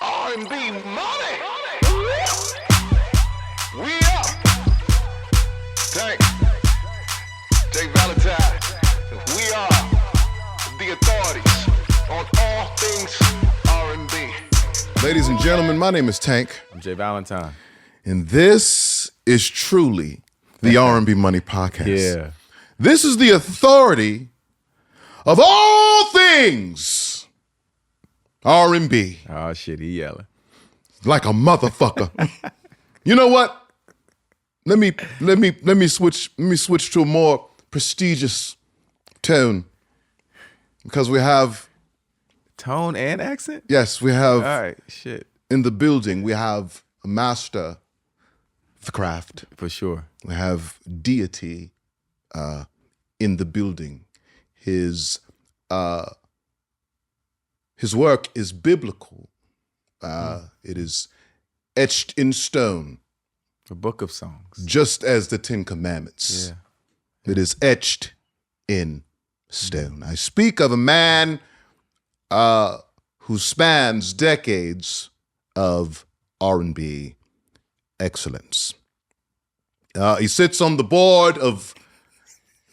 R&B Money. We up. Tank. J Valentine. We are the authorities on all things R&B. Ladies and gentlemen, my name is Tank. I'm J Valentine. And this is truly the R&B Money Podcast. Yeah. This is the authority of all things R&B. Oh shit, he yelling. Like a motherfucker. You know what? Let me switch to a more prestigious tone. Because we have Tone and accent? yes, we have All right, shit. in the building, we have a master of the craft. For sure. We have deity in the building. His work is biblical. It is etched in stone, The Book of Songs. just as the Ten Commandments. Yeah. It is etched in stone. I speak of a man who spans decades of R&B excellence. He sits on the board of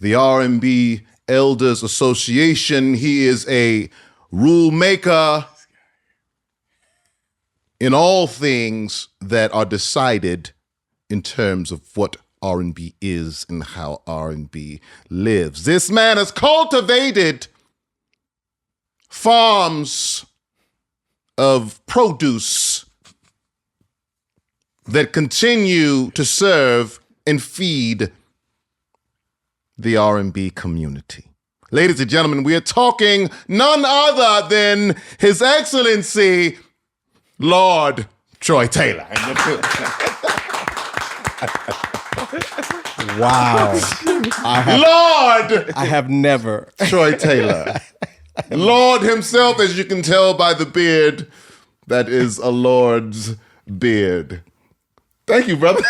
the R&B Elders Association. He is a rule maker in all things that are decided in terms of what R&B is and how R&B lives. This man has cultivated farms of produce that continue to serve and feed the R&B community. Ladies and gentlemen, we are talking none other than His Excellency, Lord Troy Taylor. Wow. Lord I have never. Troy Taylor. Lord himself, as you can tell by the beard, that is a Lord's beard. Thank you, brother.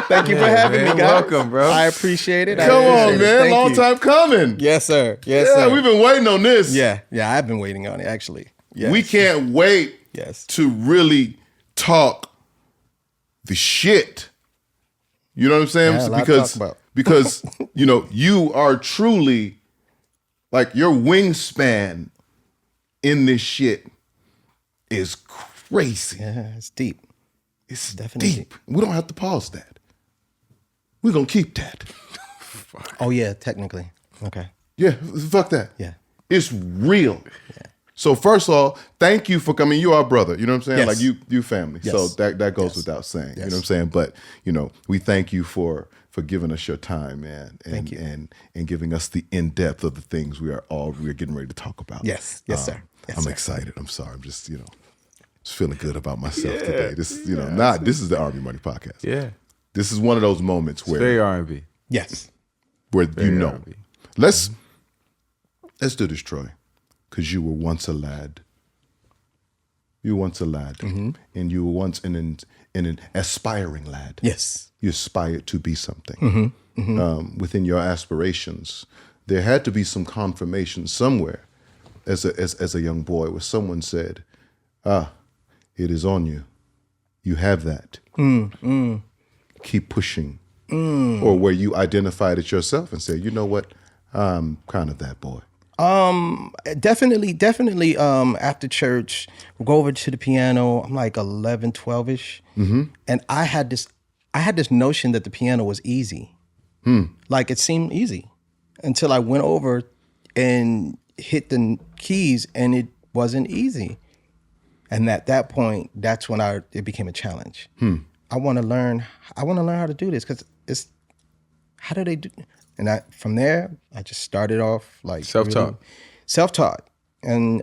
Thank you for having man, me, guys. welcome, bro. I appreciate it. Come on, man. Thank Long you. time coming. Yes, sir. Yes, Yeah, sir. we've been waiting on this. Yeah, I've been waiting on it, actually. Yes. We can't wait Yes. to really talk the shit. You know what I'm saying? Yeah, a lot to talk about. because you know, you are truly like your wingspan in this shit is crazy. Yeah, it's deep. It's Definitely deep. We don't have to pause that. We're gonna keep that. Oh, yeah, technically. Okay. Yeah, fuck that. Yeah. It's real. Yeah. So first of all, thank you for coming. You are brother. You know what I'm saying? Yes. Like you family. Yes. So that goes Yes. without saying. You Yes. know what I'm saying? But you know, we thank you for giving us your time, man. And, Thank you. And giving us the in-depth of the things we're getting ready to talk about. Yes. Yes, sir. Yes, I'm sir. excited. I'm sorry. I'm just, just feeling good about myself today. This is, this is the R&B Money Podcast. Yeah. This is one of those moments It's very where R&B. Yes. you know. R&B. Let's do this, Troy, because you were once a lad. You were once a lad, and you were once an aspiring lad. Yes. You aspired to be something. Within your aspirations, there had to be some confirmation somewhere, as a young boy, where someone said, it is on you. You have that. Keep pushing. Or where you identified it yourself and said, you know what, I'm kind of that boy. Definitely. After church, we'll go over to the piano. I'm like 11, 12-ish. And I had this notion that the piano was easy. Like it seemed easy until I went over and hit the keys and it wasn't easy. And at that point, that's when it became a challenge. I want to learn how to do this because how do they do? And from there, I just started off like Self-taught. Self-taught, and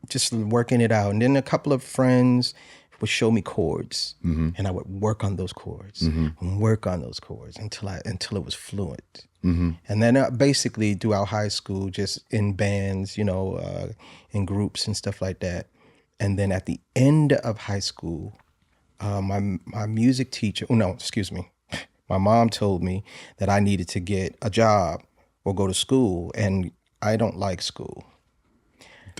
just working it out. And then a couple of friends would show me chords, and I would work on those chords and work on those chords until it was fluent. And then basically throughout high school, just in bands, in groups and stuff like that. And then at the end of high school, my music teacher, my mom told me that I needed to get a job or go to school, and I don't like school.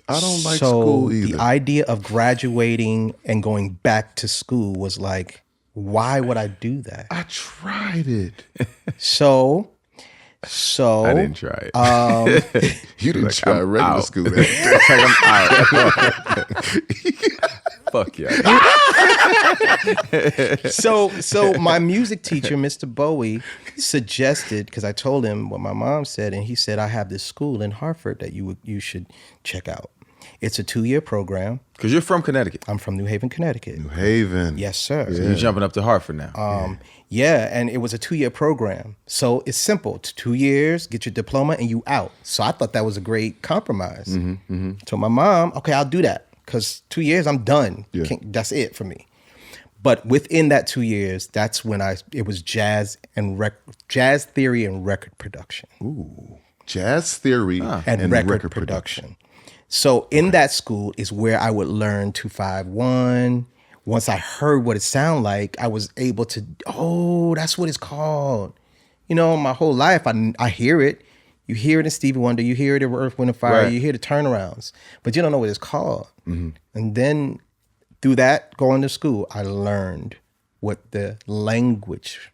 I don't like so school either. the idea of graduating and going back to school was like, why would I do that? I tried it. So I didn't try it. You didn't try I'm regular out. school. It's like I'm out. Fuck yeah. So my music teacher, Mr. Bowie, suggested, because I told him what my mom said, and he said, I have this school in Hartford that you should check out. It's a 2-year program. Because you're from Connecticut. I'm from New Haven, Connecticut. New Haven. Yes, sir. You're jumping up to Hartford now. Yeah, and it was a 2-year program. So it's simple. It's 2 years, get your diploma, and you out. So I thought that was a great compromise. Told my mom, okay, I'll do that. Because 2 years, I'm done. Yeah. That's it for me. But within that 2 years, that's when it was jazz theory and record production. Ooh. Jazz theory And record production. So in that school is where I would learn 251. Once I heard what it sounded like, I was able to, that's what it's called. You know, my whole life, I hear it. You hear it in Stevie Wonder, you hear it in Earth, Wind & Fire, Right. you hear the turnarounds, but you don't know what it's called. And then through that, going to school, I learned what the language,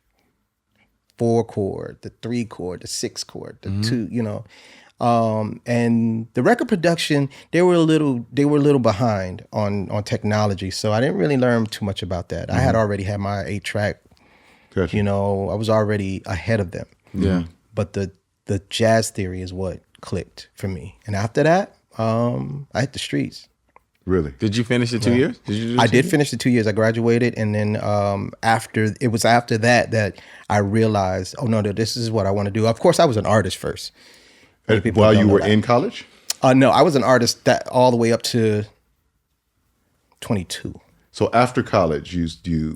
4-chord, the 3-chord, the 6-chord, the 2, you know. And the record production, they were a little behind on technology, so I didn't really learn too much about that. I had already had my 8-track, Gotcha. you know, I was already ahead of them. Yeah. But the jazz theory is what clicked for me. And after that, I hit the streets. Really? Did you finish the 2 years? Did you do I 2 did years? finish the 2 years. I graduated, and then after that I realized, oh no, this is what I want to do. Of course, I was an artist first. Many people While don't you know were that. in college? No, I was an artist that all the way up to 22. So after college,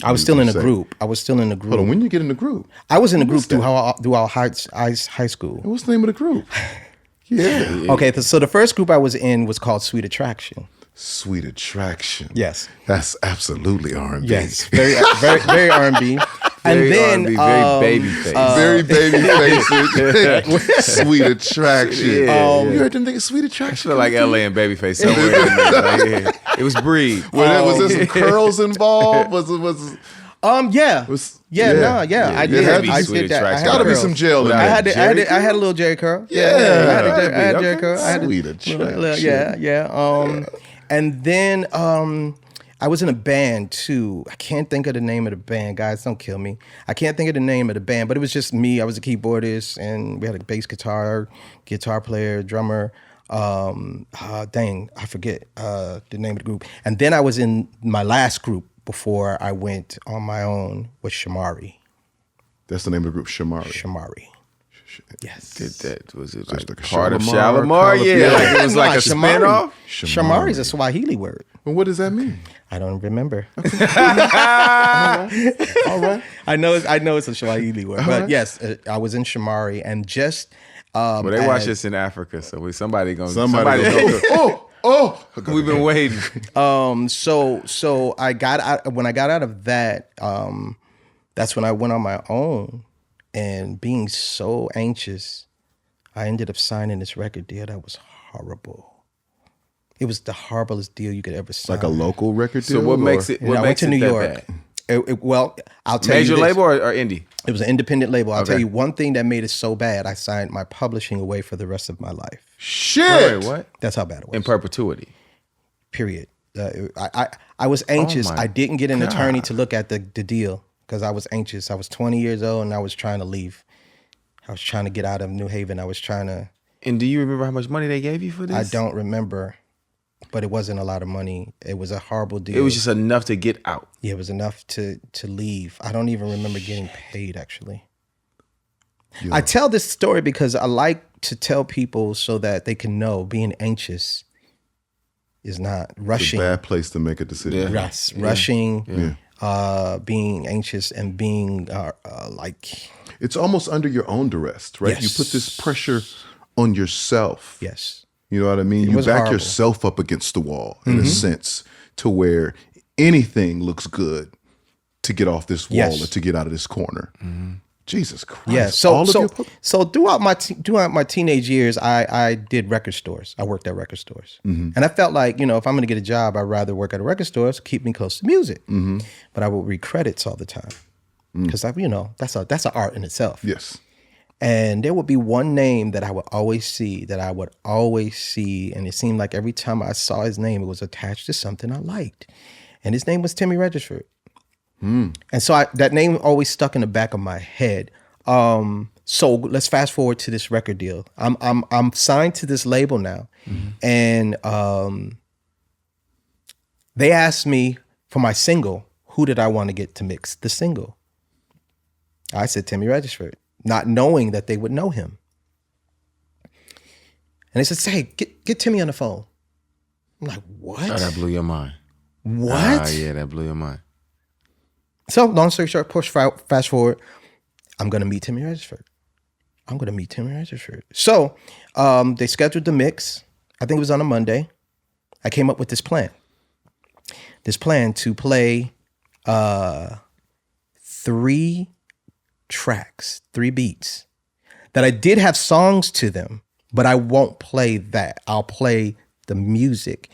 I was still in a group. I was still in a group. Hold on, when you get in the group? I was in a group What's that? through our high school. What's the name of the group? Yeah. Okay, so the first group I was in was called Sweet Attraction. Sweet Attraction. Yes. That's absolutely R&B. Yes, very R&B. And Very then R&B, very baby face. Very baby faces. Sweet Attraction. You heard them think Sweet I Attraction? feel like LA and Babyface somewhere in there. Like, yeah. It was Breed. Was there some curls involved? Yeah. Yeah. I did. had to be I Sweet did that. I Attraction. had Gotta be curls. some gel in Without there. it. I had a little Jerry curl. Yeah. I had Jerry Okay. curl. Sweet Attraction. Yeah. And then I was in a band too. I can't think of the name of the band. Guys, don't kill me. I can't think of the name of the band, but it was just me. I was a keyboardist, and we had a bass guitar player, drummer. I forget the name of the group. And then I was in my last group before I went on my own with Shamari. That's the name of the group, Shamari. Shamari. Yes. Was it Just like like a part of Shalimar, Shalimar? Call of- Yeah, Yeah. like it was like a Shamari. spinoff. Shamari is a Swahili word. Well, what does that mean? I don't remember. All right. I know it's a Swahili word, but right. yes, I was in Shamari, and just Well, they watch as- this in Africa, so somebody gonna Somebody go. Oh. We've been waiting. So I got out when I got out of that. That's when I went on my own, and being so anxious, I ended up signing this record deal that was horrible. It was the horriblest deal you could ever sign. Like a local record deal? So what or- makes it? And What I went makes to it New that York. bad? Well, I'll tell Major you this. label or indie? It was an independent label. I'll Okay. tell you one thing that made it so bad. I signed my publishing away for the rest of my life. Shit. Wait, what? That's how bad it was. In perpetuity. Period. I was anxious. Oh my I didn't get an God. attorney to look at the deal because I was anxious. I was 20 years old and I was trying to leave. I was trying to get out of New Haven. I was trying to. And do you remember how much money they gave you for this? I don't remember, but it wasn't a lot of money. It was a horrible deal. It was just enough to get out. Yeah, it was enough to leave. I don't even remember getting paid actually. Yeah. I tell this story because I like to tell people so that they can know being anxious is not It's a rushing. bad place to make a decision. Yeah. Yes, rushing, Yeah. being anxious, and being like, It's almost under your own duress, right? Yes. You put this pressure on yourself. yes, You know what I mean? You was back horrible. yourself up against the wall in a sense to where anything looks good to get off this wall Yes. or to get out of this corner. Jesus Christ. Yeah. So your so throughout my teenage years, I did record stores. I worked at record stores, and I felt like, if I'm going to get a job, I'd rather work at a record store to keep me close to music. But I would read credits all the time because that's an art in itself. Yes. And there would be one name that I would always see, and it seemed like every time I saw his name, it was attached to something I liked, and his name was Timmy Regisford. And so that name always stuck in the back of my head. So let's fast forward to this record deal. I'm signed to this label now, and they asked me for my single, who did I want to get to mix the single? I said Timmy Regisford, not knowing that they would know him. And they said, "Hey, get Timmy on the phone." I'm like, "What?" Oh, that blew your mind. What? Yeah, that blew your mind. So long story short, fast forward, I'm going to meet Timmy Regisford. So they scheduled the mix. I think it was on a Monday. I came up with this plan to play 3 tracks, 3 beats that I did have songs to them, but I won't play that. I'll play the music,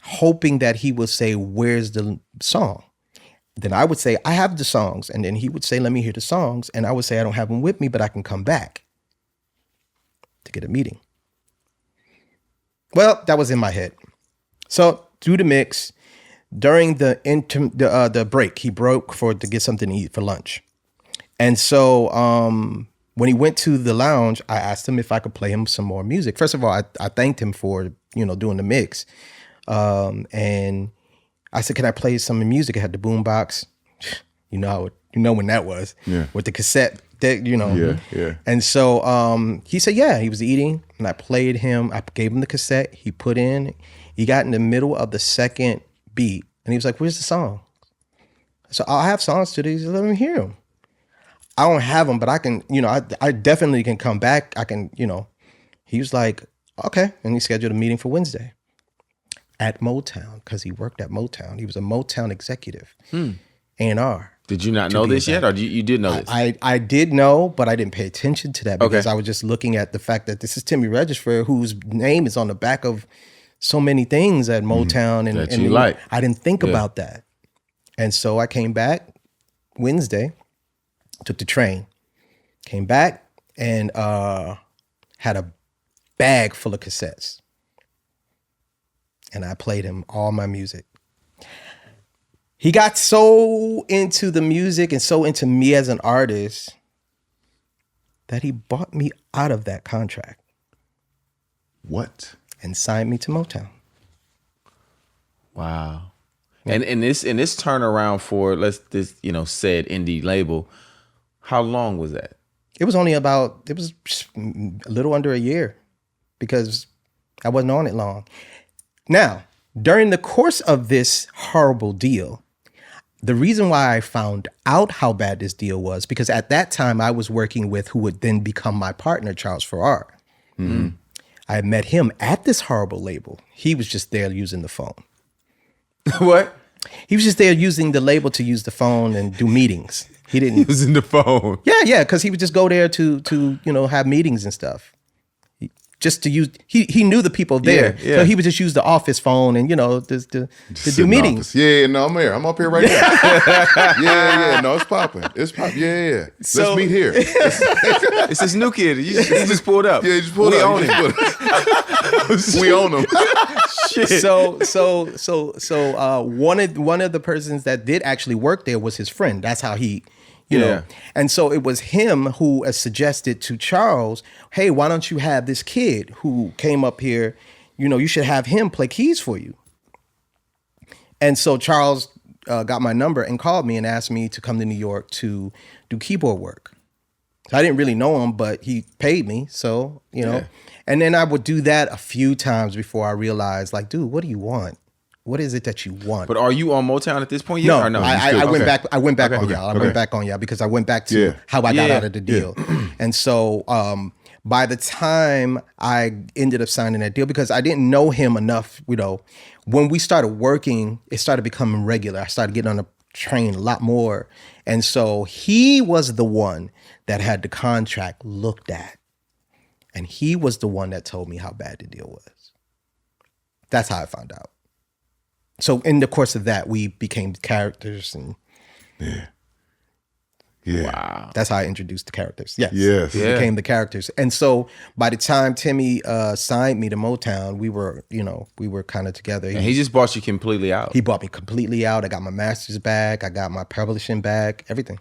hoping that he will say, "Where's the song?" Then I would say, "I have the songs." And then he would say, "Let me hear the songs." And I would say, "I don't have them with me, but I can come back to get a meeting." Well, that was in my head. So through the mix, during the break, he broke to get something to eat for lunch. And so when he went to the lounge, I asked him if I could play him some more music. First of all, I thanked him for, doing the mix. And I said, "Can I play some music?" I had the boombox. You know when that was. Yeah. With the cassette deck, Yeah. And so he said, yeah, he was eating, and I played him. I gave him the cassette. He got in the middle of the second beat, and he was like, "Where's the song?" So I have songs today. He said, "Let me hear them." I don't have them, but I can, I definitely can come back. I can, He was like, "Okay," and he scheduled a meeting for Wednesday at Motown, because he worked at Motown. He was a Motown executive, A&R. Did you not know this yet, or you did know this? I did know, but I didn't pay attention to that because I was just looking at the fact that this is Timmy Regisford, whose name is on the back of so many things at Motown, and you like. I didn't think about that. And so I came back Wednesday, took the train, came back, and had a bag full of cassettes. And I played him all my music. He got so into the music and so into me as an artist that he bought me out of that contract. What? And signed me to Motown. Wow. And in this turnaround for this said indie label, how long was that? It was just a little under a year, because I wasn't on it long. Now, during the course of this horrible deal, the reason why I found out how bad this deal was, because at that time I was working with who would then become my partner, Charles Farrar. Mm-hmm. I met him at this horrible label. He was just there using the phone. What? He was just there using the label to use the phone and do meetings. He didn't using the phone. Yeah, because he would just go there to have meetings and stuff. Just to use, he knew the people there, so he would just use the office phone and to do meetings. Yeah, no, I'm here. I'm up here right now. yeah, no, it's popping. Yeah. Let's meet here. It's this new kid. He just pulled up. Yeah, he just pulled up. We own him. We own him. Shit. So one of the persons that did actually work there was his friend. That's how he. You know, and so it was him who suggested to Charles, "Hey, why don't you have this kid who came up here? You should have him play keys for you." And so Charles got my number and called me and asked me to come to New York to do keyboard work. I didn't really know him, but he paid me, so And then I would do that a few times before I realized, like, dude, what do you want? What is it that you want? But are you on Motown at this point yet? No, or no? I went back. I went back on y'all. I went back on y'all because I went back to how I got out of the deal. And so by the time I ended up signing that deal, because I didn't know him enough, when we started working, it started becoming regular. I started getting on the train a lot more. And so he was the one that had the contract looked at. And he was the one that told me how bad the deal was. That's how I found out. So in the course of that, we became characters, and Wow. that's how I introduced the characters. Yes. Yes. We became the characters. And so by the time Timmy signed me to Motown, we were kind of together. And he just bought you completely out. He bought me completely out. I got my master's back. I got my publishing back, everything.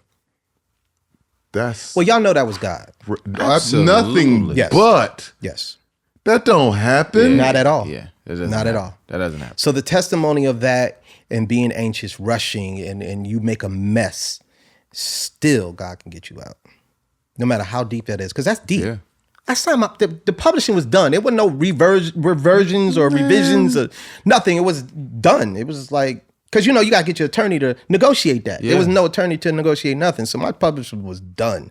That's Well, y'all know that was God. nothing Yes. but Yes. that don't happen. Not at all. Yeah. That doesn't Not at happen. all. That doesn't happen. So the testimony of that and being anxious, rushing, and you make a mess, still God can get you out. No matter how deep that is. Because that's deep. Yeah. I signed my, the publishing was done. It wasn't no reversions or revisions or nothing. It was done. It was like, because you got to get your attorney to negotiate that. Yeah. There was no attorney to negotiate nothing. So my publishing was done.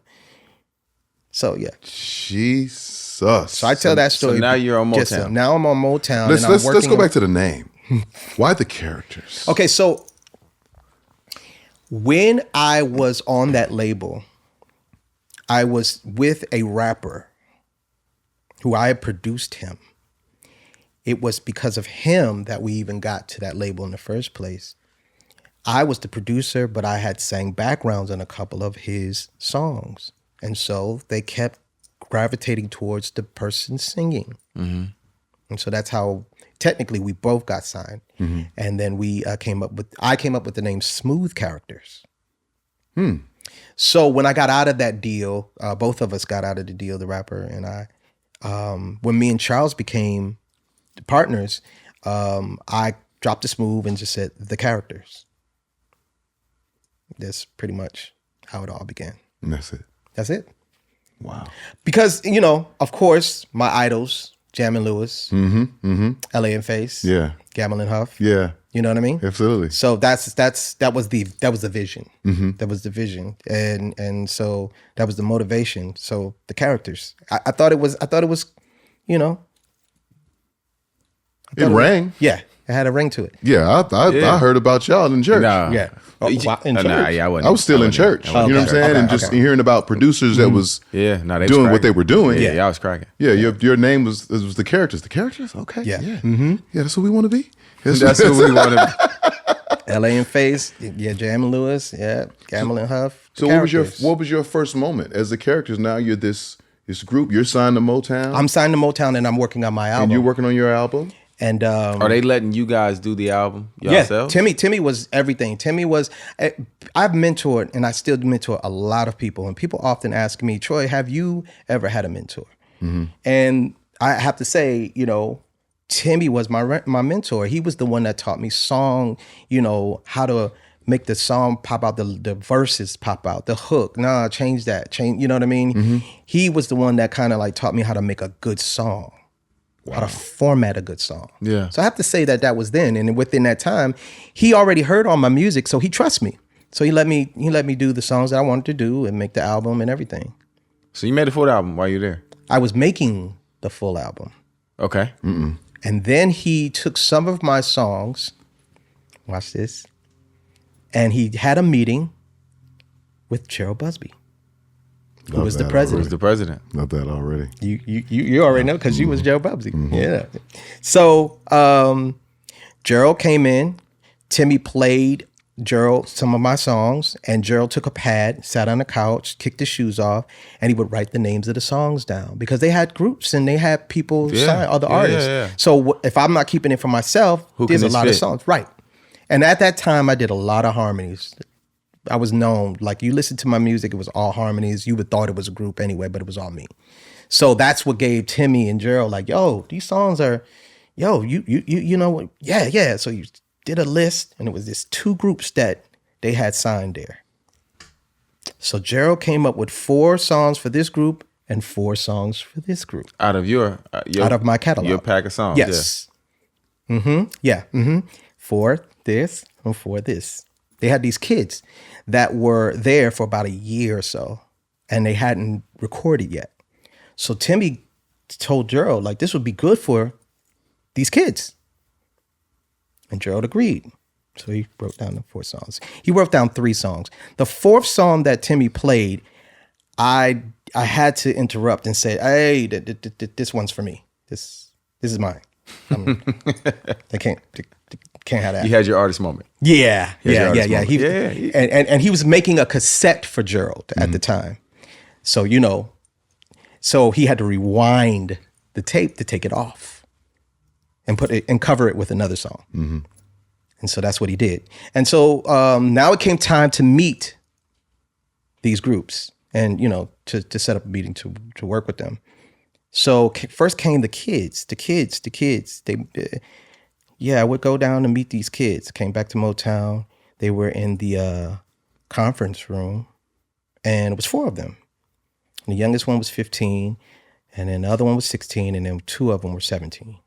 So yeah. Jesus. So I tell that story. So now you're on Yes, Motown. sir. Now I'm on Motown. Let's and I'm let's go working back to the name. Why the characters? Okay, so when I was on that label, I was with a rapper who I had produced him. It was because of him that we even got to that label in the first place. I was the producer, but I had sang backgrounds on a couple of his songs. And so they kept gravitating towards the person singing. And so that's how technically we both got signed. And then I came up with the name Smooth Characters. So when I got out of that deal, both of us got out of the deal, the rapper and I. When me and Charles became partners, I dropped the Smooth and just said the characters. That's pretty much how it all began. And that's it. That's it. Wow. Because, of course, my idols, Jam and Lewis, LA and Face, Yeah. Gamble and Huff. Yeah. You know what I mean? Absolutely. So that was the vision. That was the vision. And so that was the motivation. So the characters. I thought it was, It rang. yeah, it had a ring to it. Yeah, I heard about y'all in church. Nah. Yeah. Oh, wow, in Nah, church? yeah, I wasn't. I was still in wasn't church. I You know what I'm wasn't. saying? Okay, And just okay. hearing about producers that was Yeah, no, they was doing what they cracking. were doing. Yeah, y'all was cracking. Yeah, your name was the characters. The characters? Okay. Yeah. Yeah. Yeah, that's what we want to be. That's what we wanted. LA and Face, yeah, Jam and Lewis, yeah, Gamble and Huff. So what was your first moment as the characters? Now you're this group. You're signed to Motown. I'm signed to Motown and I'm working on my album. and you're working on your album. And Are they letting you guys do the album yourselves? Timmy was everything. Timmy was. I've mentored and I still mentor a lot of people. And people often ask me, Troy, have you ever had a mentor? And I have to say, Timmy was my mentor. He was the one that taught me song, how to make the song pop out, the verses pop out, the hook. Nah, change that. Change. You know what I mean? He was the one that kind of like taught me how to make a good song. How to format a good song. Yeah. So I have to say that was then. And within that time, he already heard all my music, so he trusts me. So he let me do the songs that I wanted to do and make the album and everything. So you made a full album while you were there? I was making the full album. Okay. And then he took some of my songs, watch this, and he had a meeting with Cheryl Busby, who was the that president. Who's the president? Love that already. You already know because you was Joe Bubsy. Yeah. So Gerald came in. Timmy played Gerald some of my songs, and Gerald took a pad, sat on the couch, kicked his shoes off, and he would write the names of the songs down because they had groups and they had people sign other artists. Yeah. So if I'm not keeping it for myself, Who there's can a this lot of fit? songs. Right. And at that time, I did a lot of harmonies. I was known, like you listen to my music, it was all harmonies. You would thought it was a group anyway, but it was all me. So that's what gave Timmy and Gerald like, yo, these songs are, yo, you know what? Yeah. So you did a list and it was this 2 groups that they had signed there. So Gerald came up with 4 songs for this group and 4 songs for this group. Out of your Out of my catalog. Your pack of songs. Yes. Yeah. For this and for this. They had these kids that were there for about a year or so, and they hadn't recorded yet. So Timmy told Gerald, like, this would be good for these kids. And Gerald agreed. So he wrote down the 4 songs. He wrote down 3 songs. The 4th song that Timmy played, I had to interrupt and say, "Hey, this one's for me. This is mine. They can't have that." You had your artist moment. Yeah. moment. And he was making a cassette for Gerald at the time. So, so he had to rewind the tape to take it off and put it and cover it with another song. Mm-hmm. And so that's what he did. And so now it came time to meet these groups and, to set up a meeting to work with them. So first came the kids. I would go down to meet these kids. Came back to Motown. They were in the conference room, and it was 4 of them. And the youngest one was 15, and then the other one was 16, and then 2 of them were 17.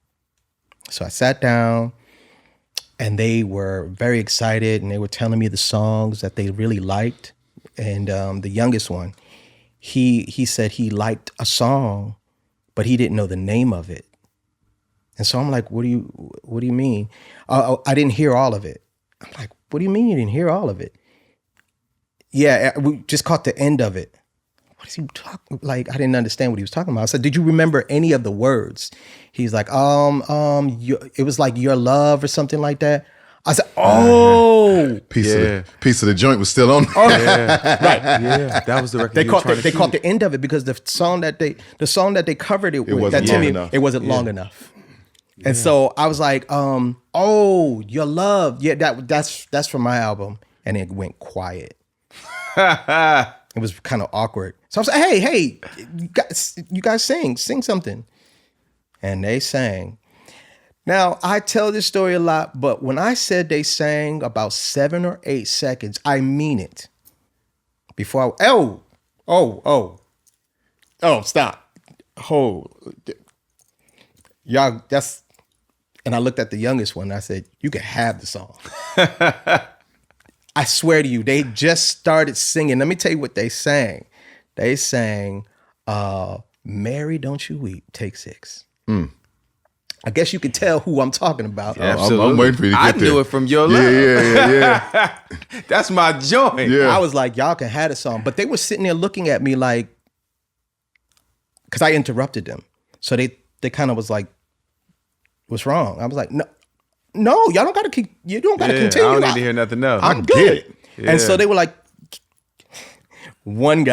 So I sat down, and they were very excited, and they were telling me the songs that they really liked. And the youngest one, he said he liked a song, but he didn't know the name of it. And so I'm like, what do you mean? I didn't hear all of it. I'm like, what do you mean you didn't hear all of it? Yeah, we just caught the end of it. What is he talking? Like, I didn't understand what he was talking about. I said, did you remember any of the words? He's like, it was like your love or something like that. I said, oh, piece of the joint was still on. Oh, yeah, right. Yeah, that was the record. They caught the end of it because the song that they covered it with, wasn't that long Timmy, enough. it wasn't long enough. And so I was like, oh, your love. Yeah, that's from my album. And it went quiet. It was kind of awkward. So I was like, hey, you guys sing something. And they sang. Now, I tell this story a lot, but when I said they sang about 7 or 8 seconds, I mean it. Before stop. Y'all, and I looked at the youngest one and I said, you can have the song. I swear to you, they just started singing. Let me tell you what they sang. They sang, Mary, Don't You Weep, Take 6. I guess you can tell who I'm talking about. Yeah, absolutely. I'm waiting for you to get there. I knew it from your love. Yeah. That's my joint. Yeah. I was like, y'all can have the song. But they were sitting there looking at me like, because I interrupted them. So they kind of was like, what's wrong? I was like, no, y'all don't got to continue. I don't need to hear nothing else. I'm good. Yeah. And so they were like, one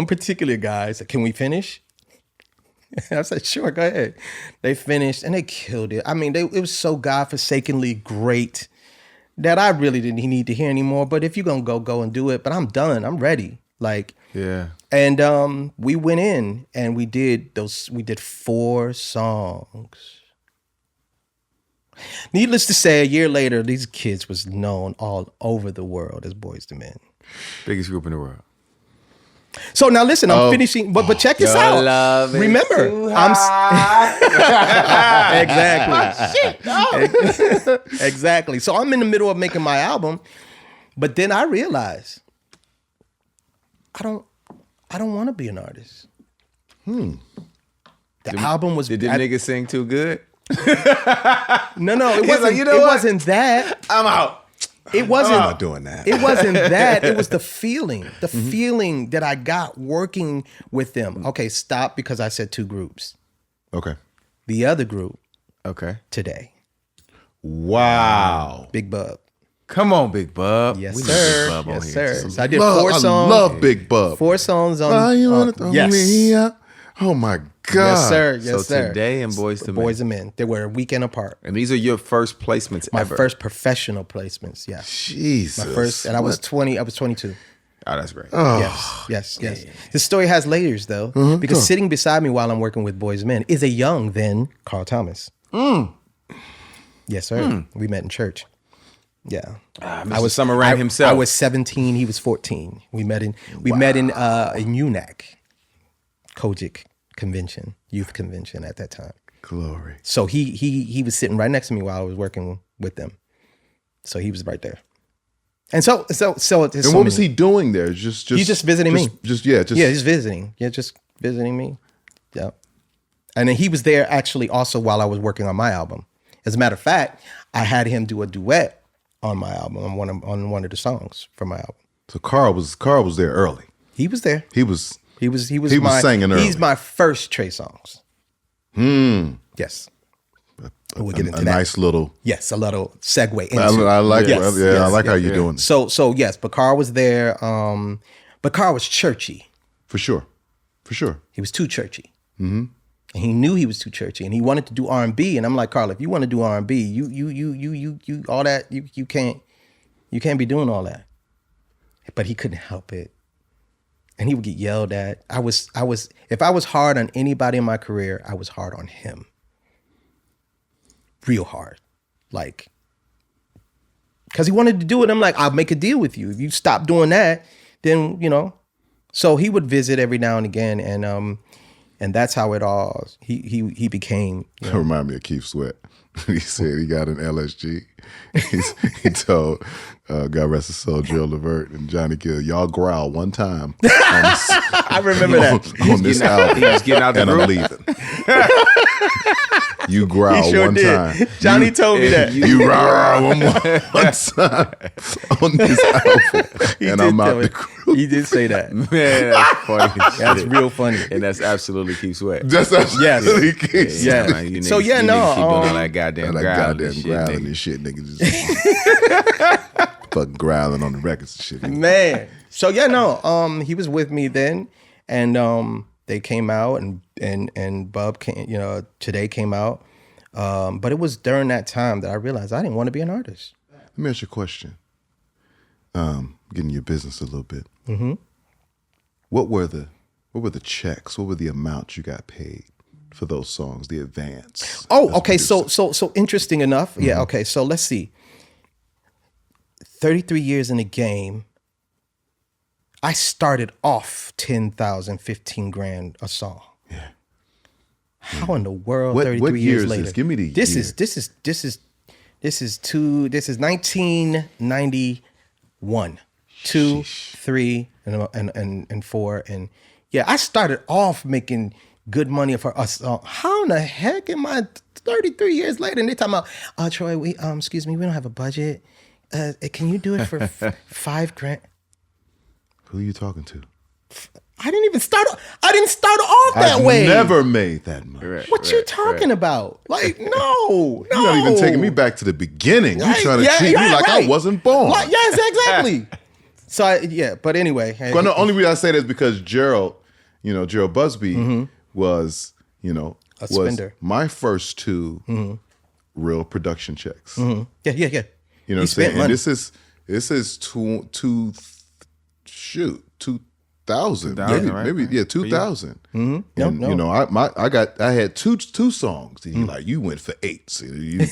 particular guy said, can we finish? I said, sure, go ahead. They finished and they killed it. I mean, it was so godforsakenly great that I really didn't need to hear anymore. But if you're going to go and do it, but I'm done. I'm ready. Yeah. And we went in and we did 4 songs. Needless to say, a year later, these kids was known all over the world as Boyz II Men. Biggest group in the world. So now listen, I'm finishing, but check this out. Remember, exactly. So I'm in the middle of making my album, but then I realized I don't want to be an artist. The album was. Did the niggas sing too good? No, it wasn't. Like, it wasn't that. I'm out. It wasn't. I'm not doing that. It wasn't that. It was the feeling. The feeling that I got working with them. Okay, stop because I said 2 groups. Okay. The other group. Okay. Today. Wow. Big Bub. Come on, Big Bub. Yes, We need sir. Big Bub on Yes, here. sir. So I did 4 songs. I love Big Bub. 4 songs on. Why you wanna throw yes. me out? Oh my God. Yes, sir. Yes, So sir. Today and Boyz II Men. Boyz II Men. They were a weekend apart. And these are your first placements My ever. first professional placements. Yeah. Jesus. My first, and I was 20. I was 22. Oh, that's great. Yes. The story has layers though, because sitting beside me while I'm working with Boyz II Men is a young then Carl Thomas. Yes, sir. We met in church. Yeah. Mr. Summer Rain himself. I was 17. He was 14. We met in UNAC, Kojic convention, youth convention at that time. Glory. So he was sitting right next to me while I was working with them. So he was right there. And so And what was he doing there? Just he's just visiting me. Just visiting. Yeah, just visiting me. Yeah. And then he was there actually also while I was working on my album. As a matter of fact, I had him do a duet on my album, on one of the songs from my album. So Carl was there early. He was there. He was singing early. He's my first Trey Songz. Yes. We'll get into that. Nice little. Yes, a little segue into. I like. Yes, I like how you're doing it. So yes, Bakar was there. Bakar was churchy. For sure. He was too churchy. Mm-hmm. And he knew he was too churchy, and he wanted to do R&B. And I'm like, Carl, if you want to do R&B, you all that you can't be doing all that. But he couldn't help it, and he would get yelled at. I was if I was hard on anybody in my career, I was hard on him. Real hard, like, because he wanted to do it. I'm like, I'll make a deal with you if you stop doing that. Then So he would visit every now and again, and that's how it all. He became. That remind me of Keith Sweat. He said he got an LSG. He told God rest his soul, Jill Levert and Johnny Gill, y'all growl one time. I remember that on this album. He was getting out the and room. I'm leaving. You growl He sure one did. time. Johnny told me that. You growl one time on this album, and I'm out the crew. He did say that. Man, that's funny. as That's shit. real funny. And that's absolutely Keith Sweat. That's absolutely Keith. Yeah. Man, you So, niggas- yeah, you no, niggas keep doing all that goddamn Like growling goddamn and shit, growling nigga. and shit, niggas just fucking growling on the records and shit. Man. So yeah, no. He was with me then, and they came out, and Bub came. Today came out. But it was during that time that I realized I didn't want to be an artist. Let me ask you a question. Getting your business a little bit. Mm-hmm. What were the checks? What were the amounts you got paid for those songs? The advance. Oh, as okay. producer? So interesting enough. Mm-hmm. Yeah. Okay. So let's see. 33 years in the game. I started off 10,000, 15 grand a song. Yeah. How in the world? What 33 year years is later. this? Give me the This year. is 1991. 2, 3, and 4, and yeah, I started off making good money for us. How in the heck am I 33 years later? And they talking about, Troy, we excuse me, we don't have a budget. Can you do it for $5,000? Who are you talking to? I didn't start off that way. I've never made that much. Right, What you right, talking right. about? Like, no. You're not even taking me back to the beginning. You trying to treat me like I wasn't born. Like, yes, exactly. But anyway. Well, the only reason I say that is because Gerald Busby was, was spender. my first two real production checks. Yeah. You know what I'm saying? And this is 2000, maybe 2000. And I had two songs. And you went for 8. So you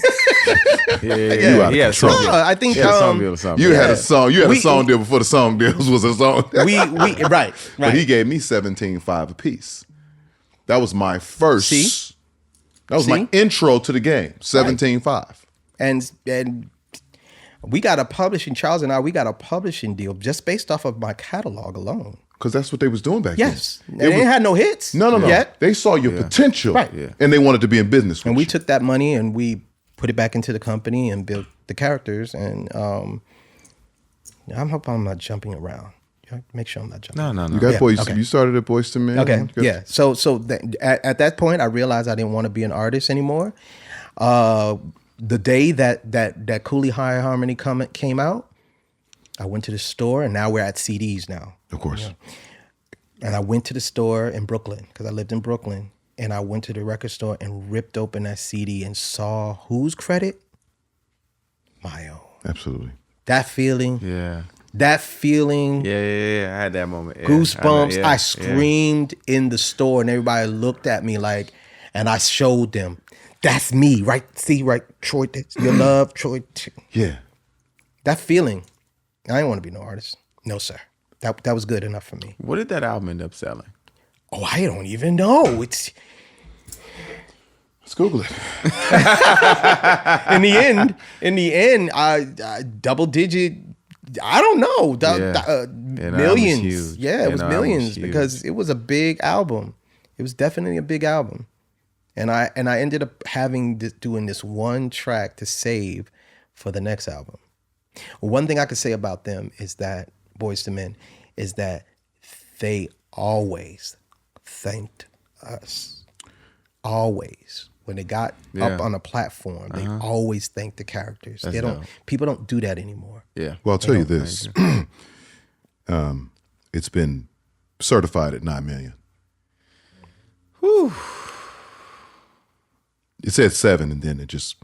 Yeah. out of control. I think He had a song deal or something. You had a song. You had a song deal before the song deals was a song. right. But he gave me 17.5 apiece. That was my first. See? That was my intro to the game. 17.5. And we got a publishing, Charles and I, we got a publishing deal just based off of my catalog alone. Because that's what they was doing back Yes. then. They ain't had no hits. No. Yet. They saw your potential. Right. Yeah. And they wanted to be in business with And we you. took that money and we put it back into the company and built the characters. And I hope I'm not jumping around. Make sure I'm not jumping. No. You got Yeah, Boyz. okay. You started at Boyz II Men. Okay. You got- Yeah. So at that point, I realized I didn't want to be an artist anymore. The day that Cooley High Harmony came out, I went to the store, and now we're at CDs now. Of course. And I went to the store in Brooklyn because I lived in Brooklyn, and I went to the record store and ripped open that CD and saw whose credit? My own. Absolutely. That feeling. Yeah. That feeling. Yeah. I had that moment. Yeah. Goosebumps. Yeah. I screamed in the store, and everybody looked at me like, and I showed them, that's me, right? See, right, Troy, that's your love, Troy. Yeah. That feeling. I didn't want to be no artist. No, sir. That was good enough for me. What did that album end up selling? Oh, I don't even know. It's Let's Google it. in the end, I double digit. I don't know. Millions. huge. Yeah, it was A&R was millions huge. because it was a big album. It was definitely a big album, and I ended up doing this one track to save for the next album. One thing I could say about them is that Boyz II Men is that they always thanked us. Always. When they got up on a platform, they always thanked the characters. That's they don't. dope. People don't do that anymore. Yeah. Well, I'll tell you this. It's been certified at 9 million. Whew. It said 7, and then it just,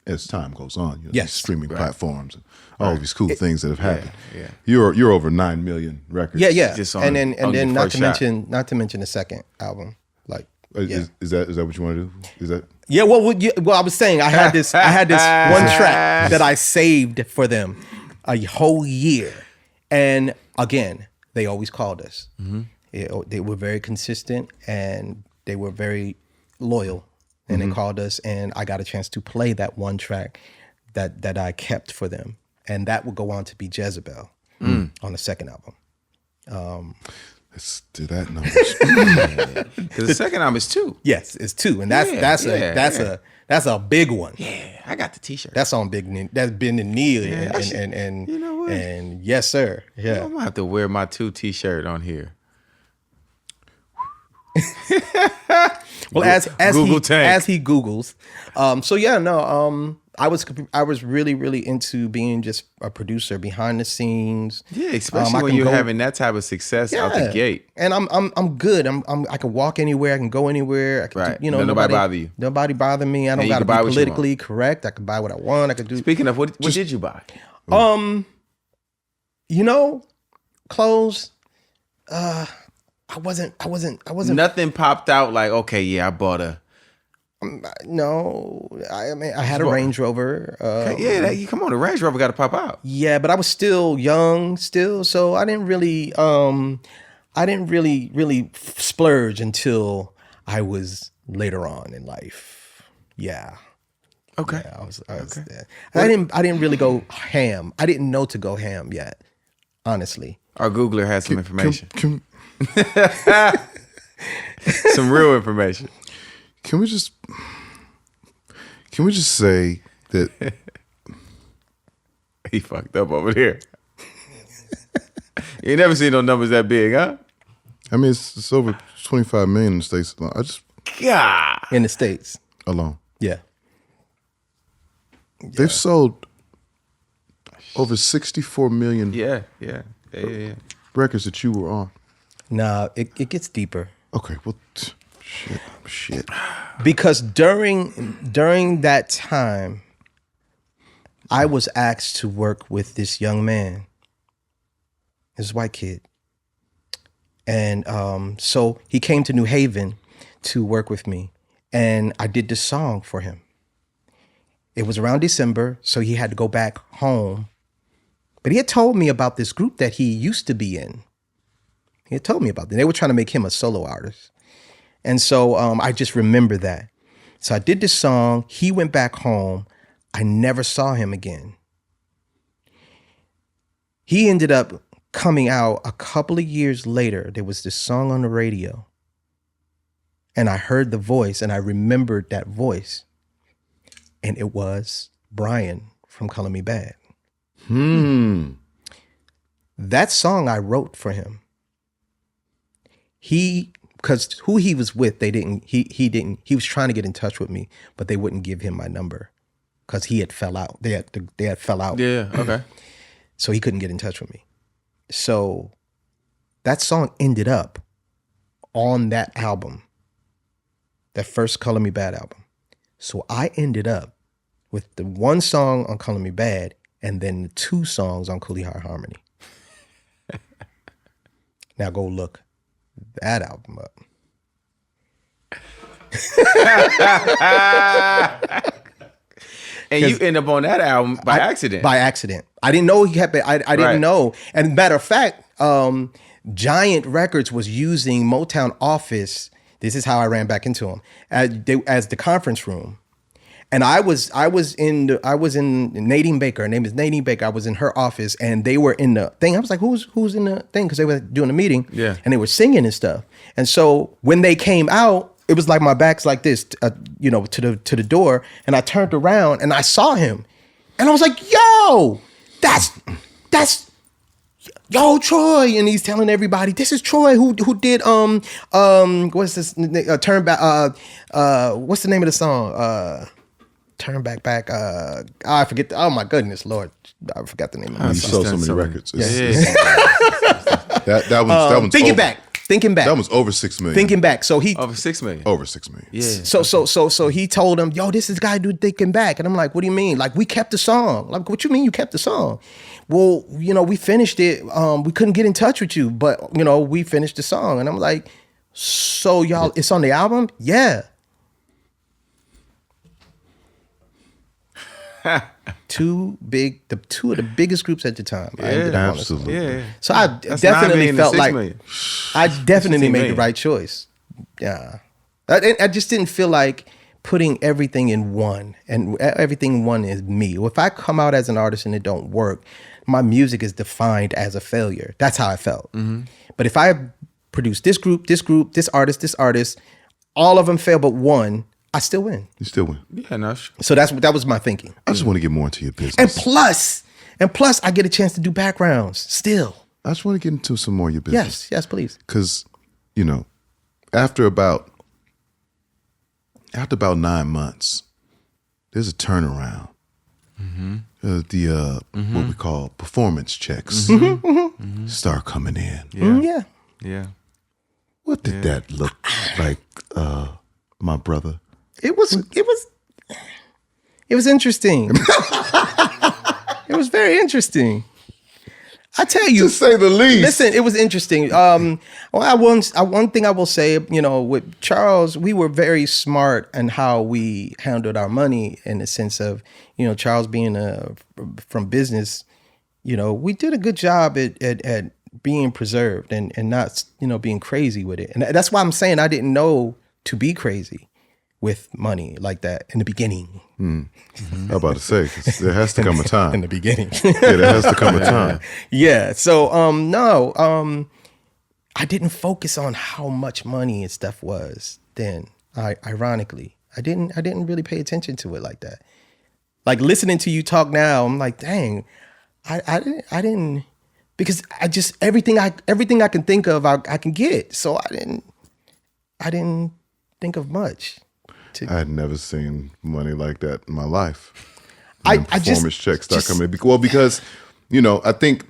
as time goes on, Yes. these streaming platforms and all these cool things that have happened. yeah. You're over 9 million records. Yeah. Just on And the- then on your not first to shot. mention the second album. Like Is that what you want to do? Is that? yeah. Well, I was saying I had this one track that I saved for them a whole year, and again they always called us. They were very consistent and they were very loyal. And they called us, and I got a chance to play that one track that I kept for them, and that would go on to be Jezebel on the second album. Let's do that numbers. Because the second album is 2. Yes, it's 2, and that's a big one. Yeah, I got the T-shirt. That's on that's been in Neil, and you know what? and yes sir, yeah. I'm gonna have to wear my 2 T-shirt on here. Well, as Google he Googles, I was really into being just a producer behind the scenes. Yeah, especially I when can you're go- having that type of success out the gate. And I'm good. I can walk anywhere. I can go anywhere. I can Right. do, Nobody bother you. Nobody bother me. I don't you got to can buy be what you politically correct. I can buy what I want. I can do. Speaking of, what did you buy? Clothes. I wasn't. Nothing popped out like, okay, yeah, I bought a. No, I mean, I had a Range Rover. Come on, the Range Rover got to pop out. Yeah, but I was still young, so I didn't really, really splurge until I was later on in life. Yeah. Okay. Yeah, I was there. I didn't really go ham. I didn't know to go ham yet, honestly. Our Googler has some information, Can some real information. we just say that He fucked up over there. You ain't never seen no numbers that big, huh? I mean it's over 25 million in the States alone. God. In the States. Alone. Yeah. They've sold over 64 million Yeah. records that you were on. Nah, it gets deeper. Okay, well, shit. Because during that time, I was asked to work with this young man, this white kid. And so he came to New Haven to work with me, and I did this song for him. It was around December, so he had to go back home. But he had told me about this group that he used to be in. He had told me about them. They were trying to make him a solo artist. And so I just remember that. So I did this song. He went back home. I never saw him again. He ended up coming out a couple of years later. There was this song on the radio. And I heard the voice, and I remembered that voice. And it was Brian from Color Me Bad. That song I wrote for him. Because who he was with, he was trying to get in touch with me, but they wouldn't give him my number because he had fell out. They had fell out. Yeah, okay. So he couldn't get in touch with me. So that song ended up on that album, that first Color Me Bad album. So I ended up with the one song on Color Me Bad and then the 2 songs on Coolie High Harmony. Now go look that album up. And you end up on that album by accident. By accident. I didn't know he had been, I didn't Right. know. And matter of fact, Giant Records was using Motown office. This is how I ran back into them as the conference room. And I was in Nadine Baker. Her name is Nadine Baker. I was in her office, and they were in the thing. I was like, who's in the thing? Because they were doing a meeting. Yeah. And they were singing and stuff. And so when they came out, it was like my back's like this, to the door. And I turned around and I saw him, and I was like, "Yo, that's yo Troy, and he's telling everybody this is Troy who did what's this turn back what's the name of the song turn back I forget oh my goodness Lord I forgot the name of it. You sold so many records. Yeah. That one's Thinking back. That was over 6 million. Thinking back. So he Over 6 million. Over 6 million. Yeah. So he told him, yo, this is the guy do Thinking Back. And I'm like, what do you mean? Like, we kept the song. Like, what you mean you kept the song? Well, we finished it. We couldn't get in touch with you, but we finished the song. And I'm like, so y'all, it's on the album? Yeah. Two of the biggest groups at the time. I ended up on this one. Absolutely. Yeah. So I That's definitely 9 million to felt 6 like million. I definitely 16 made the million. right choice. Yeah, I just didn't feel like putting everything in one, and everything in one is me. If I come out as an artist and it don't work, my music is defined as a failure. That's how I felt. Mm-hmm. But if I produce this group, this artist, all of them fail but one, I still win. You still win. Yeah, no. So that was my thinking. I just want to get more into your business. And plus, I get a chance to do backgrounds still. I just want to get into some more of your business. Yes, please. Because, after about 9 months, there's a turnaround. What we call performance checks start coming in. Yeah. Yeah. What did that look like, my brother? It was interesting. It was very interesting. I tell you, To say the least. listen, it was interesting. One thing I will say, with Charles, we were very smart in how we handled our money, in the sense of, Charles being from business, we did a good job at being preserved and not, being crazy with it. And that's why I'm saying I didn't know to be crazy with money like that in the beginning. I'm about to say, 'cause there has to come a time. In the beginning. Yeah, there has to come a time. Yeah. So I didn't focus on how much money and stuff was then. Ironically, I didn't really pay attention to it like that. Like, listening to you talk now, I'm like, dang, I didn't because I just everything I can think of I can get. So I didn't think of much. I had never seen money like that in my life. I Performance checks start just- coming in. Well, because, I think,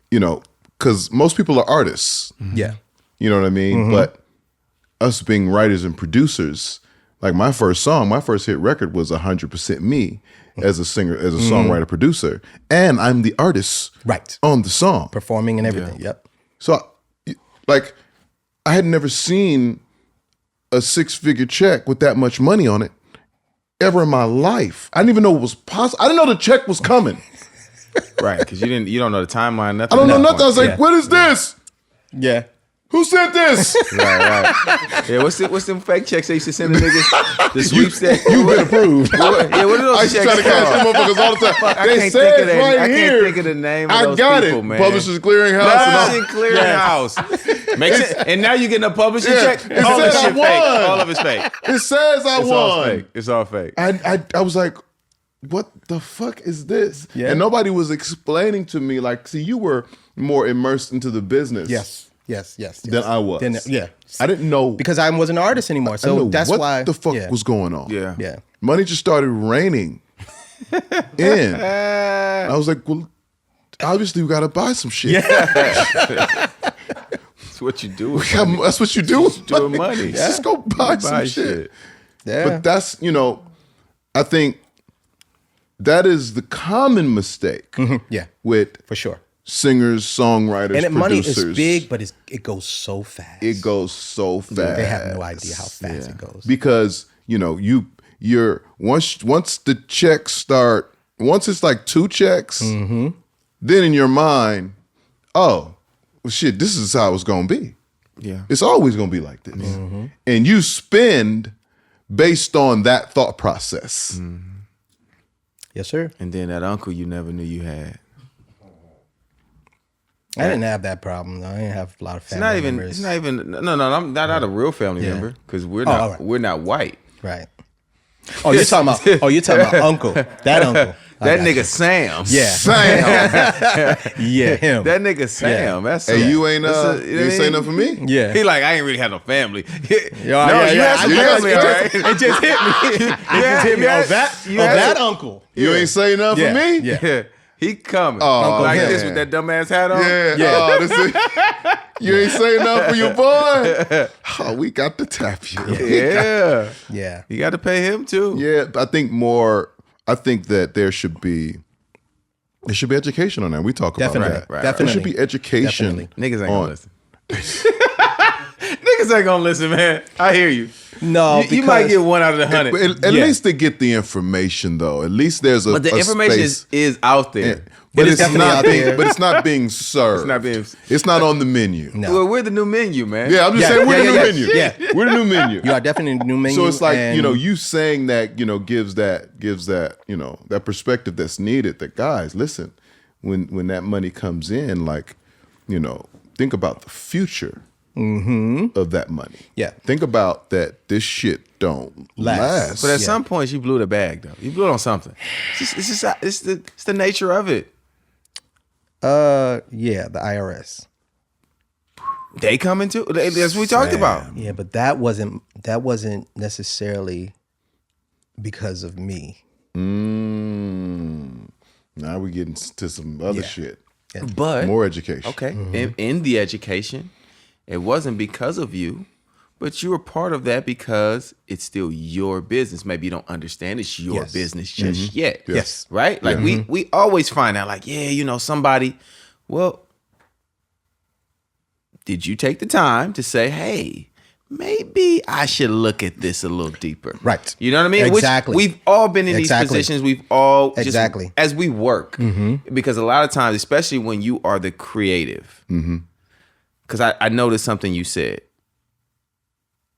because most people are artists. Yeah. You know what I mean? But us being writers and producers, like my first hit record was 100% me as a singer, as a songwriter, producer. And I'm the artist Right. on the song. Performing and everything. Yep. So, I had never seen a 6-figure check with that much money on it ever in my life. I didn't even know it was possible. I didn't know the check was coming. Right, because you don't know the timeline, nothing. I don't know at that nothing. I was point. like, what is this? Yeah. Who sent this? Right. Yeah, what's them fake checks they used to send the niggas? The sweepstakes. You've been approved. Yeah, what are those I used to checks try to cash called? them motherfuckers all the time. I They can't said think of that. right I can't here. think of the name of I those got people, it. man. Publishers Clearinghouse. Publishing Clearinghouse. Makes it, and now you're getting a publishing Yeah, check. it All said this I shit fake. won. All of it's fake. It says I It's all won. fake. It's all fake. I was like, what the fuck is this? Yeah. And nobody was explaining to me, like, see, you were more immersed into the business Yes. than I was. Yeah. I didn't know. Because I wasn't an artist anymore. I So know that's what why the fuck yeah. was going on. Yeah. Yeah. Money just started raining in. I was like, well, obviously we got to buy some shit. That's what you do. That's what you do with doing money. Just go buy some Buy shit. Yeah. But that's, I think that is the common mistake Yeah. with For sure. singers, songwriters, And money producers. is big, but it goes so fast. It goes so fast. They have no idea how fast it goes. Because, you're once the checks start, once it's like 2 checks, then in your mind, oh, well, shit, this is how it's gonna be. Yeah. It's always gonna be like this. And you spend based on that thought process. Yes, sir. And then that uncle you never knew you had. I didn't have that problem. I didn't have a lot of family members. It's not even. No. I'm not a real family member because we're all not. right. We're not white. Right. Oh, you're talking about uncle. That uncle. That nigga Sam. Yeah. Sam. Yeah, him. That nigga Sam. That's Hey, you ain't you say nothing for me? Yeah. He like, I ain't really had no family. Yeah, no, yeah, you yeah. had some I just- family, all right? It just hit me. It just hit me. Yeah, Of you that had- uncle. You ain't say nothing Yeah, for me? yeah. Yeah. He coming. Oh, like man. this with that dumbass hat on. Yeah. Oh, this is, you ain't saying nothing for your boy. Oh, we got to tap you. Yeah. Yeah. You got to pay him too. Yeah, I think that there should be education on that. We talk about Definitely. that. Right. There Definitely. should be education. Definitely. Niggas ain't gonna listen. Niggas ain't gonna listen, man. I hear you. No, You might because- get 1 out of the 100. But at least to get the information, though. At least there's a But the a information space. is out there. But It is it's definitely not out being. there. But it's not being served. It's not on the menu. No. Well, we're the new menu, man. Yeah, I'm just Yeah, saying we're yeah, the new yeah, menu. yeah. We're the new menu. You are definitely a new menu. So it's like, and you saying that, gives that, that perspective that's needed, that guys, listen, when that money comes in, like, think about the future of that money. Yeah. Think about that this shit don't last. But at some point, you blew the bag, though. You blew it on something. It's the nature of it. yeah, the IRS. They coming too. That's what we talked about. Yeah, but that wasn't necessarily because of me. Now we're getting to some other shit. But More education. okay, in the education, it wasn't because of you, but you were part of that because it's still your business. Maybe you don't understand it's your Yes. business just yet. Yes. Right? Like we always find out like, somebody, well, did you take the time to say, hey, maybe I should look at this a little deeper? Right. You know what I mean? Exactly. We've all been in Exactly. these positions. We've all just, Exactly. as we work, because a lot of times, especially when you are the creative, because I noticed something you said,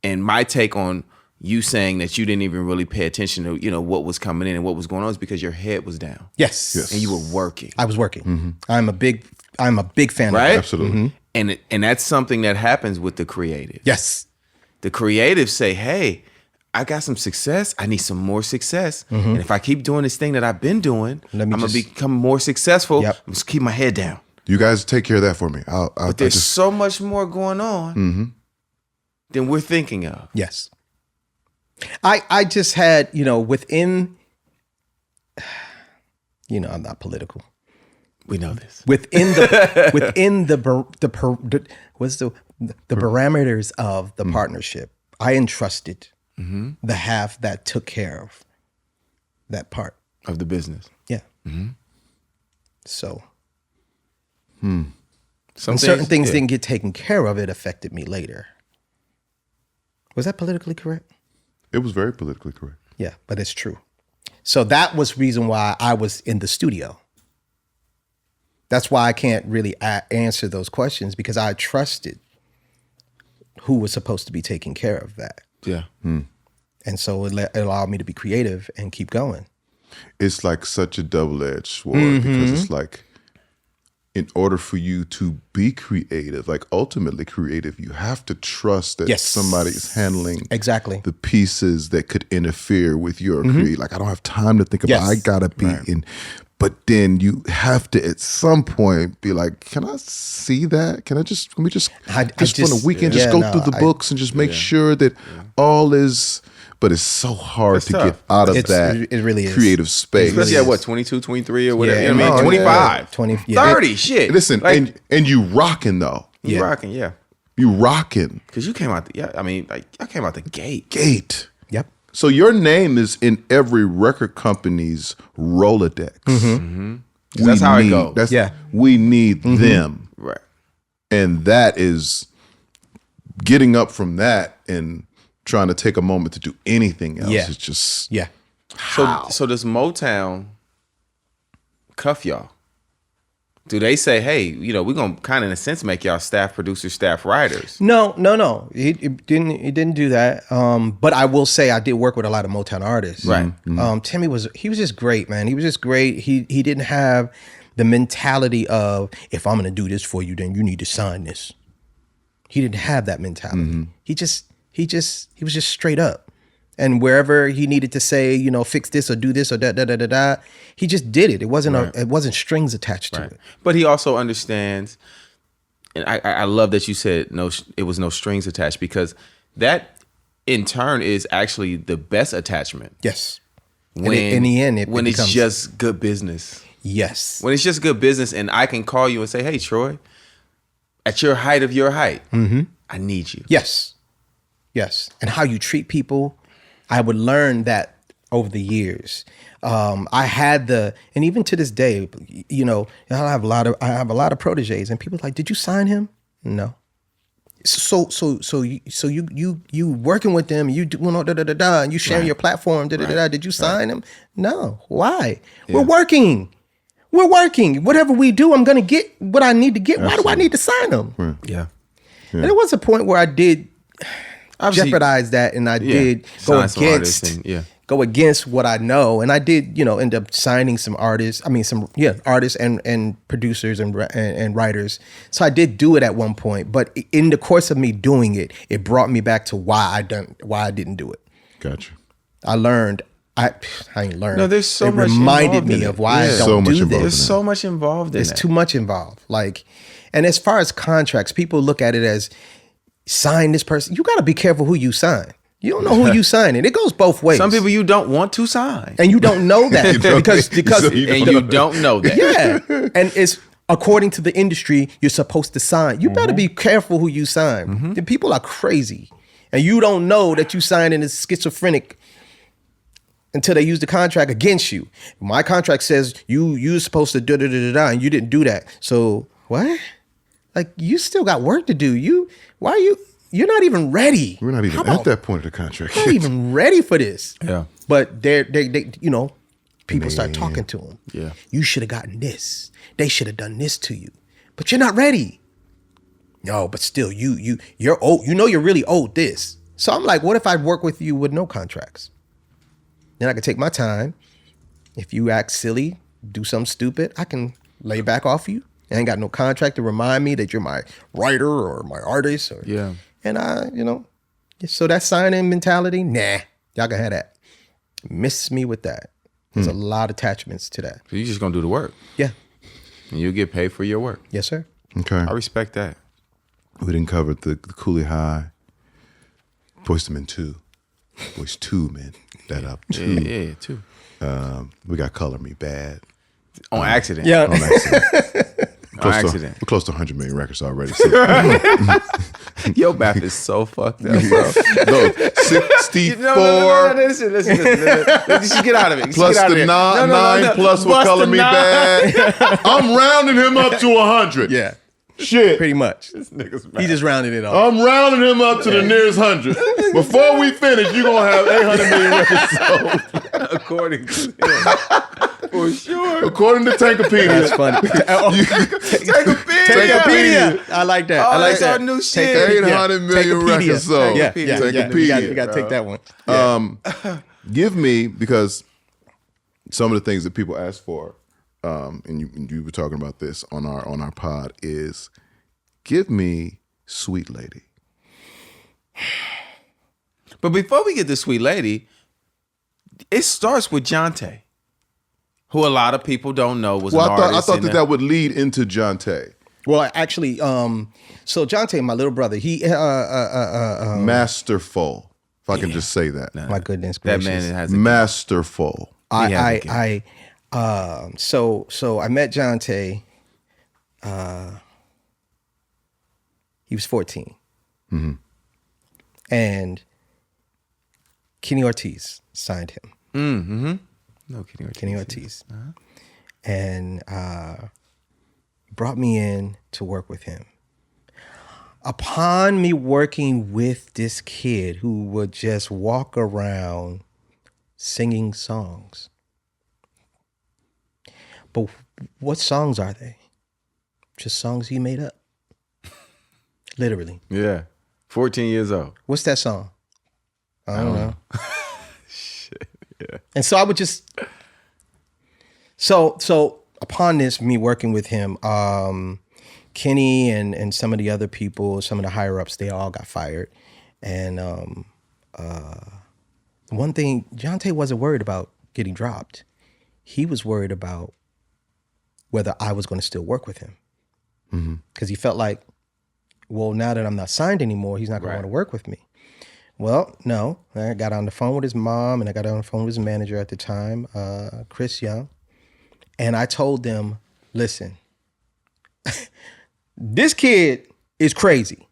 and my take on you saying that you didn't even really pay attention to what was coming in and what was going on is because your head was down Yes. and you were working, I was working. I'm a big fan right? of that. Absolutely. And that's something that happens with the creative. Yes. The creatives say, hey, I got some success. I need some more success. And if I keep doing this thing that I've been doing, Let I'm me going to just- become more successful. Yep. I'm just keep my head down. You guys take care of that for me. But there's so much more going on than we're thinking of. Yes. I just had, within, I'm not political. We know this. Within the parameters of the partnership, I entrusted the half that took care of that part. Of the business. Yeah. So Some when certain things yeah. didn't get taken care of, it affected me later. Was that politically correct? It was very politically correct. Yeah, but it's true. So that was reason why I was in the studio. That's why I can't really answer those questions, because I trusted who was supposed to be taking care of that. Yeah. And so it allowed me to be creative and keep going. It's like such a double-edged sword because it's like, in order for you to be creative, like ultimately creative, you have to trust that Yes. somebody is handling Exactly. the pieces that could interfere with your create. Like, I don't have time to think about Yes. I gotta be in. But then you have to at some point be like, can I see that? Can we just for the weekend just go through the books and just make sure that all is. But it's so hard It's to tough. get out of It's- that it really is. creative space. Especially at what, 22, 23 or whatever. Yeah, you know what I mean? no, 25. 20, yeah. 30, shit. Listen, Like, and you rocking though. you Yeah. rocking, yeah. You rocking. Because you came out, I came out the gate. Gate. Yep. So your name is in every record company's Rolodex. That's how it goes. Yeah. We need them. Right. And that is getting up from that and trying to take a moment to do anything else. Yeah. It's just Yeah. So does Motown cuff y'all? Do they say, hey, we're going to kind of in a sense make y'all staff producers, staff writers? No. It didn't do that. But I will say I did work with a lot of Motown artists. Right. Timmy was just great, man. He was just great. He didn't have the mentality of, if I'm gonna do this for you, then you need to sign this. He didn't have that mentality. He was just straight up. And wherever he needed to say, you know, fix this or do this or da, he just did it. It wasn't strings attached to it. But he also understands, and I love that you said it was no strings attached, because that in turn is actually the best attachment. Yes. When in the end, when it's just good business. Yes. When it's just good business, and I can call you and say, "Hey, Troy, at your height of your height, I need you." Yes. Yes. And how you treat people, I would learn that over the years. I had and even to this day, you know, I have a lot of proteges, and people are like, "Did you sign him?" No. So you working with them, you doing all and you sharing your platform, Did you sign him? No. Why? Yeah. We're working. Whatever we do, I'm gonna get what I need to get. Absolutely. Why do I need to sign them? Yeah. And there was a point where I did jeopardize that, and I did go against what I know, and I did, you know, end up signing some artists. I mean, artists and producers and writers. So I did do it at one point, but in the course of me doing it, it brought me back to why I didn't do it. Gotcha. I learned. I ain't learned. No, there's so much. It reminded me of why I don't do this. There's so much involved in it. There's too much involved. Like, and as far as contracts, people look at it as sign this person. You got to be careful who you sign. You don't know who you signing. It goes both ways. Some people you don't want to sign, and you don't know that because you don't know that. Yeah, and it's according to the industry you're supposed to sign. You better be careful who you sign. The people are crazy, and you don't know that you signing is schizophrenic until they use the contract against you. My contract says you're supposed to and you didn't do that. So what? Like, you still got work to do. You're not even ready. We're not even at that point of the contract. You're not even ready for this. Yeah. But they you know, people start talking to them. Yeah. You should have gotten this. They should have done this to you. But you're not ready. No, but still, you're old. You know you're really owed this. So I'm like, what if I work with you with no contracts? Then I can take my time. If you act silly, do something stupid, I can lay back off you. I ain't got no contract to remind me that you're my writer or my artist. And so that sign-in mentality, nah, y'all can have that. Miss me with that. There's a lot of attachments to that. So you're just gonna do the work. Yeah. And you get paid for your work. Yes, sir. Okay. I respect that. We didn't cover the Cooley High. Boyz II Men 2. Boyz II Men. That up. 2. Yeah, 2. We got Color Me Bad. On accident. Yeah. On accident. We're close to 100 million records already. So. Your math is so fucked up, bro. No, 64. No, listen. Just get out of it. Plus the 9 plus what Color Me Bad. I'm rounding him up to 100. Yeah. Shit. Pretty much. He just rounded it off. I'm rounding him up to the nearest 100. Before we finish, you're going to have 800 million records sold. According to him. For sure. According to Tankopedia. That's funny. Tankopedia. I like that. I like that. Our new shit. 800 million records sold. Yeah. Tankopedia. You got to take that one. Give me, because some of the things that people ask for, and you were talking about this on our pod, is give me Sweet Lady. But before we get to Sweet Lady, it starts with Jonte, who a lot of people don't know was an artist. I thought that would lead into Jonte. Well, actually, so Jonte, my little brother, he masterful. If I can just say that. My goodness that gracious. man has masterful. So I met Jonte. He was 14. Mm-hmm. And Kenny Ortiz signed him. Mm-hmm. No, Kenny Ortiz. And brought me in to work with him. Upon me working with this kid who would just walk around singing songs. But what songs are they? Just songs he made up. Literally. Yeah. 14 years old. What's that song? I don't know. Shit. Yeah. And so I would just so upon this, me working with him, Kenny and some of the other people, some of the higher ups, they all got fired. And one thing, Jonte wasn't worried about getting dropped. He was worried about whether I was going to still work with him. Because he felt like, well, now that I'm not signed anymore, he's not going to want to work with me. Well, no. I got on the phone with his mom and I got on the phone with his manager at the time, Chris Young. And I told them, listen, this kid is crazy.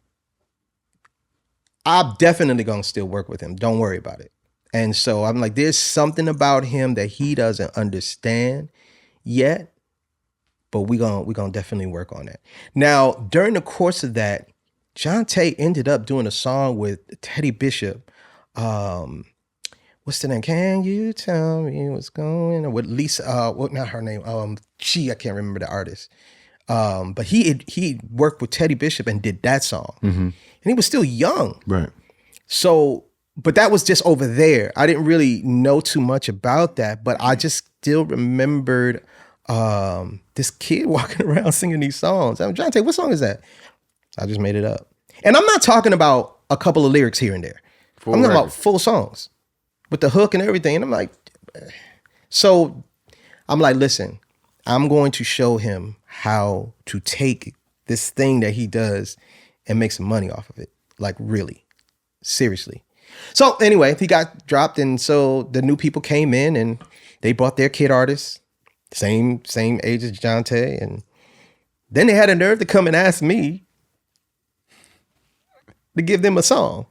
I'm definitely going to still work with him. Don't worry about it. And so I'm like, there's something about him that he doesn't understand yet, but we're gonna definitely work on that. Now, during the course of that, Jonte ended up doing a song with Teddy Bishop. What's the name? Can you tell me what's going on? With Lisa, what not her name? I can't remember the artist. But he worked with Teddy Bishop and did that song. And he was still young. Right. So, but that was just over there. I didn't really know too much about that, but I just still remembered this kid walking around singing these songs. I'm trying to say, what song is that? I just made it up. And I'm not talking about a couple of lyrics here and there. I'm talking about full songs with the hook and everything. And I'm like, so I'm like, listen, I'm going to show him how to take this thing that he does and make some money off of it. Like really, seriously. So anyway, he got dropped. And so the new people came in and they brought their kid artists, same age as Jonte. And then they had a nerve to come and ask me to give them a song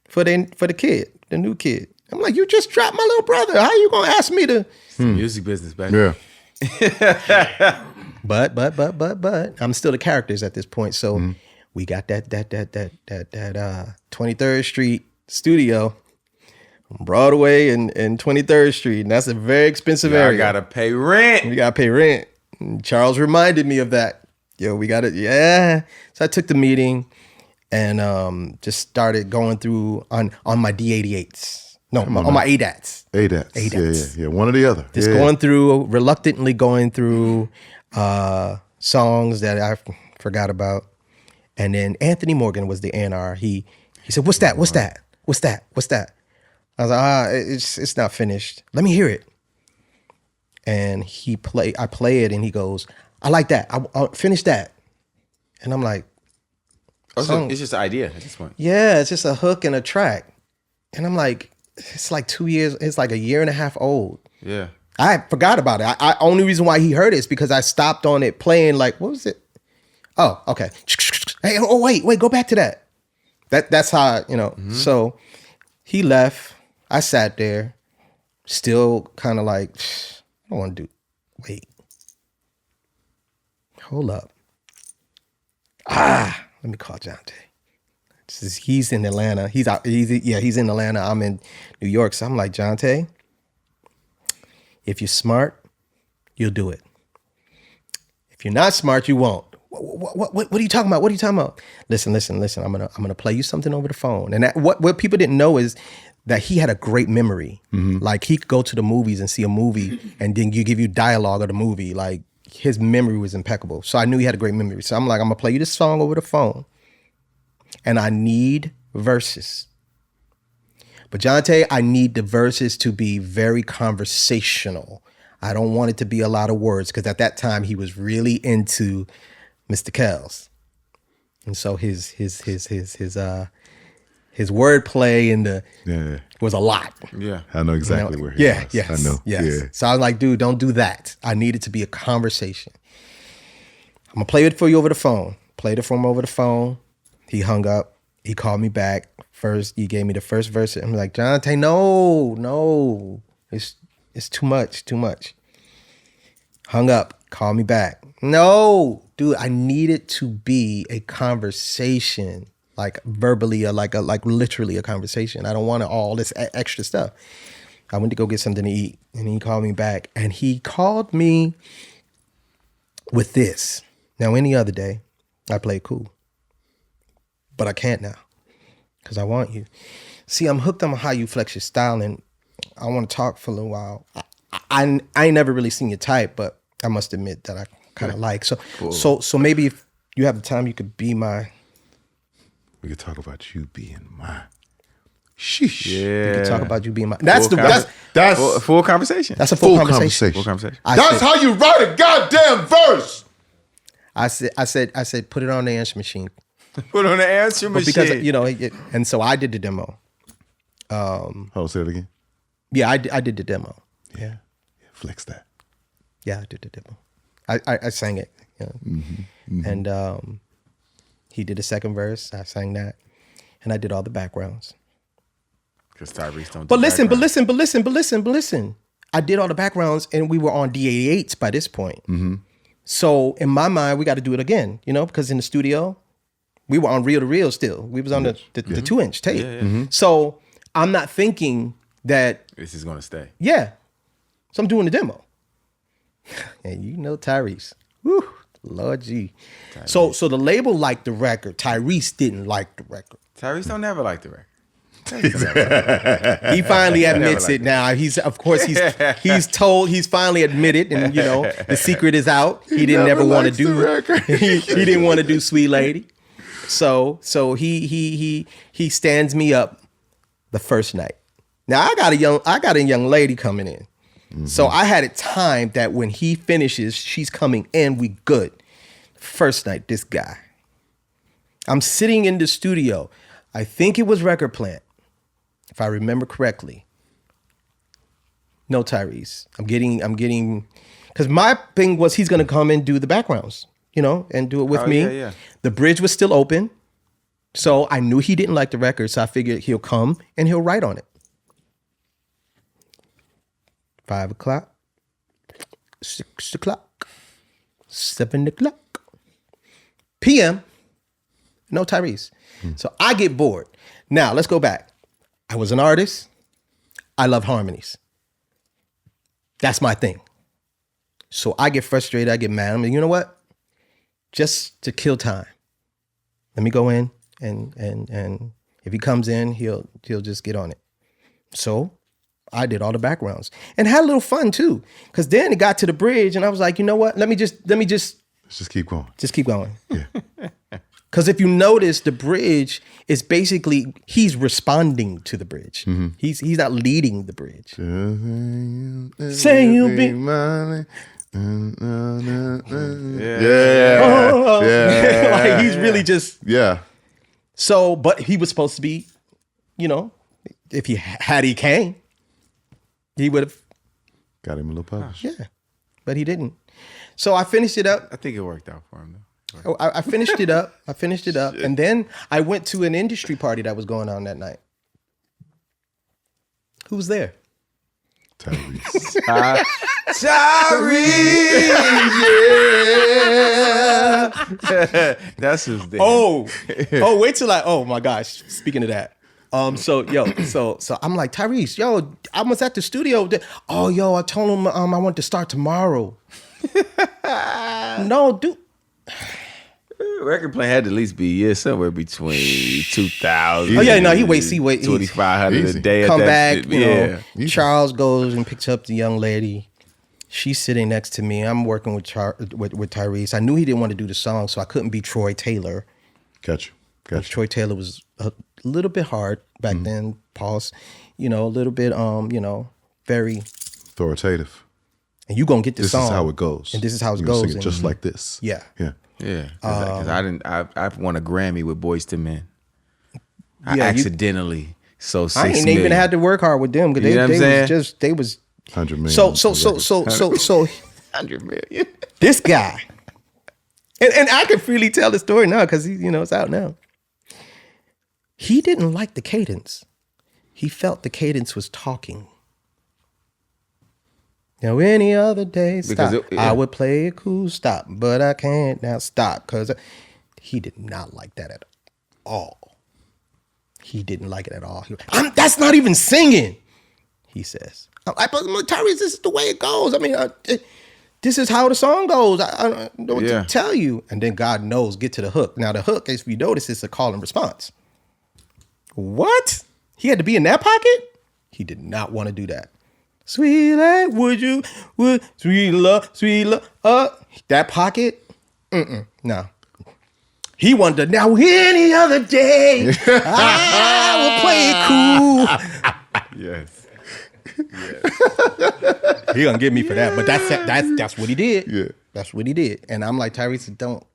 for the kid, the new kid. I'm like, you just dropped my little brother. How you gonna ask me to? Music business, baby. Yeah. But I'm still the characters at this point. So we got that 23rd Street studio, Broadway and 23rd Street, and that's a very expensive area. I gotta pay rent. We gotta pay rent. And Charles reminded me of that. Yo, we got it. Yeah. So I took the meeting and just started going through on my D88s. No, on my ADATs. ADATs. Yeah. One or the other. Just reluctantly going through songs that I forgot about. And then Anthony Morgan was the A&R. He said, What's that? I was like, it's not finished. Let me hear it. And I play it and he goes, I like that. I'll finish that. And I'm like, it's just an idea at this point. Yeah, it's just a hook and a track. And I'm like, it's like 2 years, it's like a year and a half old. Yeah. I forgot about it. I only reason why he heard it is because I stopped on it playing like, what was it? Oh, okay. Hey, wait, go back to that. That's how, So he left. I sat there, still kind of like, I don't want to wait. Hold up. Let me call Jonte. He's in Atlanta. He's in Atlanta. I'm in New York. So I'm like, Jonte, if you're smart, you'll do it. If you're not smart, you won't. What are you talking about? What are you talking about? Listen. I'm gonna play you something over the phone. And what people didn't know is that he had a great memory. Like he could go to the movies and see a movie, and then give you dialogue of the movie. Like his memory was impeccable. So I knew he had a great memory. So I'm like, I'm gonna play you this song over the phone, and I need verses. But Jonte, I need the verses to be very conversational. I don't want it to be a lot of words because at that time he was really into Mr. Kells, and so his wordplay and was a lot. Yeah, I know exactly where he was. Yes, I know. Yes. Yeah. So I was like, dude, don't do that. I need it to be a conversation. I'm gonna play it for you over the phone. Played it for him over the phone. He hung up. He called me back. First, he gave me the first verse. I'm like, Jonte, no, it's too much. Hung up. Called me back. No, dude, I need it to be a conversation, like verbally or like literally a conversation. I don't want all this extra stuff. I went to go get something to eat, and he called me back, and he called me with this. Now, any other day, I play cool, but I can't now because I want you. See, I'm hooked on how you flex your style, and I want to talk for a little while. I ain't never really seen your type, but I must admit that I kind of like. So, cool. so maybe if you have the time, you could be my. We could talk about you being my Sheesh. Yeah. We can talk about you being my. That's Full the. conver- That's full conversation. that's a full Full conversation. Full conversation. That's how you write a goddamn verse. I said, put it on the answer machine. Put on the answer But machine. because, you know, and so I did the demo. Oh, say it again. Yeah, I did the demo. Yeah. Flex that. Yeah, I did the demo. I sang it. Yeah. And he did the second verse. I sang that. And I did all the backgrounds. Because Tyrese don't. But listen. I did all the backgrounds and we were on D88s by this point. So in my mind, we got to do it again, you know, because in the studio, we were on reel to reel still. We was on the 2-inch tape. So I'm not thinking that. This is going to stay. Yeah. So I'm doing the demo. And you know Tyrese. Woo, Lord G. So the label liked the record. Tyrese didn't like the record. Tyrese don't never like the record. He finally admits it now. He's finally admitted, and you know the secret is out. He didn't ever want to do. he didn't want to do Sweet Lady. So he stands me up the first night. Now I got a young lady coming in. So I had it timed that when he finishes, she's coming in, we good. First night, this guy. I'm sitting in the studio. I think it was Record Plant, if I remember correctly. No Tyrese. I'm getting, because my thing was he's gonna come and do the backgrounds, you know, and do it with me. Yeah. The bridge was still open. So I knew he didn't like the record, so I figured he'll come and he'll write on it. 5 o'clock, 6 o'clock, 7 o'clock, PM, no Tyrese. So I get bored. Now, let's go back. I was an artist. I love harmonies. That's my thing. So I get frustrated. I get mad. I mean, you know what? Just to kill time, let me go in and if he comes in, he'll just get on it. So I did all the backgrounds and had a little fun too. Cause then it got to the bridge and I was like, you know what? Let me just Let's just keep going. just keep going. Yeah. Cause if you notice, the bridge is basically he's responding to the bridge. He's not leading the bridge. Say you'll be money. like he's really just Yeah. so. But he was supposed to be, you know, if he came, he would have. Got him a little publish. Yeah, but he didn't. So I finished it up. I think it worked out for him though. I finished it up. And then I went to an industry party that was going on that night. Who was there? Tyrese. That's his thing. Oh, wait till oh my gosh. Speaking of that. So I'm like, Tyrese, yo, I was at the studio. Oh, yo, I told him I want to start tomorrow. No, dude. Record Plant had to at least be somewhere between 2,000. Oh yeah, no, he waits 2,500 Easy. a day. Come at back, that, you know. Easy. Charles goes and picks up the young lady. She's sitting next to me. I'm working with Tyrese. I knew he didn't want to do the song, so I couldn't be Troy Taylor. Gotcha. Troy Taylor was a little bit hard back then. Pause. You know, a little bit. You know, very Authoritative. And you gonna get the song. This is how it goes. And this is how it You're gonna goes. sing it just like this. Yeah. Yeah. Yeah, because I've won a Grammy with Boyz II Men. I Yeah, accidentally sold 6 I ain't million. even had to work hard with them because You know what I'm saying? they was 100 million. so 100 million. this guy, and I can freely tell the story now because it's out now. He didn't like the cadence. He felt the cadence was talking. Now, any other day, stop. I would play it cool, stop, but I can't now stop because he did not like that at all. He didn't like it at all. That's not even singing, he says. But Tyrese, this is the way it goes. I mean, this is how the song goes. I don't know what to tell you. And then God knows, get to the hook. Now, the hook, if you notice, is a call and response. What? He had to be in that pocket? He did not want to do that. Sweet like sweet love, that pocket? No. He wanted to, now any other day, I will play it cool. Yes. He gonna get me for that, but that's what he did. Yeah. That's what he did. And I'm like, Tyrese, don't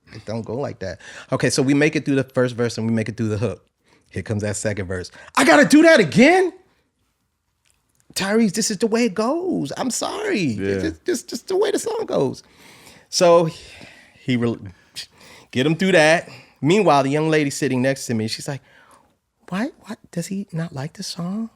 go like that. Okay, so we make it through the first verse and we make it through the hook. Here comes that second verse. I gotta do that again? Tyrese, this is the way it goes. I'm sorry. Yeah. It's just the way the song goes. So get him through that. Meanwhile, the young lady sitting next to me, she's like, why does he not like the song?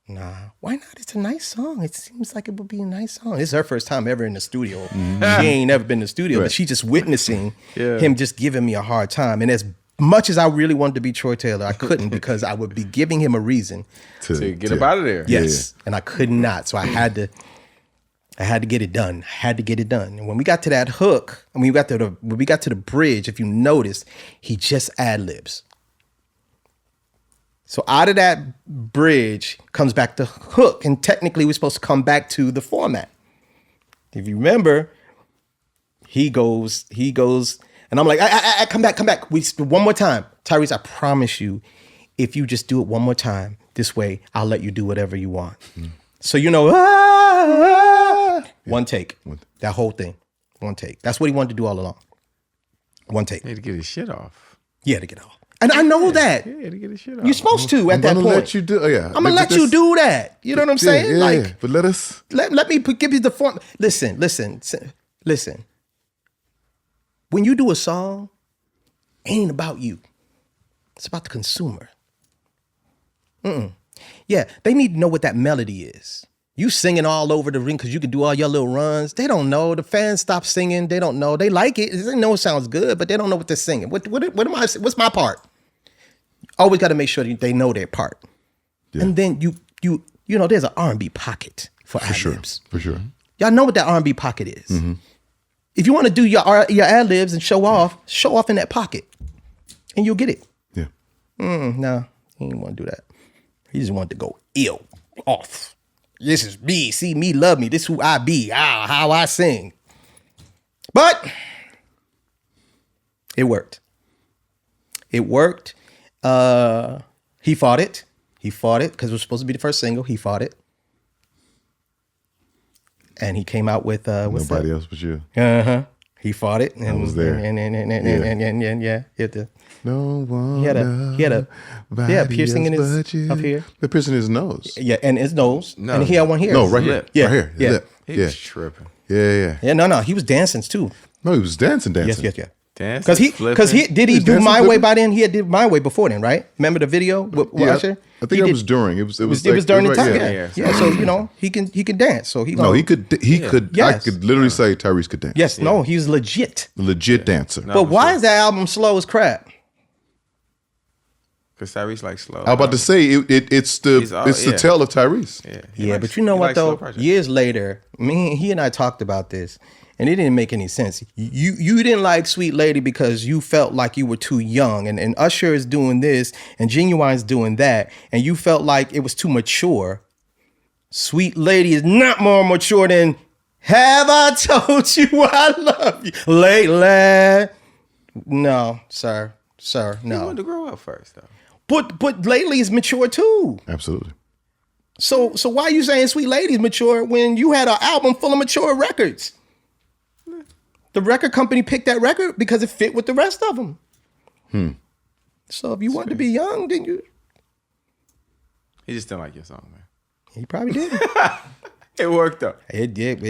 Nah, why not? It's a nice song. It seems like it would be a nice song. This is her first time ever in the studio. She ain't never been in the studio, but she's just witnessing him just giving me a hard time. And as much as I really wanted to be Troy Taylor, I couldn't because I would be giving him a reason To get up out of there. Yes, and I could not. So I had to get it done. I had to get it done. And when we got to that hook, and when we got to the bridge, if you noticed, he just ad-libs. So out of that bridge comes back the hook, and technically we're supposed to come back to the format. If you remember, he goes, and I'm like, I come back. We one more time, Tyrese. I promise you, if you just do it one more time, this way, I'll let you do whatever you want. So one take, that whole thing, one take. That's what he wanted to do all along. One take. He had to get his shit off. He had to get off. And I know that. Yeah, to get his shit off. You're supposed to at that point. Let you do. Yeah, I'm gonna let you do that. You know what I'm saying? Yeah. But let us. Let me give you the form. Listen. When you do a song, it ain't about you. It's about the consumer. Yeah, they need to know what that melody is. You singing all over the ring because you can do all your little runs. They don't know. The fans stop singing. They don't know. They like it. They know it sounds good, but they don't know what they're singing. What am I? What's my part? Always got to make sure they know their part. Yeah. And then you know, there's an R&B pocket for ad-libs. For sure. Y'all know what that R&B pocket is. Mm-hmm. If you want to do your ad-libs and show off in that pocket, and you'll get it. Yeah. No, he didn't want to do that. He just wanted to go ill off. This is me. See me, love me. This is who I be. How I sing. But it worked. It worked. He fought it. Because it was supposed to be the first single. He fought it. And he came out with nobody else but you. He fought it. And I was there. And yeah. No one. He had a piercing in his up here. The piercing in his nose. Yeah, and his nose. No. And he had one here. No, right here. Lip. Yeah. Right here. His Yeah. lip. He was tripping. Yeah. Yeah, no. He was dancing too. No, he was dancing. Yes. Dancing. Because he did He's do dancing, My Way flipping? by then? He had did My Way before then, right? Remember the video with Usher? I think it was during. It was during the time. Yeah. Yeah. So you know he can dance. So he No, he could. Yes. I could literally say Tyrese could dance. Yes. No, he's legit. Legit dancer. No. But why is that album slow as crap? Because Tyrese likes slow. I'm about to say it's the tale of Tyrese. Yeah. But you know what though? Years later, he and I talked about this, and it didn't make any sense. You didn't like Sweet Lady because you felt like you were too young, and Usher is doing this, and Genuine's doing that, and you felt like it was too mature. Sweet Lady is not more mature than Have I Told You I Love You Lately? No, sir, no. He wanted to grow up first though. But Lately is mature too. Absolutely. So why are you saying Sweet Lady's mature when you had an album full of mature records? The record company picked that record because it fit with the rest of them. So if you want to be young, then you... He just didn't like your song, man. He probably did. It worked though. It did.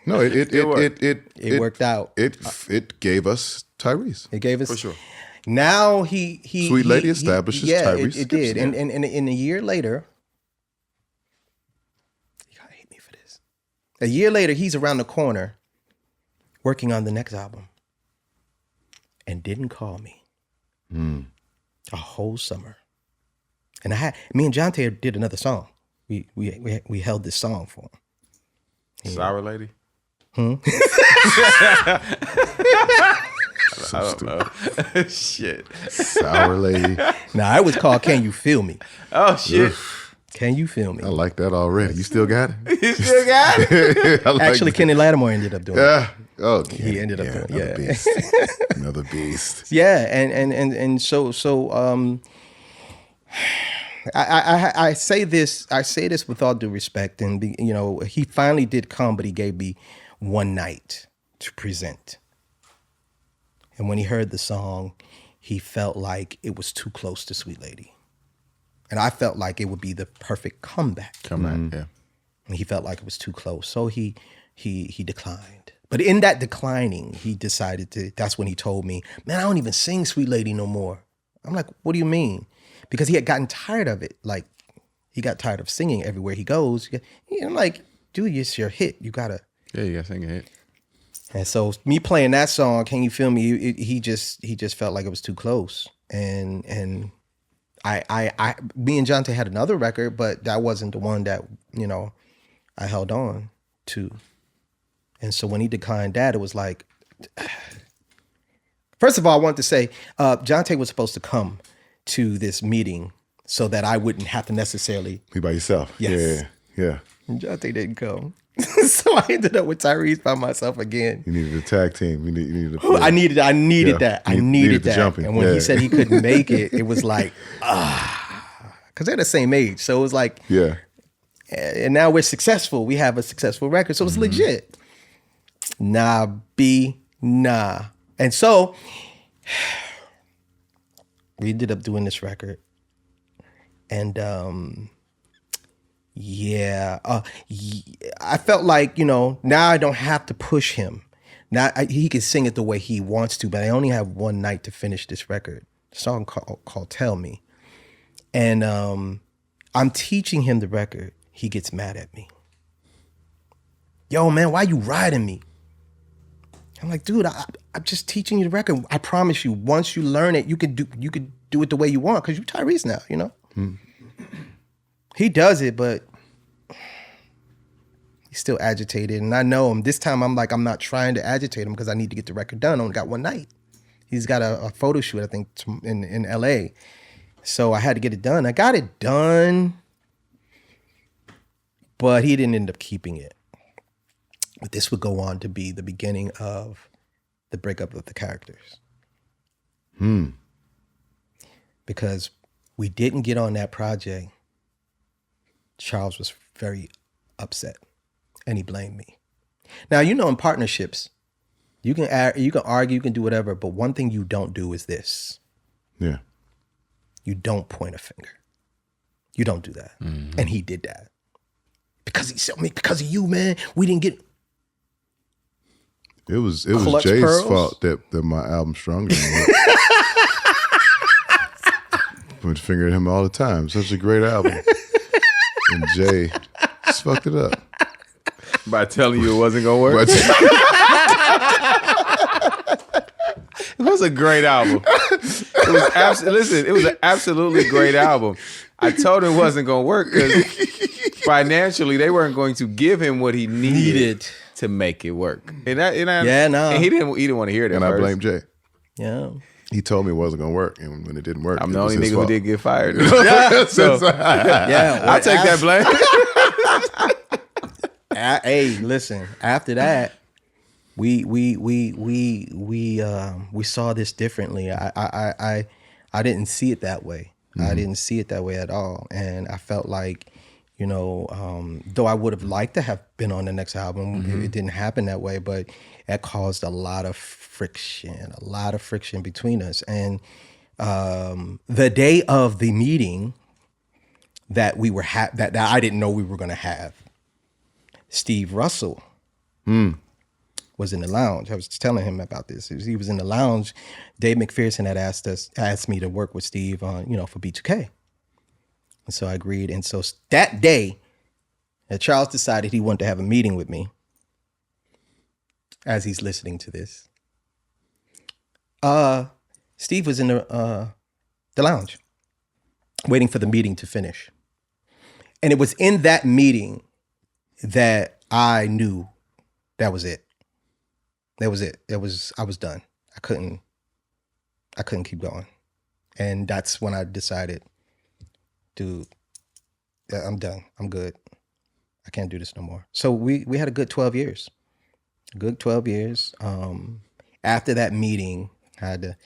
No, it worked out. It gave us Tyrese. It gave us... For sure. Now he Sweet Lady establishes Tyrese. It did. And in a year later... You gotta hate me for this. A year later, he's around the corner working on the next album and didn't call me a whole summer. And me and Jonte did another song. We held this song for him. Sour Lady? So I don't stupid. know. Shit. Sour Lady. Nah, it was called Can You Feel Me? Oh, shit. Can You Feel Me? I like that already. You still got it? You still got it? I like Actually, that. Kenny Lattimore ended up doing it. Oh, He ended up doing, another beast. Another beast. Yeah, and so I say this with all due respect, and he finally did come, but he gave me one night to present. And when he heard the song, he felt like it was too close to Sweet Lady. And I felt like it would be the perfect comeback. Yeah. And he felt like it was too close. So he declined. But in that declining, he decided that's when he told me, man, I don't even sing Sweet Lady no more. I'm like, what do you mean? Because he had gotten tired of it. Like, he got tired of singing everywhere he goes. I'm like, dude, it's your hit. You gotta sing a hit. And so me playing that song, Can You Feel Me? He just felt like it was too close. And me and Jonte had another record, but that wasn't the one that, I held on to. And so when he declined that, it was like, first of all, I want to say, Jonte was supposed to come to this meeting so that I wouldn't have to necessarily Be by yourself. Yes. Yeah. And Jonte didn't come. So I ended up with Tyrese by myself again. You needed a tag team. You needed I needed that. I needed that. the jumping. And when he said he couldn't make it, it was like, because they're the same age. So it was like, yeah. And now we're successful. We have a successful record. So it's legit. Nah. And so we ended up doing this record. And I felt like, now I don't have to push him. Now he can sing it the way he wants to, but I only have one night to finish this record. A song called Tell Me. And I'm teaching him the record. He gets mad at me. Yo, man, why you riding me? I'm like, dude, I'm just teaching you the record. I promise you, once you learn it, you could do it the way you want, because you're Tyrese now, He does it, but he's still agitated. And I know him. This time I'm like, I'm not trying to agitate him because I need to get the record done. I only got one night. He's got a photo shoot, I think, in LA. So I had to get it done. I got it done, but he didn't end up keeping it. But this would go on to be the beginning of the breakup of the characters. Because we didn't get on that project. Charles was very upset, and he blamed me. Now, in partnerships, you can argue, you can do whatever, but one thing you don't do is this. Yeah. You don't point a finger. You don't do that. Mm-hmm. And he did that. Because of you, man, we didn't get... It was Clutch Jay's Pearls? fault that my album Stronger didn't work. Point the finger at him all the time. Such a great album. And Jay just fucked it up. By telling you it wasn't going to work? It was a great album. It was an absolutely great album. I told him it wasn't going to work because financially they weren't going to give him what he needed to make it work. And he didn't want to hear it. And I blame Jay. Yeah. He told me it wasn't going to work, and when it didn't work, I'm the only nigga who did get fired. So, I'll take that blame. Hey, listen. After that, we saw this differently. I didn't see it that way. I didn't see it that way at all, and I felt like, though I would have liked to have been on the next album, it didn't happen that way. But that caused a lot of friction between us. And the day of the meeting that we were that I didn't know we were going to have, Steve Russell was in the lounge. I was telling him about this. He was in the lounge. Dave McPherson had asked me to work with Steve on, for B2K. And so I agreed. And so that day, Charles decided he wanted to have a meeting with me as he's listening to this. Steve was in the lounge waiting for the meeting to finish. And it was in that meeting that I knew that was it. That was it. I was done. I couldn't keep going. And that's when I decided, dude, I'm done. I'm good. I can't do this no more. So we had a good 12 years. Good 12 years. After that meeting, I had to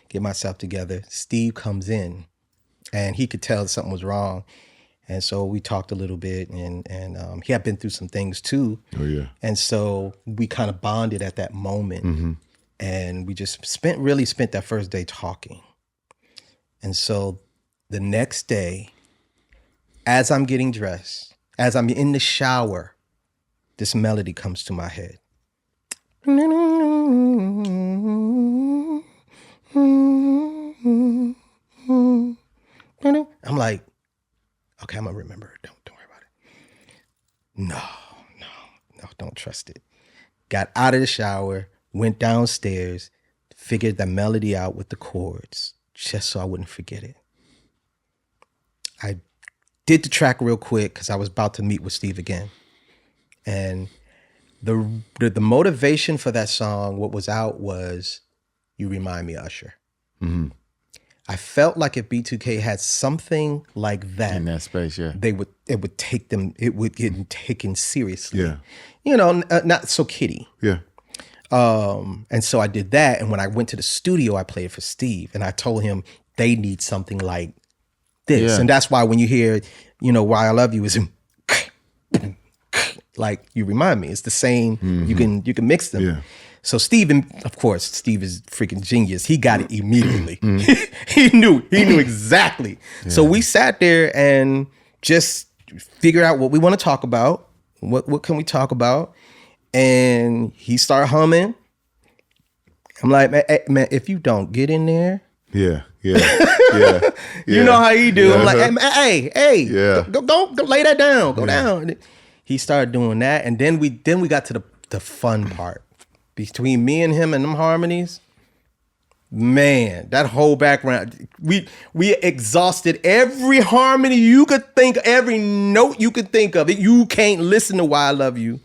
get myself together. Steve comes in, and he could tell something was wrong. And so we talked a little bit, and he had been through some things too. Oh, yeah. And so we kind of bonded at that moment. And we just spent that first day talking. And so the next day, as I'm getting dressed, as I'm in the shower, this melody comes to my head. I'm like, okay, I'm gonna remember it. Don't worry about it. No, don't trust it. Got out of the shower, went downstairs, figured the melody out with the chords, just so I wouldn't forget it. I did the track real quick because I was about to meet with Steve again. And the motivation for that song, what was out was You Remind Me, Usher. I felt like if B2K had something like that In that space, yeah. it would get taken seriously. Yeah. You know, not so kiddie. Yeah. And so I did that. And when I went to the studio, I played for Steve. And I told him they need something like this. Yeah. And that's why when you hear, you know, Why I Love You is like You Remind Me. It's the same. You can mix them. Yeah. So Steve, of course, Steve is freaking genius. He got it immediately. He knew exactly. Yeah. So we sat there and just figured out what we want to talk about. What can we talk about? And he started humming. I'm like, man, if you don't get in there. Yeah. You know how he do. I'm like, hey, yeah. go lay that down. Go down. He started doing that. And then we got to the fun part. Between me and him and them harmonies, man, that whole background, we exhausted every harmony you could think, every note you could think of. You can't listen to Why I Love You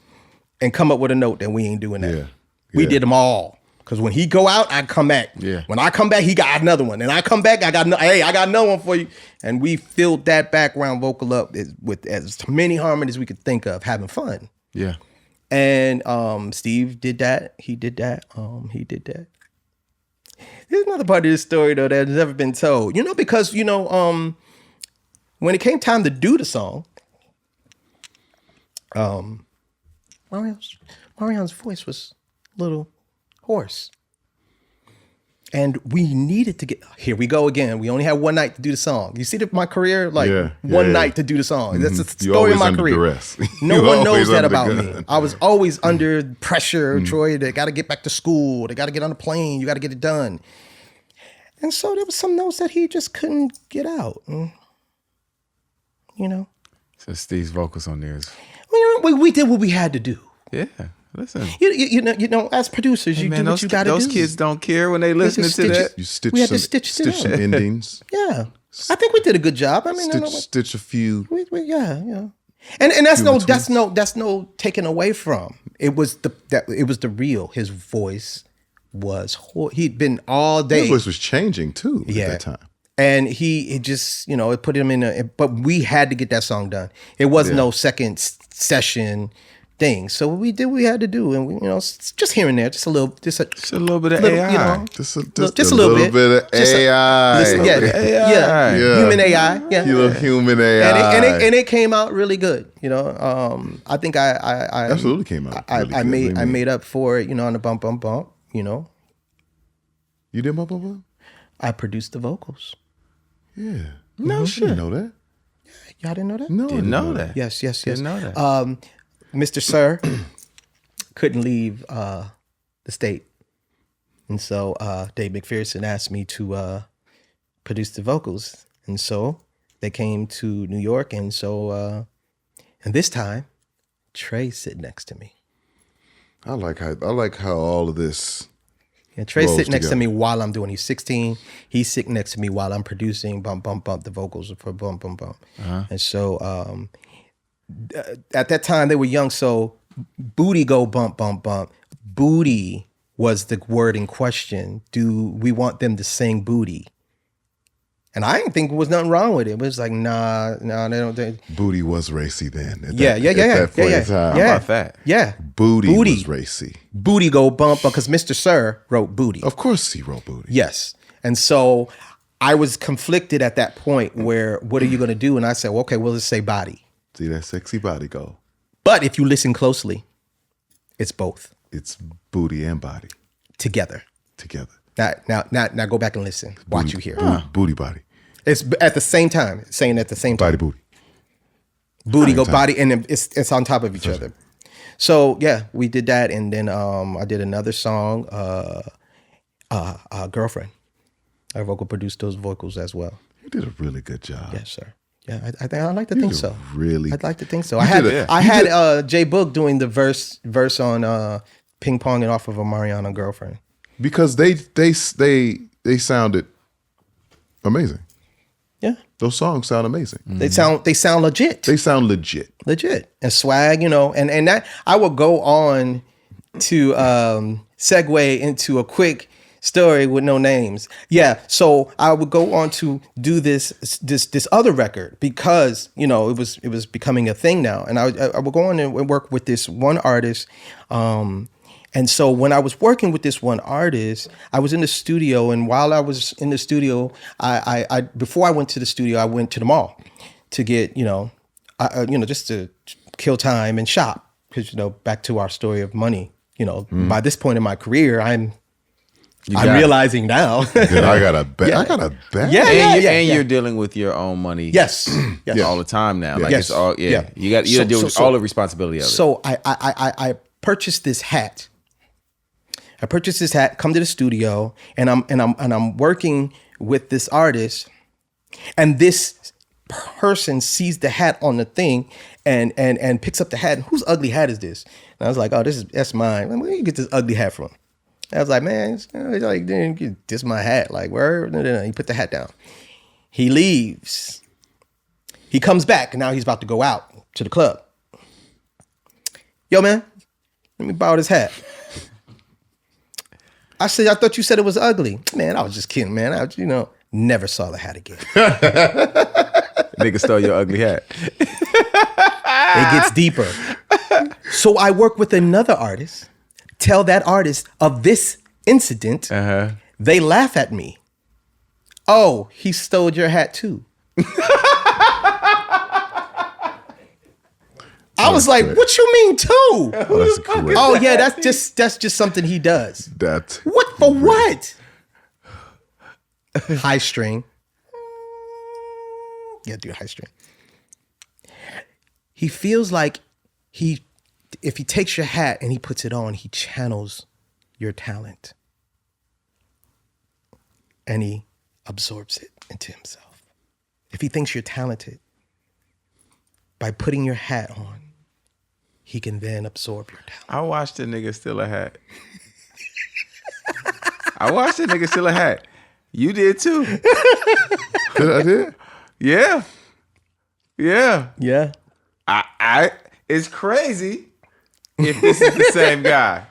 and come up with a note that we ain't doing that. Yeah. We did them all. Because when he go out, I come back. Yeah. When I come back, he got another one. And I come back, I got another one for you. And we filled that background vocal up with as many harmonies we could think of, having fun. Yeah. And Steve did that. He did that. There's another part of this story though that has never been told. You know, because when it came time to do the song, Marion's voice was a little hoarse. And we needed to get, here we go again. We only had one night to do the song. You see my career? Like one night to do the song. That's the story of my career. Duress. No one knows that about me. I was always under pressure. Troy, they got to get back to school. They got to get on the plane. You got to get it done. And so there was some notes that he just couldn't get out. And, So Steve's vocals on there is... we did what we had to do. Yeah. Listen, you know, as producers, you do what you got to do. Those kids don't care when they listen to that. You stitch we had to stitch stitch some endings. Yeah, I think we did a good job. I mean, Stitch a few. Yeah. And that's no taken away from. It was the real. His voice was he'd been all day. His voice was changing too at that time. And it just it put him in but we had to get that song done. It wasn't no second session thing. So we did what we had to do, and we, just here and there, just a little bit of AI, just a little bit of AI, human AI, human AI, and it came out really good. I think I absolutely came out. I made up for it, on the bump. You did bump. I produced the vocals. Yeah, no shit. I didn't know that. Y'all didn't know that? No, didn't know that. Yes. Didn't know that. Mr. Sir couldn't leave the state. And so Dave McPherson asked me to produce the vocals. And so they came to New York. And so, and this time, Trey's sitting next to me. I like how all of this. Yeah, Trey's sitting next to me while I'm doing. He's 16. He's sitting next to me while I'm producing bump, the vocals for bump. Uh-huh. And so at that time they were young, so booty go bump. Booty was the word in question. Do we want them to sing booty? And I didn't think there was nothing wrong with it. It was like, nah, they don't. Booty was racy then. At Yeah. that point in time. How about that? Yeah. Booty was racy. Booty go bump because Mr. Sir wrote booty. Of course he wrote booty. Yes. And so I was conflicted at that point where, what are you going to do? And I said, well, okay, well, let's say body. See that sexy body go. But if you listen closely, it's both. It's booty and body Together. Now go back and listen. Watch you hear. Booty body. It's at the same time, saying at the same time. Body booty. Booty go body, and it's on top of each other. So yeah, we did that, and then I did another song, Girlfriend. I vocal produced those vocals as well. You did a really good job. Yes, sir. Yeah, I like to think so. Really, I'd like to think so. I had J Book doing the verse on Ping Ponging off of a Mariana Girlfriend. Because they sounded amazing. Yeah, those songs sound amazing. They sound legit. They sound legit. And swag, and that I will go on to segue into a quick story with no names. Yeah, so I would go on to do this other record because it was becoming a thing now, and I would go on and work with this one artist. And so when I was working with this one artist, I was in the studio, and while I was in the studio, I before I went to the studio, I went to the mall to get just to kill time and shop because back to our story of money. By this point in my career, I'm realizing now. I got a bag. Yeah. I got a bag. And you're dealing with your own money. Yes. All the time now. Like yes. It's all. Yeah. You got to deal with all the responsibility of it. So I purchased this hat. Come to the studio, and I'm working with this artist, and this person sees the hat on the thing and picks up the hat. And whose ugly hat is this? And I was like, oh, that's mine. Where you get this ugly hat from? I was like, man, it's like, this is my hat. Like, where? No. He put the hat down. He leaves. He comes back, and now he's about to go out to the club. Yo, man, let me borrow this hat. I said, I thought you said it was ugly. Man, I was just kidding, man. I never saw the hat again. Nigga stole your ugly hat. It gets deeper. So I work with another artist, tell that artist of this incident. Uh-huh. They laugh at me. Oh, he stole your hat too. I was like, what you mean too? Oh, that's great. Oh yeah, that's just something he does. What for great. What? High string. Yeah, do high string. He feels like if he takes your hat and he puts it on, he channels your talent. And he absorbs it into himself. If he thinks you're talented, by putting your hat on, he can then absorb your talent. I watched a nigga steal a hat. I watched a nigga steal a hat. You did too. I did? Yeah. Yeah. Yeah. It's crazy if this is the same guy.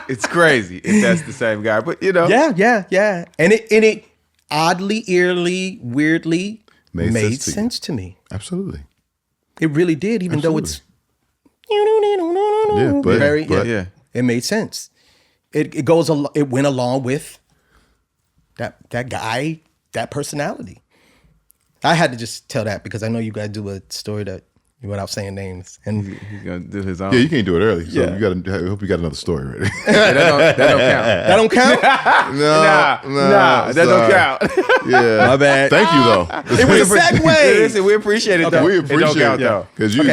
It's crazy if that's the same guy. But Yeah. And it oddly, eerily, weirdly made sense to me. Absolutely. It really did, even though it's it made sense. It went along with that guy, that personality. I had to just tell that because I know you guys do a story that without saying names, and he's gonna do his own. Yeah, you can't do it early. So you got to. I hope you got another story ready. that don't count. That don't count. That don't count. Yeah, my bad. Thank you though. It was a segue. Listen, we appreciate it though. We appreciate it though because you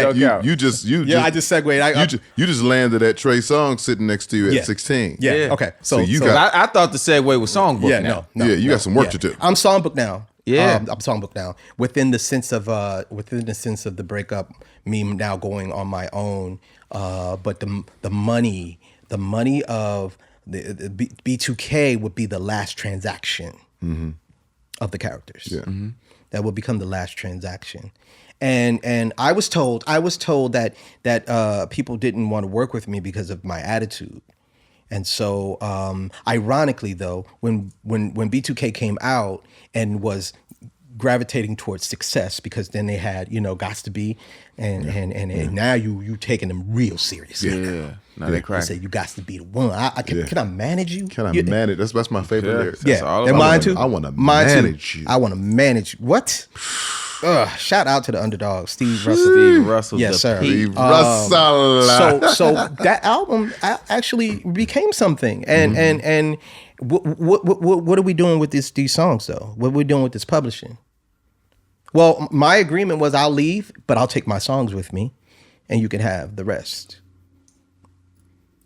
just I just segued. You just landed at Trey Songz sitting next to you at 16. Yeah. Okay. So I thought the segue was Songbook. Yeah. Now. No. You got some work to do. I'm Songbook now. Yeah, I'm Songbook now. Within the sense of the breakup, me now going on my own. But the money of the B2K would be the last transaction of the characters. Yeah, that will become the last transaction. And I was told that people didn't want to work with me because of my attitude. And so, ironically, though, when B2K came out and was gravitating towards success, because then they had, Gots to Be, and now you taking them real seriously. Yeah. Now they They crack. say you got to be the one. Can I manage you? Can I manage? That's my favorite lyric. That's all and about mine it. too. I wanna Mine too. manage you. I want to manage you. What? Shout out to the underdog, Steve Russell. Steve Russell. Yes, the sir. Pete. Russell. So that album actually became something. And what are we doing with these songs though? What are we doing with this publishing? Well, my agreement was I'll leave, but I'll take my songs with me, and you can have the rest.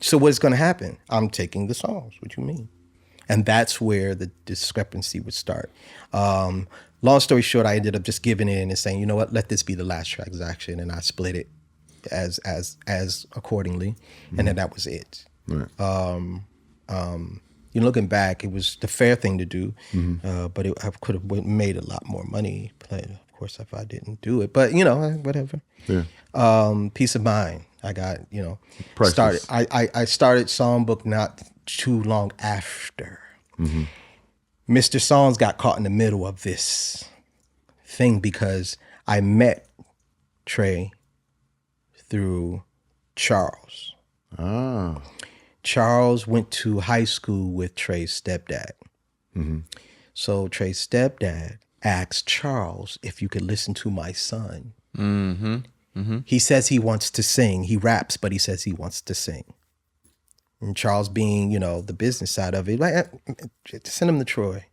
So what's going to happen? I'm taking the songs. What you mean? And that's where the discrepancy would start. Long story short, I ended up just giving in and saying, you know what, let this be the last transaction, and I split it as accordingly, and then that was it. Right. Looking back, it was the fair thing to do, but I could have made a lot more money. Of course, if I didn't do it, but whatever. Yeah. Peace of mind. I got Priceless. started. I started Songbook not too long after. Mr. Songz got caught in the middle of this thing because I met Trey through Charles. Ah. Charles went to high school with Trey's stepdad. So Trey's stepdad asked Charles if you could listen to my son. He says he wants to sing. He raps, but he says he wants to sing. And Charles, being, the business side of it, like, send him to Troy.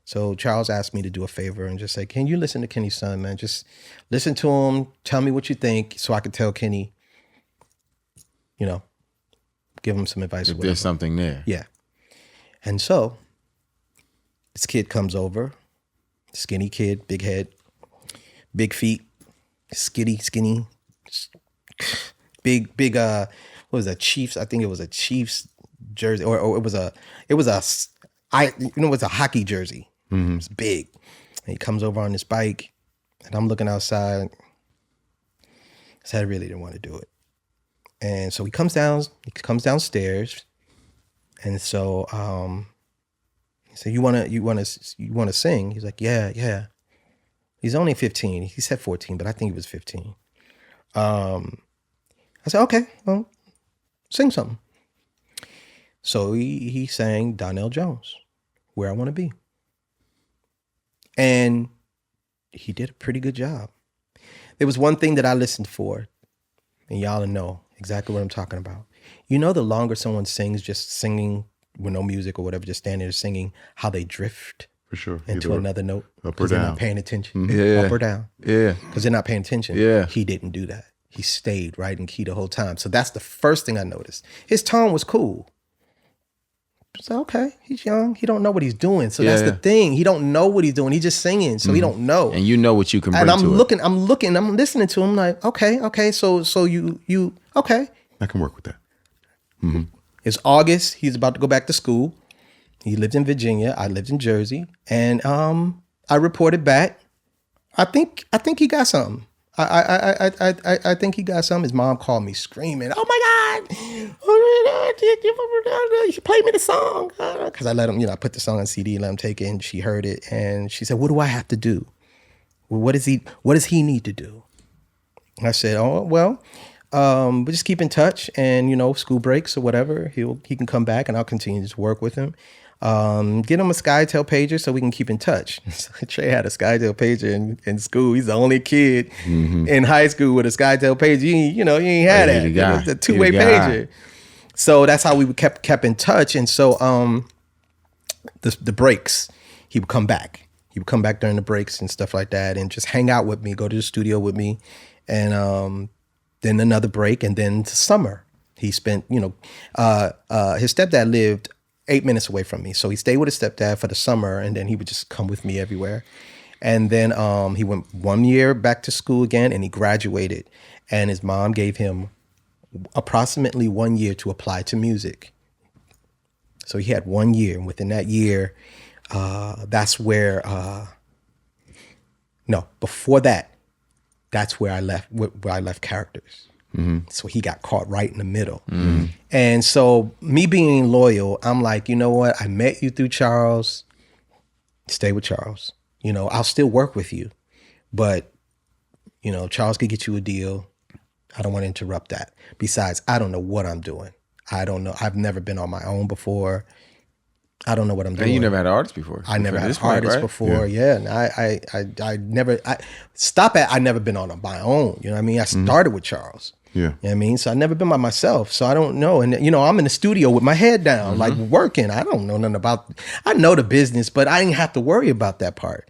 So Charles asked me to do a favor and just say, can you listen to Kenny's son, man? Just listen to him. Tell me what you think so I can tell Kenny, give him some advice. If there's something there. Yeah. And so this kid comes over, skinny kid, big head, big feet, skinny, big, what was that, Chiefs? I think it was a Chiefs jersey, or it was a hockey jersey. It was big. And he comes over on this bike, and I'm looking outside. So I really didn't want to do it. And so he comes downstairs, and so he said, "You wanna sing?" He's like, "Yeah." He's only 15. He said 14, but I think he was 15. I said, "Okay, well, sing something." So he sang Donnell Jones, "Where I Want to Be," and he did a pretty good job. There was one thing that I listened for, and y'all know exactly what I'm talking about. The longer someone sings, just singing with no music or whatever, just standing there singing, how they drift For sure. into Either another note. up or 'cause they're down. not paying attention. Yeah. Up or down. Yeah. Because they're not paying attention. Yeah. He didn't do that. He stayed right in key the whole time. So that's the first thing I noticed. His tone was cool. So, okay, he's young. He don't know what he's doing. So that's the thing. He don't know what he's doing. He's just singing. So he don't know. And you know what you can bring And I'm to looking, I'm listening to him like, okay. So you, okay. I can work with that. It's August. He's about to go back to school. He lived in Virginia. I lived in Jersey. And I reported back. I think he got something. I think he got something. His mom called me screaming, "Oh my God, you play me the song." Because I let him, I put the song on CD and let him take it, and she heard it. And she said, "What do I have to do? What does he need to do?" And I said, "Oh, well, we just keep in touch, and school breaks or whatever, he can come back and I'll continue to work with him. Get him a SkyTel pager so we can keep in touch." So Trey had a SkyTel pager in school. He's the only kid in high school with a SkyTel pager. You ain't had that. It was a two-way pager. So that's how we kept in touch. And so the breaks, he would come back. He would come back during the breaks and stuff like that and just hang out with me, go to the studio with me. And then another break, and then to summer. He spent, his stepdad lived 8 minutes away from me. So he stayed with his stepdad for the summer, and then he would just come with me everywhere. And then he went 1 year back to school again, and he graduated. And his mom gave him approximately 1 year to apply to music. So he had 1 year, and within that year, that's where, before that, that's where I left Characters. So he got caught right in the middle. And so me being loyal, I'm like, you know what? I met you through Charles. Stay with Charles. You know, I'll still work with you. But, you know, Charles could get you a deal. I don't want to interrupt that. Besides, I don't know what I'm doing. I don't know. I've never been on my own before. I don't know what I'm doing. And you never had an artist before. I never had an artist before. Yeah. And I never been on my own. You know what I mean? I started with Charles. Yeah. You know what I mean? So I never been by myself. So I don't know. And, you know, I'm in the studio with my head down, like working. I don't know nothing about, I know the business, but I didn't have to worry about that part.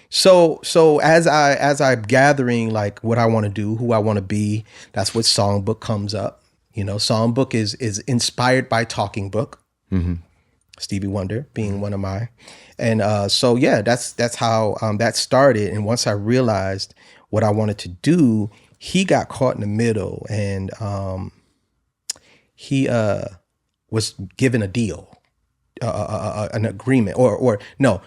So as I'm gathering like what I want to do, who I want to be, that's what Songbook comes up. You know, Songbook is inspired by Talking Book. Stevie Wonder being one of mine. And so, yeah, that's how that started. And once I realized what I wanted to do, he got caught in the middle, and he was given a deal, an agreement, or no,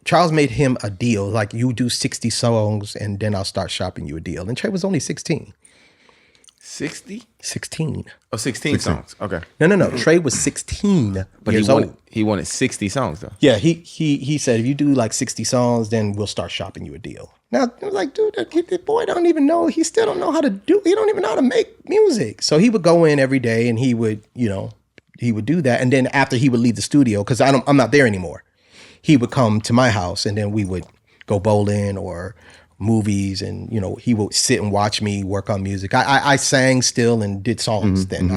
Charles made him a deal, like you do 60 songs and then I'll start shopping you a deal. And Trey was only 16. 60? 16. Oh, 16 songs. Okay. No. Trey was 16 But years old. he wanted 60 songs though. Yeah, he said, if you do like 60 songs, then we'll start shopping you a deal. Now, I was like, dude, the boy don't even know. He still don't know how to do. He don't even know how to make music. So he would go in every day and he would, you know, he would do that. And then after he would leave the studio, because I'm not there anymore, he would come to my house and then we would go bowling or movies, and you know, he would sit and watch me work on music. I sang still and did songs then.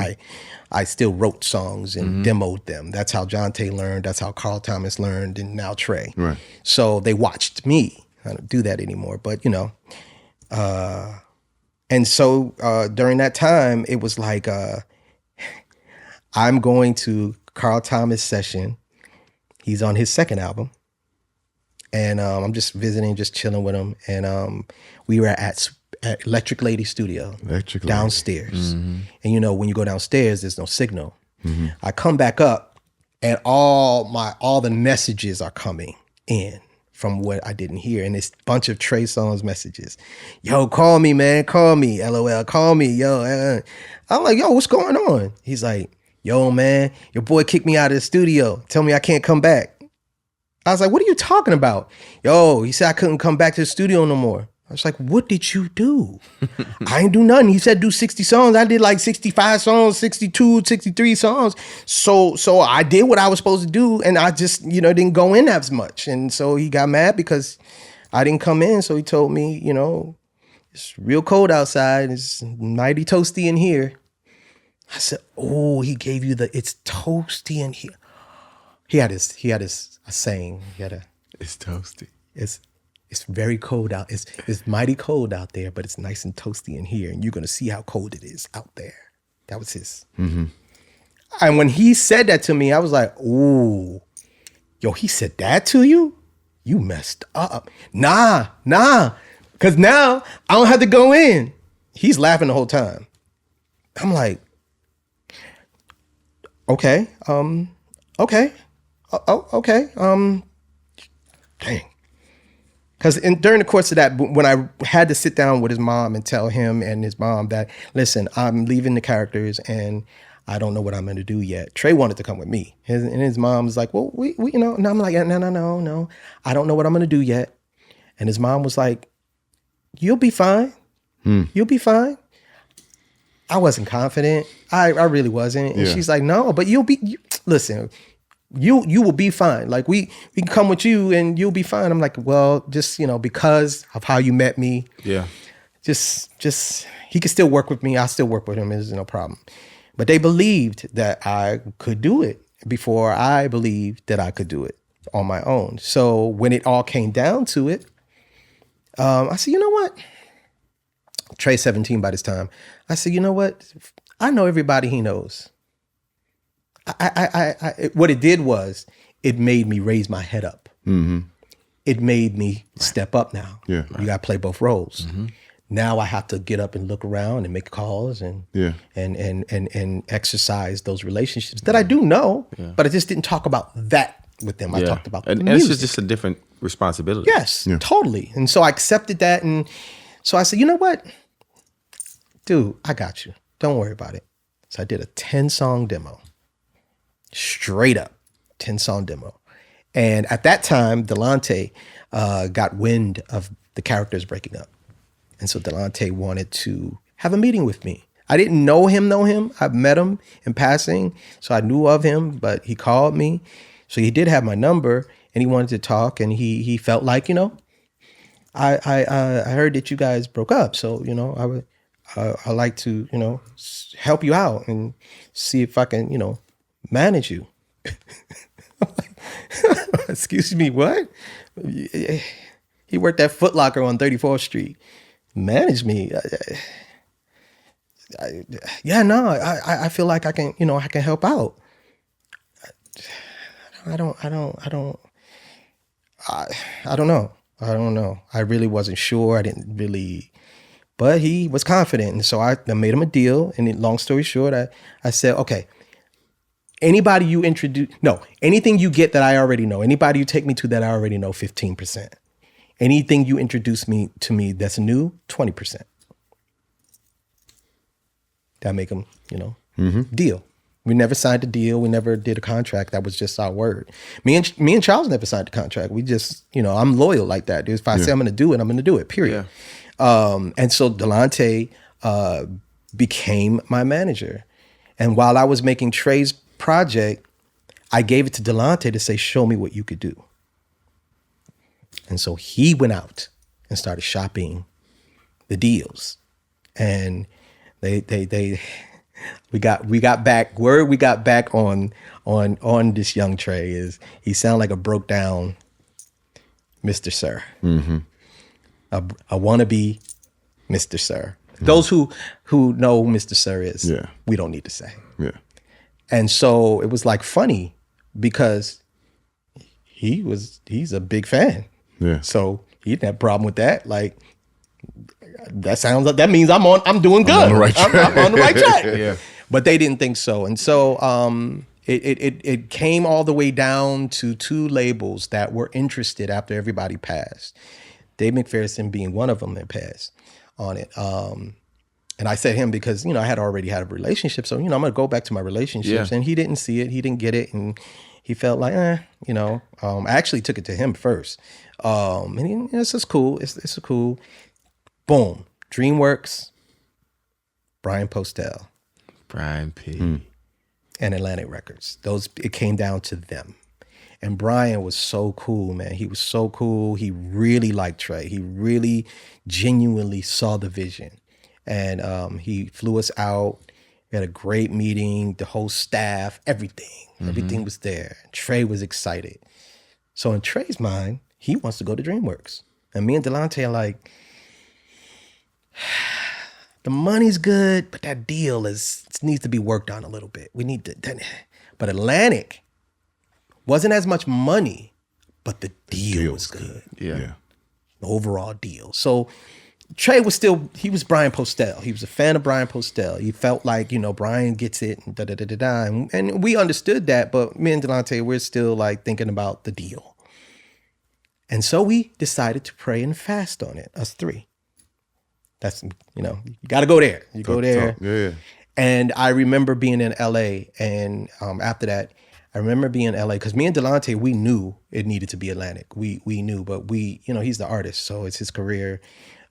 I still wrote songs and demoed them. That's how John Tay learned. That's how Carl Thomas learned, and now Trey. Right. So they watched me. I don't do that anymore, but you know. And so during that time, it was like I'm going to Carl Thomas' session. He's on his second album. And I'm just visiting, just chilling with him. And we were at Electric Lady Studio downstairs. And you know, when you go downstairs, there's no signal. I come back up and all the messages are coming in from what I didn't hear. And it's a bunch of Trey Songz messages. Yo, call me, man. Call me. LOL. Call me. Yo. I'm like, yo, what's going on? He's like, yo, man, your boy kicked me out of the studio. Tell me I can't come back. I was like, what are you talking about? Yo, he said I couldn't come back to the studio no more. I was like, what did you do? I ain't do nothing. He said do 60 songs. I did like 65 songs, 62, 63 songs. So I did what I was supposed to do, and I just, you know, didn't go in as much. And so he got mad because I didn't come in. So he told me, you know, it's real cold outside. It's mighty toasty in here. I said, oh, he gave you it's toasty in here. He had his saying. It's toasty. It's very cold out. It's mighty cold out there, but it's nice and toasty in here, and you're gonna see how cold it is out there. That was his. And when he said that to me, I was like, ooh, yo, he said that to you? You messed up. Nah, because now I don't have to go in. He's laughing the whole time. I'm like, okay. Okay. Dang. Because during the course of that, when I had to sit down with his mom and tell him and his mom that, listen, I'm leaving the characters and I don't know what I'm going to do yet. Trey wanted to come with me. His mom was like, well, we you know, and I'm like, no. I don't know what I'm going to do yet. And his mom was like, you'll be fine. You'll be fine. I wasn't confident. I really wasn't. And she's like, no, but listen, you will be fine. Like we can come with you and you'll be fine. I'm like, well, just, you know, because of how you met me. Yeah. Just he could still work with me. I still work with him. There's no problem. But they believed that I could do it before I believed that I could do it on my own. So when it all came down to it, I said, you know what? Trey's 17 by this time. I said, you know what? I know everybody he knows. What it did was it made me raise my head up. It made me step up now. Yeah. You got to play both roles. Now I have to get up and look around and make calls and exercise those relationships that I do know, but I just didn't talk about that with them. I talked about the music. It's just a different responsibility. Yes, totally. And so I accepted that. And so I said, you know what? dude, I got you. Don't worry about it. So I did a 10-song demo. Straight up 10-song demo. And at that time, Delonte got wind of the characters breaking up. And so Delonte wanted to have a meeting with me. I didn't know him. I met him in passing, so I knew of him, but he called me. So he did have my number, and he wanted to talk, and he felt like, I heard that you guys broke up, so, I like to, help you out and see if I can, manage you. Excuse me, what? He worked at Foot Locker on 34th Street. Manage me. I feel like I can, I can help out. I don't know. I really wasn't sure. I didn't really, but he was confident. And so I made him a deal. And long story short, I said, okay, anything you get that I already know, anybody you take me to that I already know, 15%. Anything you introduce me to me that's new, 20%. That make them, deal. We never signed a deal. We never did a contract. That was just our word. Me and Charles never signed a contract. We just, I'm loyal like that. If I say I'm going to do it, I'm going to do it, period. Yeah. And so Delonte became my manager. And while I was making Trey's project, I gave it to Delonte to say, show me what you could do. And so he went out and started shopping the deals. And we got back on this young Trey is he sounded like a broke down Mr. Sir. Mm-hmm. A wannabe Mr. Sir. Those who know who Mr. Sir is, we don't need to say. Yeah. And so it was like funny because he's a big fan. Yeah. So he didn't have a problem with that. Like that means I'm doing good. I'm on the right track. I'm on the right track. Yeah. But they didn't think so. And so it came all the way down to two labels that were interested after everybody passed. Dave McPherson being one of them that passed on it. And I said him because, I had already had a relationship. So, I'm going to go back to my relationships. Yeah. And he didn't see it. He didn't get it. And he felt like, I actually took it to him first. And this is cool. It's cool. Boom. DreamWorks, Brian Postel. Brian P. And Atlantic Records. It came down to them. And Brian was so cool, man. He was so cool. He really liked Trey. He really genuinely saw the vision. And he flew us out. We had a great meeting, the whole staff, everything. Mm-hmm. Everything was there. Trey was excited. So in Trey's mind, he wants to go to DreamWorks. And me and Delonte are like, the money's good, but that deal needs to be worked on a little bit. We need to, but Atlantic wasn't as much money, but the deal was good. Yeah. The overall deal. So Trey he was Brian Postel. He was a fan of Brian Postel. He felt like, Brian gets it and da-da-da-da-da. And we understood that, but me and Delonte, we're still like thinking about the deal. And so we decided to pray and fast on it, us three. That's, you got to go there. You go there. Yeah. And I remember being in LA. And after that, I remember being in LA because me and Delonte, we knew it needed to be Atlantic. We knew, but he's the artist. So it's his career.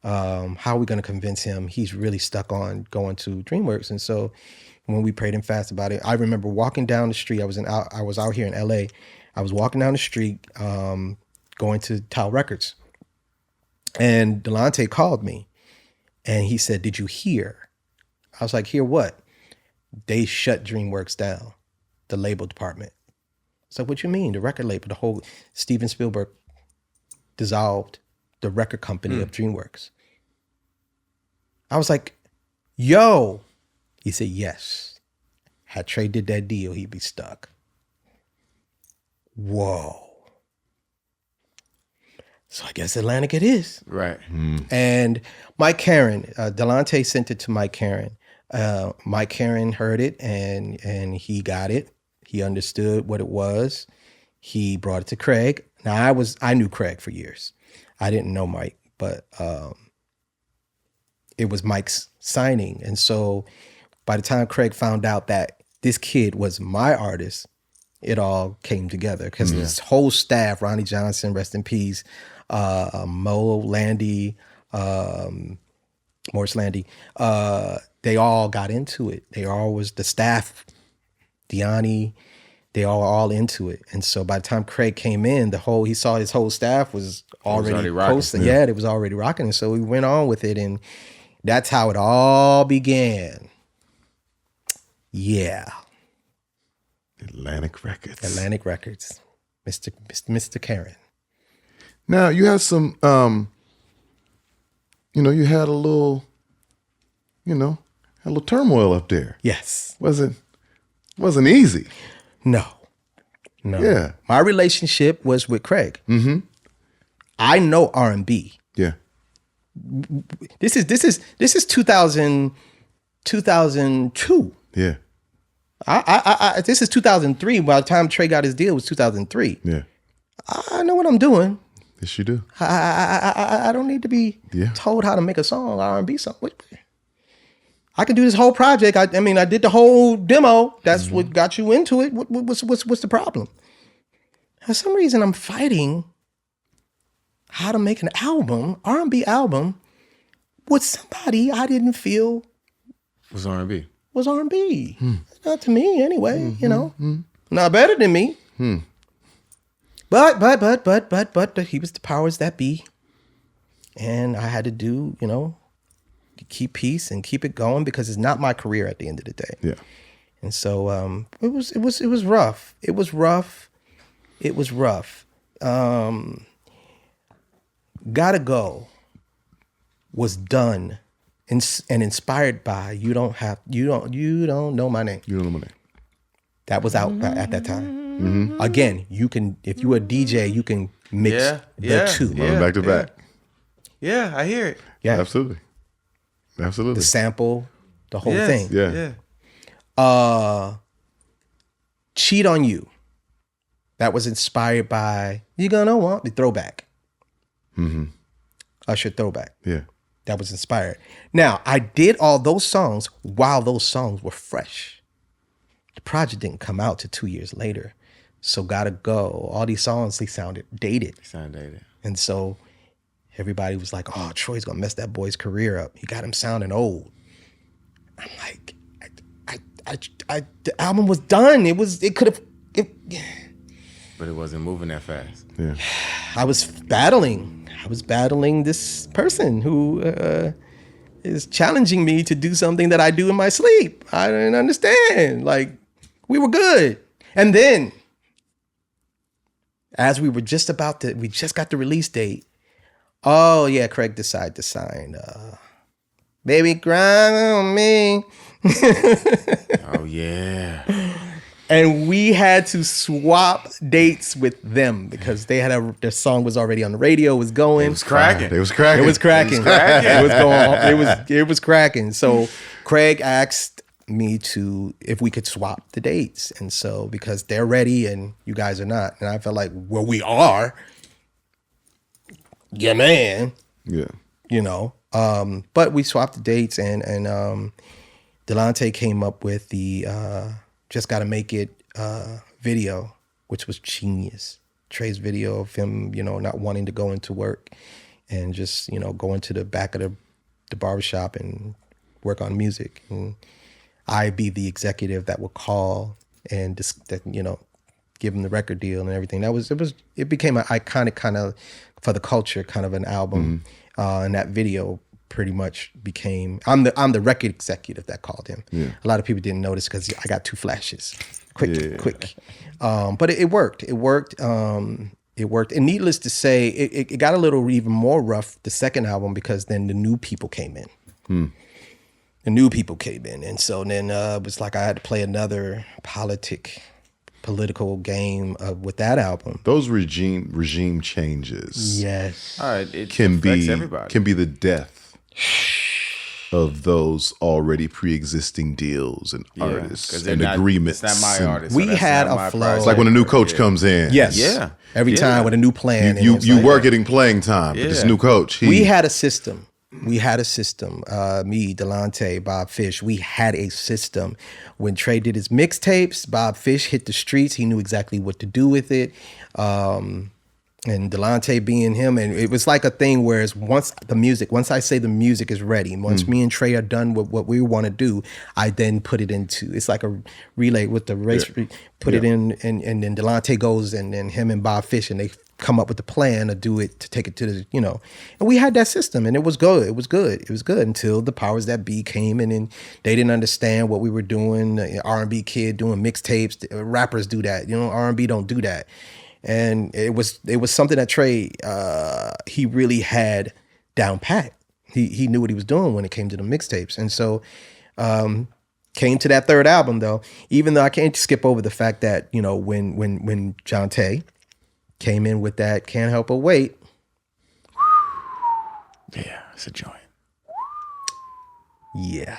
How are we going to convince him? He's really stuck on going to DreamWorks. And so when we prayed and fasted about it, I remember walking down the street. I was out here in LA. I was walking down the street, going to Tower Records. And Delonte called me. And he said, did you hear? I was like, hear what? They shut DreamWorks down, the label department. So what you mean? The record label, the whole Steven Spielberg dissolved the record company of DreamWorks. I was like, yo. He said, yes. Had Trey did that deal, he'd be stuck. Whoa. So I guess Atlantic it is. Right. And Mike Karen, Delonte sent it to Mike Karen. Mike Karen heard it and he got it. He understood what it was. He brought it to Craig. Now I knew Craig for years. I didn't know Mike, but it was Mike's signing. And so by the time Craig found out that this kid was my artist, it all came together because this whole staff, Ronnie Johnson, rest in peace, Mo Landy, Morris Landy, they all got into it. They all was the staff, Deani, they all into it. And so by the time Craig came in, he saw his whole staff was already posting. Yeah, it was already rocking. And so we went on with it, and that's how it all began. Yeah. Atlantic Records. Mr. Karen. Now you had some, you had a little turmoil up there. Yes. Wasn't easy. No. Yeah. My relationship was with Craig. Mm-hmm. I know R&B. Yeah. This is 2002. Yeah. I this is 2003. By the time Trey got his deal, it was 2003. Yeah. I know what I'm doing. Yes, you do. I don't need to be told how to make a song, R&B song. I can do this whole project. I mean, I did the whole demo. That's what got you into it. What's the problem? For some reason, I'm fighting how to make an album, R&B album, with somebody I didn't feel was R&B. Was R&B. Not to me, anyway. Not better than me. But he was the powers that be, and I had to do, keep peace and keep it going because it's not my career at the end of the day. Yeah. And so it was rough. It was rough. Gotta Go was done and inspired by You Don't Know My Name. You Don't Know My Name. That was out at that time. Mm-hmm. Again, you can, if you're a DJ, you can mix the two. Back to back. Yeah, I hear it. Yeah, absolutely. The sample, the whole thing. Yeah. Cheat on You. That was inspired by You Gonna Want the Throwback. Mm-hmm. Usher Throwback. Yeah. That was inspired. Now, I did all those songs while those songs were fresh. The project didn't come out till 2 years later. So Gotta Go, all these songs, they sounded dated. And so everybody was like, oh, Troy's gonna mess that boy's career up. He got him sounding old. I'm like, the album was done. It could have. But it wasn't moving that fast. Yeah. I was battling this person who is challenging me to do something that I do in my sleep. I didn't understand. Like, we were good. And then, as we just got the release date. Oh yeah, Craig decided to sign Baby Grind on Me. Oh yeah. And we had to swap dates with them because they had their song was already on the radio, was going. It was cracking. It was cracking. It was cracking. So Craig asked me if we could swap the dates. And so because they're ready and you guys are not. And I felt like, well, we are. Yeah, man. Yeah. But we swapped the dates and Delonte came up with the Just Gotta Make It video, which was genius. Trey's video of him, not wanting to go into work and just, going to the back of the barbershop and work on music. And I'd be the executive that would call and give him the record deal and everything. It became an iconic kind of, for the culture, kind of an album. And that video pretty much became, I'm the record executive that called him. Yeah. A lot of people didn't notice because I got 2 flashes. Quick. But it worked. It worked. And needless to say, it got a little even more rough, the second album, because then the new people came in. The new people came in. And so then it was like I had to play another political game with that album. Those regime changes. Yes. All right. It can be everybody. Can be the death of those already pre-existing deals and artists and agreements. It's not my artist. We had a flow. It's like when a new coach comes in. Yes. Yeah. Every time with a new plan. You were getting playing time with this new coach. We had a system. We had a system. Me, Delonte, Bob Fish, we had a system. When Trey did his mixtapes, Bob Fish hit the streets. He knew exactly what to do with it. And Delonte being him, and it was like a thing where once I say the music is ready, once me and Trey are done with what we want to do, I then put it into, it's like a relay with the race, put it in, and then Delonte goes, and then him and Bob Fish, and they come up with the plan to do it, to take it to the, and we had that system, and it was good. It was good until the powers that be came in, and they didn't understand what we were doing. R&B kid doing mixtapes, rappers do that, R&B don't do that. And it was something that Trey, he really had down pat. He knew what he was doing when it came to the mixtapes. And so came to that third album, though, even though I can't skip over the fact that, when Jonte came in with that Can't Help But Wait. Yeah, it's a joint. Yeah.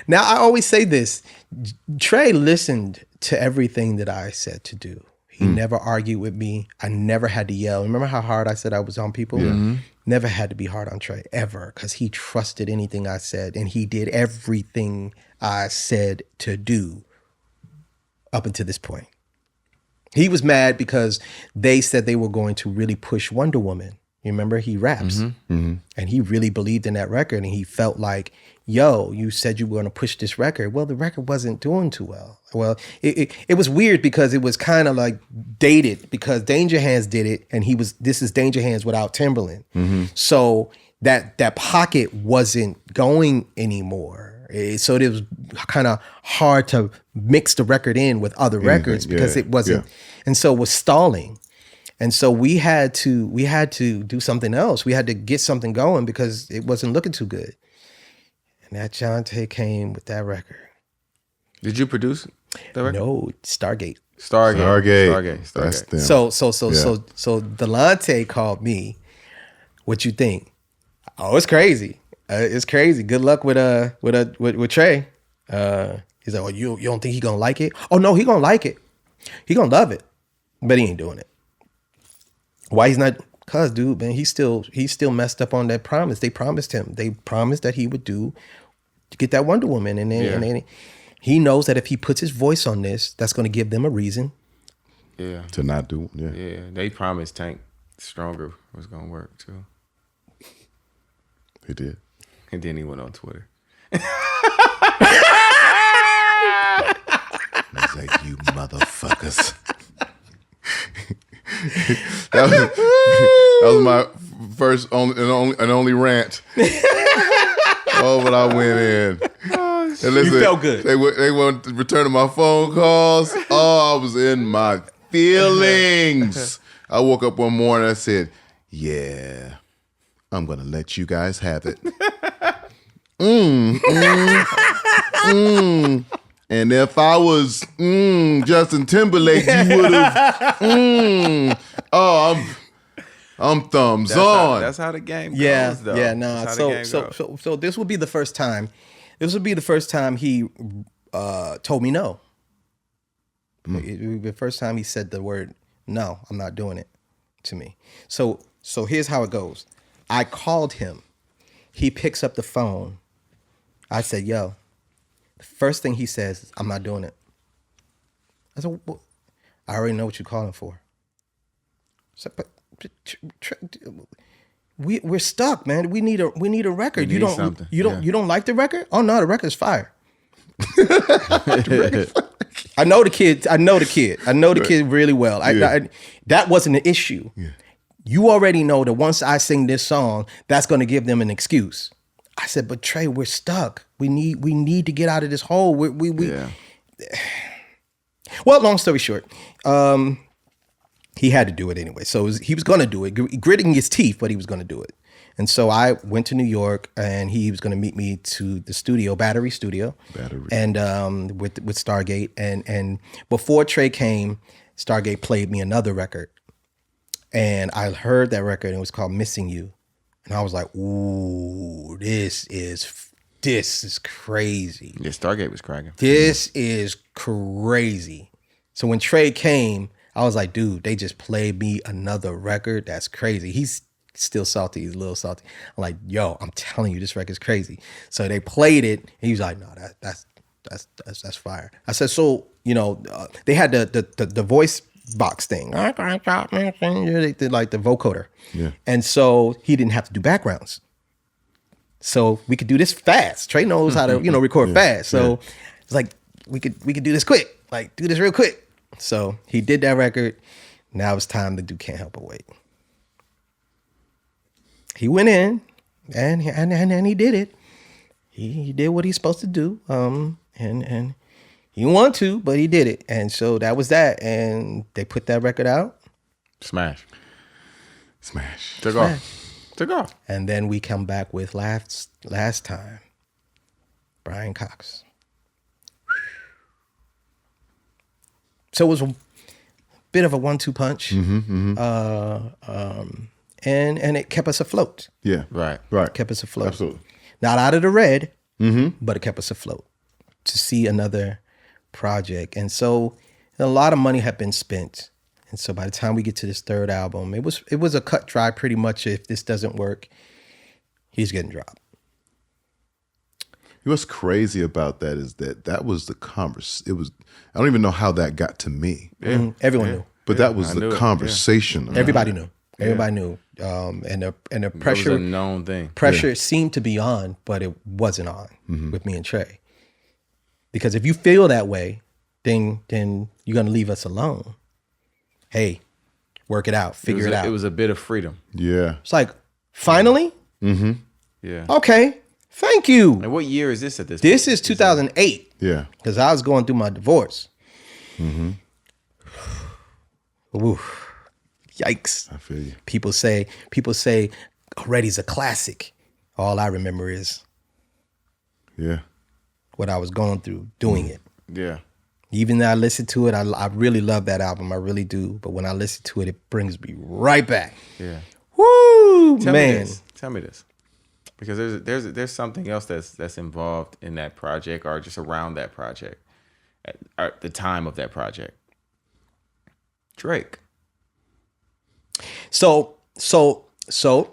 Now, I always say this. Trey listened to everything that I said to do. He never argued with me. I never had to yell. Remember how hard I said I was on people? Yeah. Never had to be hard on Trey, ever, because he trusted anything I said, and he did everything I said to do up until this point. He was mad because they said they were going to really push Wonder Woman. You remember, he raps, and he really believed in that record, and he felt like, yo, you said you were going to push this record. Well, the record wasn't doing too well. Well, it was weird because it was kind of like dated, because Danger Hands did it, and this is Danger Hands without Timberland. So that pocket wasn't going anymore. So it was kind of hard to mix the record in with other records because it wasn't, and so it was stalling. And so we had to do something else. We had to get something going because it wasn't looking too good. And that Jonte came with that record. Did you produce that record? No, Stargate. Stargate. That's them. So Delonte called me. What you think? Oh, it's crazy. It's crazy. Good luck with Trey. He's like, oh, you don't think he gonna like it? Oh no, he gonna like it. He gonna love it, but he ain't doing it. Why he's not? Cause dude, man, he's still messed up on that promise. They promised him. They promised that he would get that Wonder Woman, and then he knows that if he puts his voice on this, that's going to give them a reason. Yeah. To not do. Yeah. Yeah. They promised Tank Stronger was going to work too. He did. And then he went on Twitter. He's like, you motherfuckers. that was my first only rant. Oh, but I went in. And listen, you felt good. They wanted to return my phone calls. Oh, I was in my feelings. I woke up one morning and I said, yeah, I'm going to let you guys have it. And if I was Justin Timberlake, you would have. Oh, I'm thumbs on. That's how the game goes, though. Yeah, no. So this would be the first time. This would be the first time he told me no. It would be the first time he said the word no. I'm not doing it to me. So here's how it goes. I called him. He picks up the phone. I said, yo. The first thing he says is, I'm not doing it. I said, well, I already know what you're calling for. I said, but we're stuck, man. We need a record. You don't like the record? Oh no, the record's fire. I know the kid. I know the kid really well. That wasn't an issue. Yeah. You already know that once I sing this song, that's going to give them an excuse. I said, but Trey, we're stuck. We need to get out of this hole. Well, long story short, he had to do it anyway. So he was going to do it, gritting his teeth, but he was going to do it. And so I went to New York, and he was going to meet me to the studio, Battery Studio, and with Stargate. And before Trey came, Stargate played me another record, and I heard that record, and it was called Missing You. And I was like, ooh, this is crazy. Yeah, Stargate was cracking. This is crazy. So when Trey came, I was like, dude, they just played me another record. That's crazy. He's still salty. He's a little salty. I'm like, yo, I'm telling you, this record's crazy. So they played it, and he was like, no, that's fire. I said, so, they had the voice box thing. They did like the vocoder. Yeah. And so he didn't have to do backgrounds. So we could do this fast. Trey knows how to, record fast. So it's like, we could do this quick. Like, do this real quick. So he did that record. Now it's time to do Can't Help But Wait. He went in and he did it. He did what he's supposed to do. And he wanted to, but he did it. And so that was that. And they put that record out. Smash. Took off. And then we come back with last time, Brian Cox. So it was a bit of a 1-2 punch. And it kept us afloat. Yeah. Right. Kept us afloat. Absolutely. Not out of the red, but it kept us afloat to see another project. And so a lot of money had been spent. And so by the time we get to this third album, it was a cut dry pretty much. If this doesn't work, he's getting dropped. What's crazy about that is that was the conversation. It was, I don't even know how that got to me. Yeah. Everyone knew. But that was the conversation. Yeah. Everybody knew. Everybody knew. And the pressure, It was a known thing. pressure seemed to be on, but it wasn't on with me and Trey. Because if you feel that way, then you're gonna leave us alone. Hey, work it out, figure it out. It was a bit of freedom. Yeah. It's like, finally? Yeah. Okay, thank you. And what year is this at this This point? is 2008. Yeah. Because I was going through my divorce. Ooh, yikes. I feel you. People say, Already's a classic. All I remember is Yeah. what I was going through doing it. Yeah. Even though I listen to it, I really love that album. I really do. But when I listen to it, it brings me right back. Yeah. Woo, Tell man. me this. Because there's something else that's involved in that project or just around that project at the time of that project. Drake. So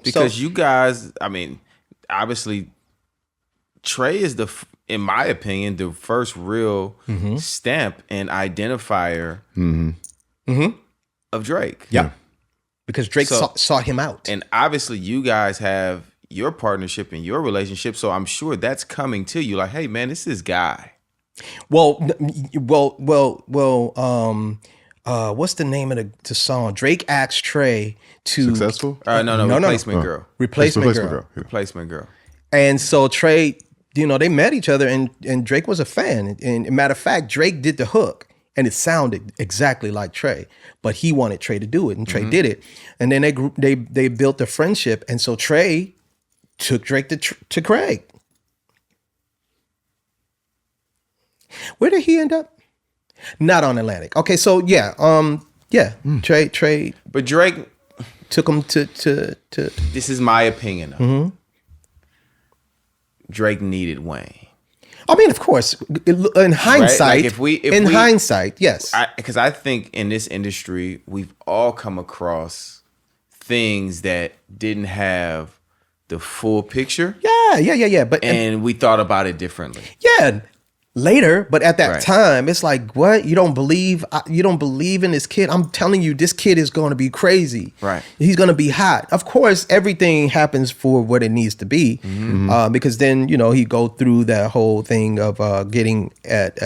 Because you guys, I mean, obviously, Trey is in my opinion, the first real stamp and identifier of Drake. yeah, because Drake sought him out. And obviously, you guys have your partnership and your relationship, so I'm sure that's coming to you. Like, hey, man, this is guy. Well, what's the name of the song? Drake asked Trey to Successful? No, Replacement Girl. Replacement Girl. Replacement Girl. And so Trey, they met each other, and Drake was a fan. And matter of fact, Drake did the hook, and it sounded exactly like Trey, but he wanted Trey to do it, and Trey did it. And then they built a friendship, and so Trey took Drake to Craig. Where did he end up? Not on Atlantic. Okay, so Trey. But Drake Took him to. This is my opinion. Drake needed Wayne. I mean, of course, in hindsight, Right? Like hindsight, yes. Because I think in this industry, we've all come across things that didn't have the full picture. Yeah. But And we thought about it differently. yeah, later. But at that Right. time, it's like, what? You don't believe in this kid? I'm telling you, this kid is going to be crazy. Right. He's going to be hot. Of course, everything happens for what it needs to be, because then he go through that whole thing of getting at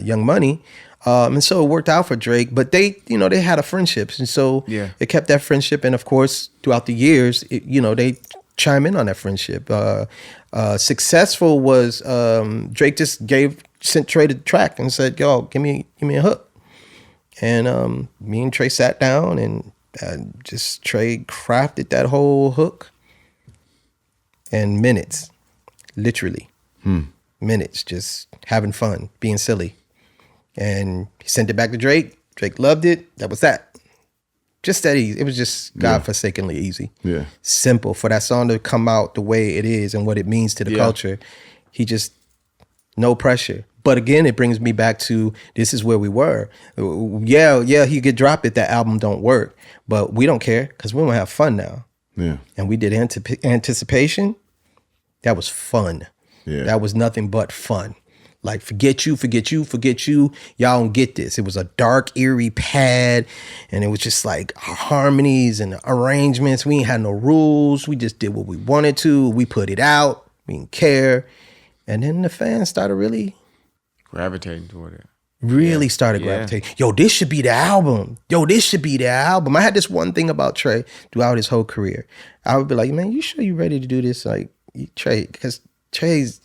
Young Money. And so it worked out for Drake, but they had a friendship, and so it kept that friendship. And of course, throughout the years, they chime in on that friendship. Successful was Drake just sent Trey the track and said, "Yo, give me a hook." And me and Trey sat down and just Trey crafted that whole hook in minutes, literally minutes, just having fun, being silly. And he sent it back to Drake. Drake loved it. That was that. Just that easy. It was just godforsakenly easy. Yeah. Simple. For that song to come out the way it is and what it means to the culture, he just, no pressure. But again, it brings me back to, this is where we were. Yeah, he could drop it, that album don't work. But we don't care, because we want to have fun now. Yeah. And we did Anticipation. That was fun. Yeah. That was nothing but fun. Like, forget you. Y'all don't get this. It was a dark, eerie pad, and it was just like harmonies and arrangements. We ain't had no rules. We just did what we wanted to. We put it out. We didn't care. And then the fans started really Gravitating toward it. started gravitating. Yo, this should be the album. I had this one thing about Trey throughout his whole career. I would be like, man, you sure you ready to do this? Like, Trey, because there's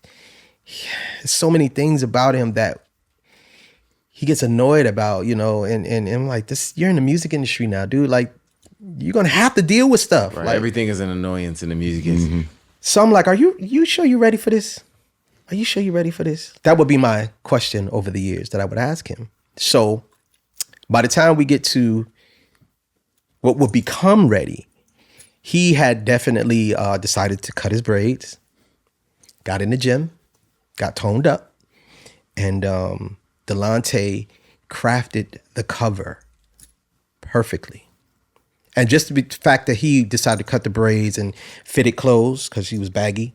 so many things about him that he gets annoyed about, and I'm like, this, you're in the music industry now, dude. Like, you're gonna have to deal with stuff. Right. Like, Everything is an annoyance in the music industry. so I'm like, are you sure you're ready for this? Are you sure you're ready for this? That would be my question over the years that I would ask him. So by the time we get to what would become Ready, he had definitely decided to cut his braids, got in the gym, got toned up, and Delonte crafted the cover perfectly. And just the fact that he decided to cut the braids and fitted clothes because he was baggy,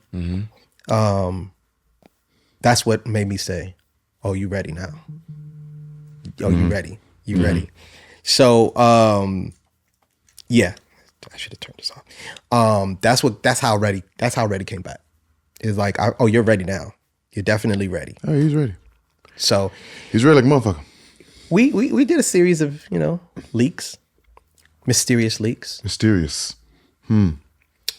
that's what made me say, oh, you ready now? Oh, you ready? You ready? So, yeah, I should have turned this off. That's how Ready came back. It's like, oh, you're ready now. You're definitely ready. Oh, he's ready. So He's ready like a motherfucker. we did a series of, leaks, mysterious leaks. Mysterious.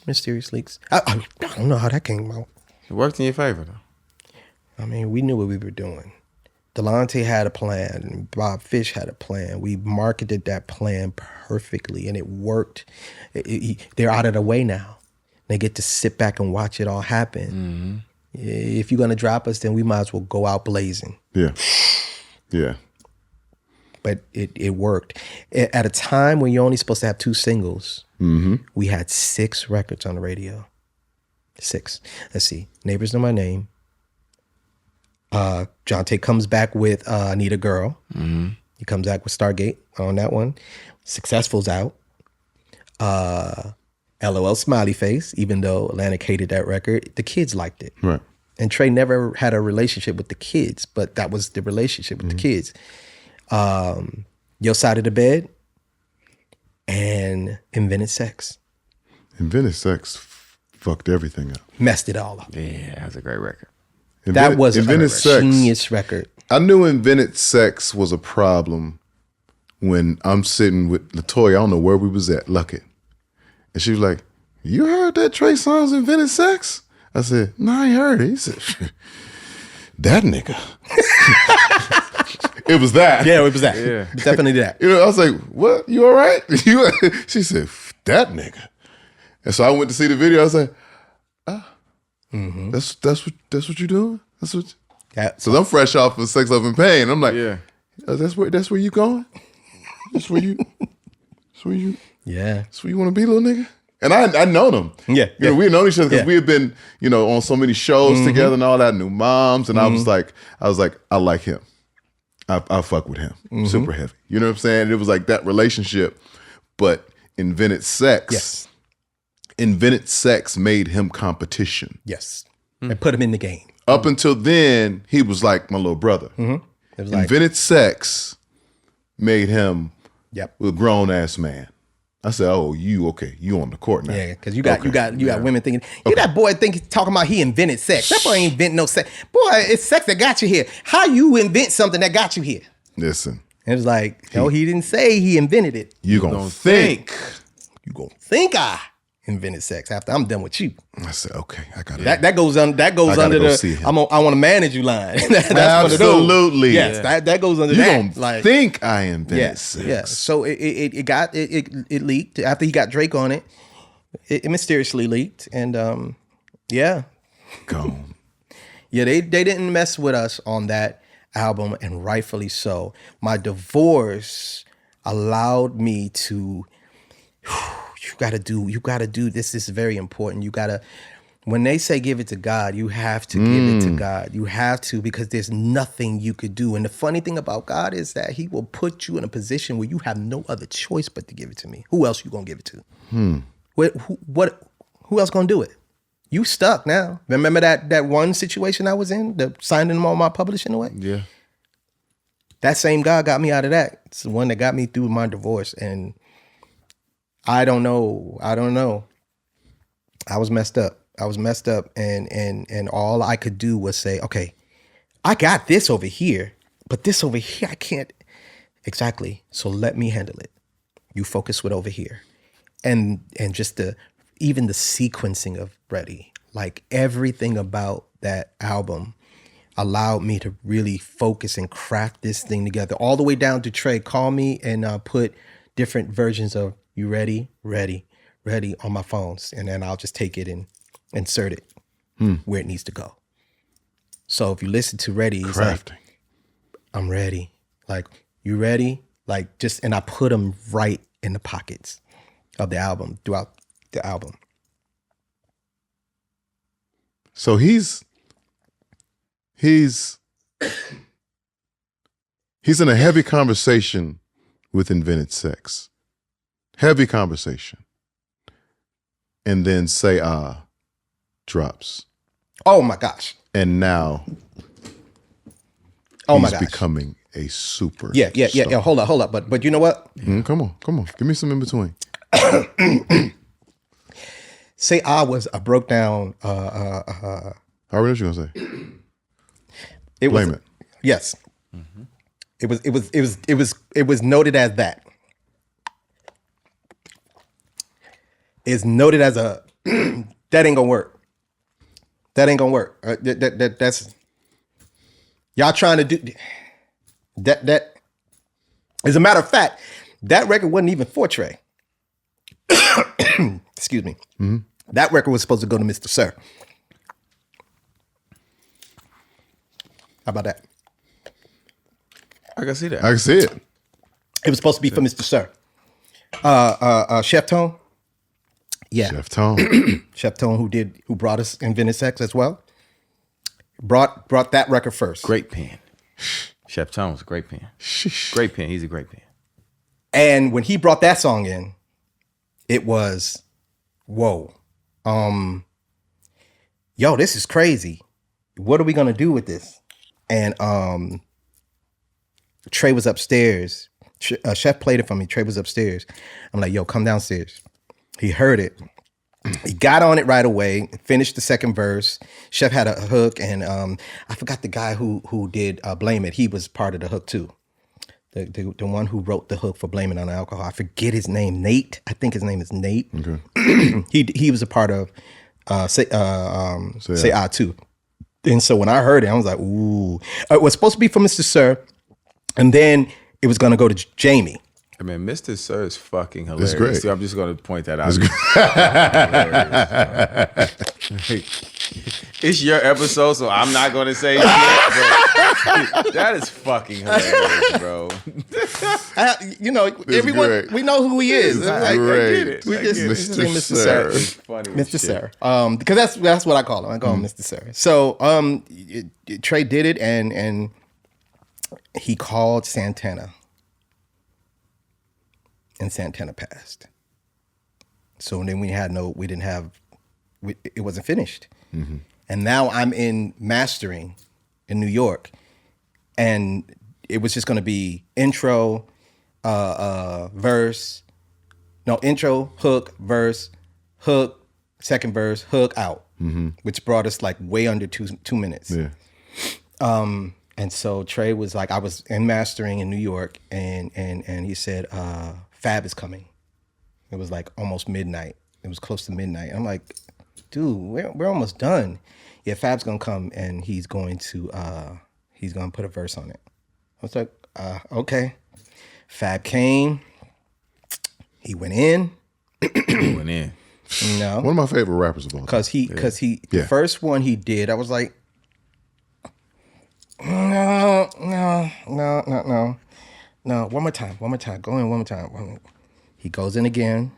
Mysterious leaks. I don't know how that came out. It worked in your favor, though. I mean, we knew what we were doing. Delonte had a plan, and Bob Fish had a plan. We marketed that plan perfectly, and it worked. They're out of the way now. They get to sit back and watch it all happen. If you're going to drop us, then we might as well go out blazing. Yeah. Yeah. But it worked. At a time when you're only supposed to have 2 singles, we had 6 records on the radio. 6. Let's see. Neighbors Know My Name. Jonte comes back with I Need a Girl. He comes back with Stargate on that one. Successful's out. LOL Smiley Face, even though Atlantic hated that record, the kids liked it. Right. And Trey never had a relationship with the kids, but that was the relationship with the kids. Your Side of the Bed and Invented Sex. Invented Sex fucked everything up. Messed it all up. Yeah, that's a great record. That was a Sex. genius record. I knew Invented Sex was a problem when I'm sitting with LaToya. I don't know where we was at, Luckett. And she was like, you heard that Trey Songz Invented Sex? I said, no, I ain't heard it. He said, that nigga. It was that. Yeah, it was that. Yeah. Definitely that. I was like, what? You all right? She said, that nigga. And so I went to see the video. I was like, that's what you doing? That's what. So I'm fresh off of Sex, Love, and Pain. I'm like, Yeah. That's where you going? That's where you. Yeah. That's where you want to be, little nigga. And I know them. Yeah. We had known each other because Yeah. we had been, on so many shows together and all that, new moms. And I was like, I like him. I fuck with him. Super heavy. You know what I'm saying? It was like that relationship. But Invented Sex. Yes. Invented Sex made him competition. Yes. And put him in the game. Up until then, he was like my little brother. It was like, Invented Sex made him yep. a grown ass man. I said, "Oh, you okay? You on the court now?" Yeah, because you got women thinking, that boy talking about he invented sex. That boy ain't invent no sex. Boy, it's sex that got you here. How you invent something that got you here? Listen, And it was like, no, he didn't say he invented it. you gonna think. You gonna think I invented sex after I'm done with you. I said, "Okay, I got it." That goes under go see the him. I want to manage you line. That's Absolutely. Yes, that goes under You that. gonna think I invented sex? Yeah. So it leaked after he got Drake on it. It mysteriously leaked, and yeah, Gone. yeah. They didn't mess with us on that album, and rightfully so. My divorce allowed me to. You gotta do this. This is very important. You gotta. When they say give it to God, you have to give it to God. You have to, because there's nothing you could do. And the funny thing about God is that he will put you in a position where you have no other choice but to give it to me. Who else you gonna give it to? Who else gonna do it? You stuck now. Remember that one situation I was in, the signing all my publishing away? Yeah. That same guy got me out of that. It's the one that got me through my divorce. And I don't know. I was messed up. And all I could do was say, okay, I got this over here, but this over here, I can't. Exactly. So let me handle it. You focus with over here. And just even the sequencing of Ready, like everything about that album allowed me to really focus and craft this thing together, all the way down to Trey call me and put different versions of You Ready, Ready, Ready on my phones. And then I'll just take it and insert it where it needs to go. So if you listen to Ready, it's like, I'm ready. Like, you ready? Like, just, and I put them right in the pockets of the album, throughout the album. So he's in a heavy conversation with Invented Sex. Heavy conversation. And then Say Ah drops. Oh my gosh. And now he's becoming a super. Yeah. Hold up. But you know what? Come on. Give me some in between. Say I broke down. I already know what you're gonna say. Blame it. Yes. It was noted as that. It's noted as a that ain't gonna work. That ain't gonna work. That's y'all trying to do that. As a matter of fact, that record wasn't even for Trey. Excuse me. Mm-hmm. That record was supposed to go to Mr. Sir. How about that? I can see that. I can see it. It was supposed to be for Mr. Sir. Chef Tone. Yeah. Chef Tone. Chef Tone, who brought us Invented Sex as well. Brought that record first. Great pen. Chef Tone was a great pen. Great pen. He's a great pen. And when he brought that song in, it was, whoa. Yo, this is crazy. What are we gonna do with this? And Trey was upstairs. Chef played it for me. Trey was upstairs. I'm like, yo, come downstairs. He heard it. He got on it right away, finished the second verse. Chef had a hook, and I forgot the guy who did Blame It. He was part of the hook too. The one who wrote the hook for Blame It on Alcohol. I forget his name. Nate. I think his name is Nate. Okay. he was a part of Say I too. And so when I heard it, I was like, ooh. It was supposed to be for Mr. Sir, and then it was going to go to Jamie. I mean, Mr. Sir is fucking hilarious. It's great. So I'm just going to point that out. It's your episode, so I'm not going to say shit, but that is fucking hilarious, bro. Everyone, great. we know who he is. I get it. We just Mr. Sir. Sir. Funny Mr. Sir. Because that's what I call him. I call him Mr. Sir. So Trey did it, and he called Santana. And Santana passed. So then it wasn't finished. Mm-hmm. And now I'm in mastering in New York. And it was just going to be intro, verse, intro, hook, verse, hook, second verse, hook, out, which brought us like way under 2 minutes. Yeah. And so Trey was like, I was in mastering in New York, and he said, Fab is coming. It was like almost midnight. It was close to midnight. I'm like, dude, we're almost done. Yeah, Fab's gonna come, and he's going to put a verse on it. I was like, okay. Fab came. He went in. No, one of my favorite rappers of all time. Because the first one he did, I was like, no. One more time. Go in one more time. He goes in again.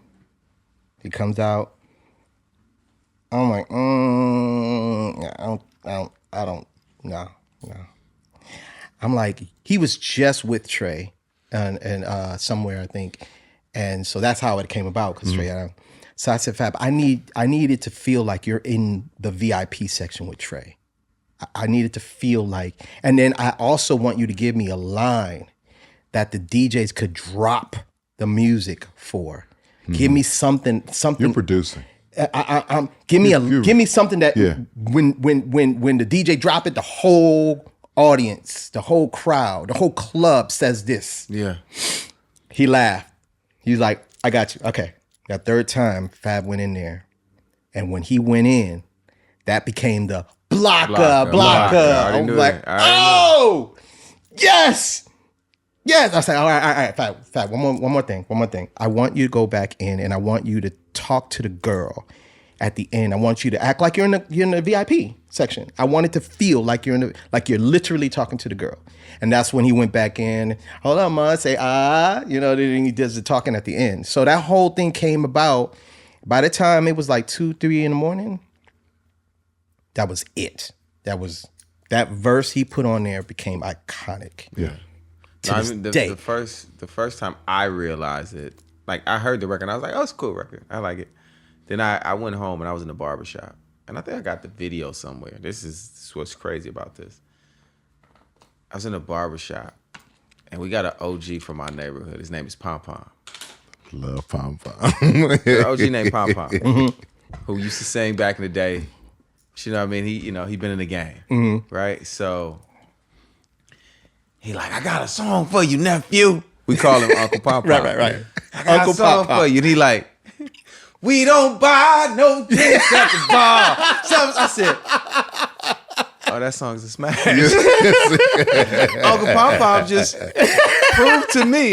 He comes out. I'm like, I don't, no. I'm like, he was just with Trey and somewhere, I think. And so that's how it came about, because Trey had So I said, Fab, I need it to feel like you're in the VIP section with Trey. I need it to feel like, and then I also want you to give me a line that the DJs could drop the music for. Give me something. You're producing. Give me something that when the DJ drop it, the whole audience, the whole crowd, the whole club says this. Yeah. He laughed. He's like, I got you. Okay. That third time, Fab went in there. And when he went in, that became the blocker. I was like, oh, yes. Yes. I said, all right, Fab, one more thing. I want you to go back in and I want you to talk to the girl at the end. I want you to act like you're in the VIP section. I want it to feel like you're literally talking to the girl. And that's when he went back in. Hold on, ma, say then he does the talking at the end. So that whole thing came about. By the time it was like 2-3 in the morning, that was it. That verse he put on there became iconic. Yeah. The first time I realized it, like I heard the record, and I was like, oh, it's a cool record. I like it. Then I went home and I was in the barbershop. And I think I got the video somewhere. This is what's crazy about this. I was in a barbershop and we got an OG from our neighborhood. His name is Pom Pom. Love Pom Pom. An OG named Pom Pom, who used to sing back in the day. You know what I mean? He been in the game, right? So he like, I got a song for you, nephew. We call him Uncle Pom Pom. Right. I got a song for you. And he like, we don't buy no drinks at the bar. I said, oh, that song's a smash. Uncle Pom Pom just proved to me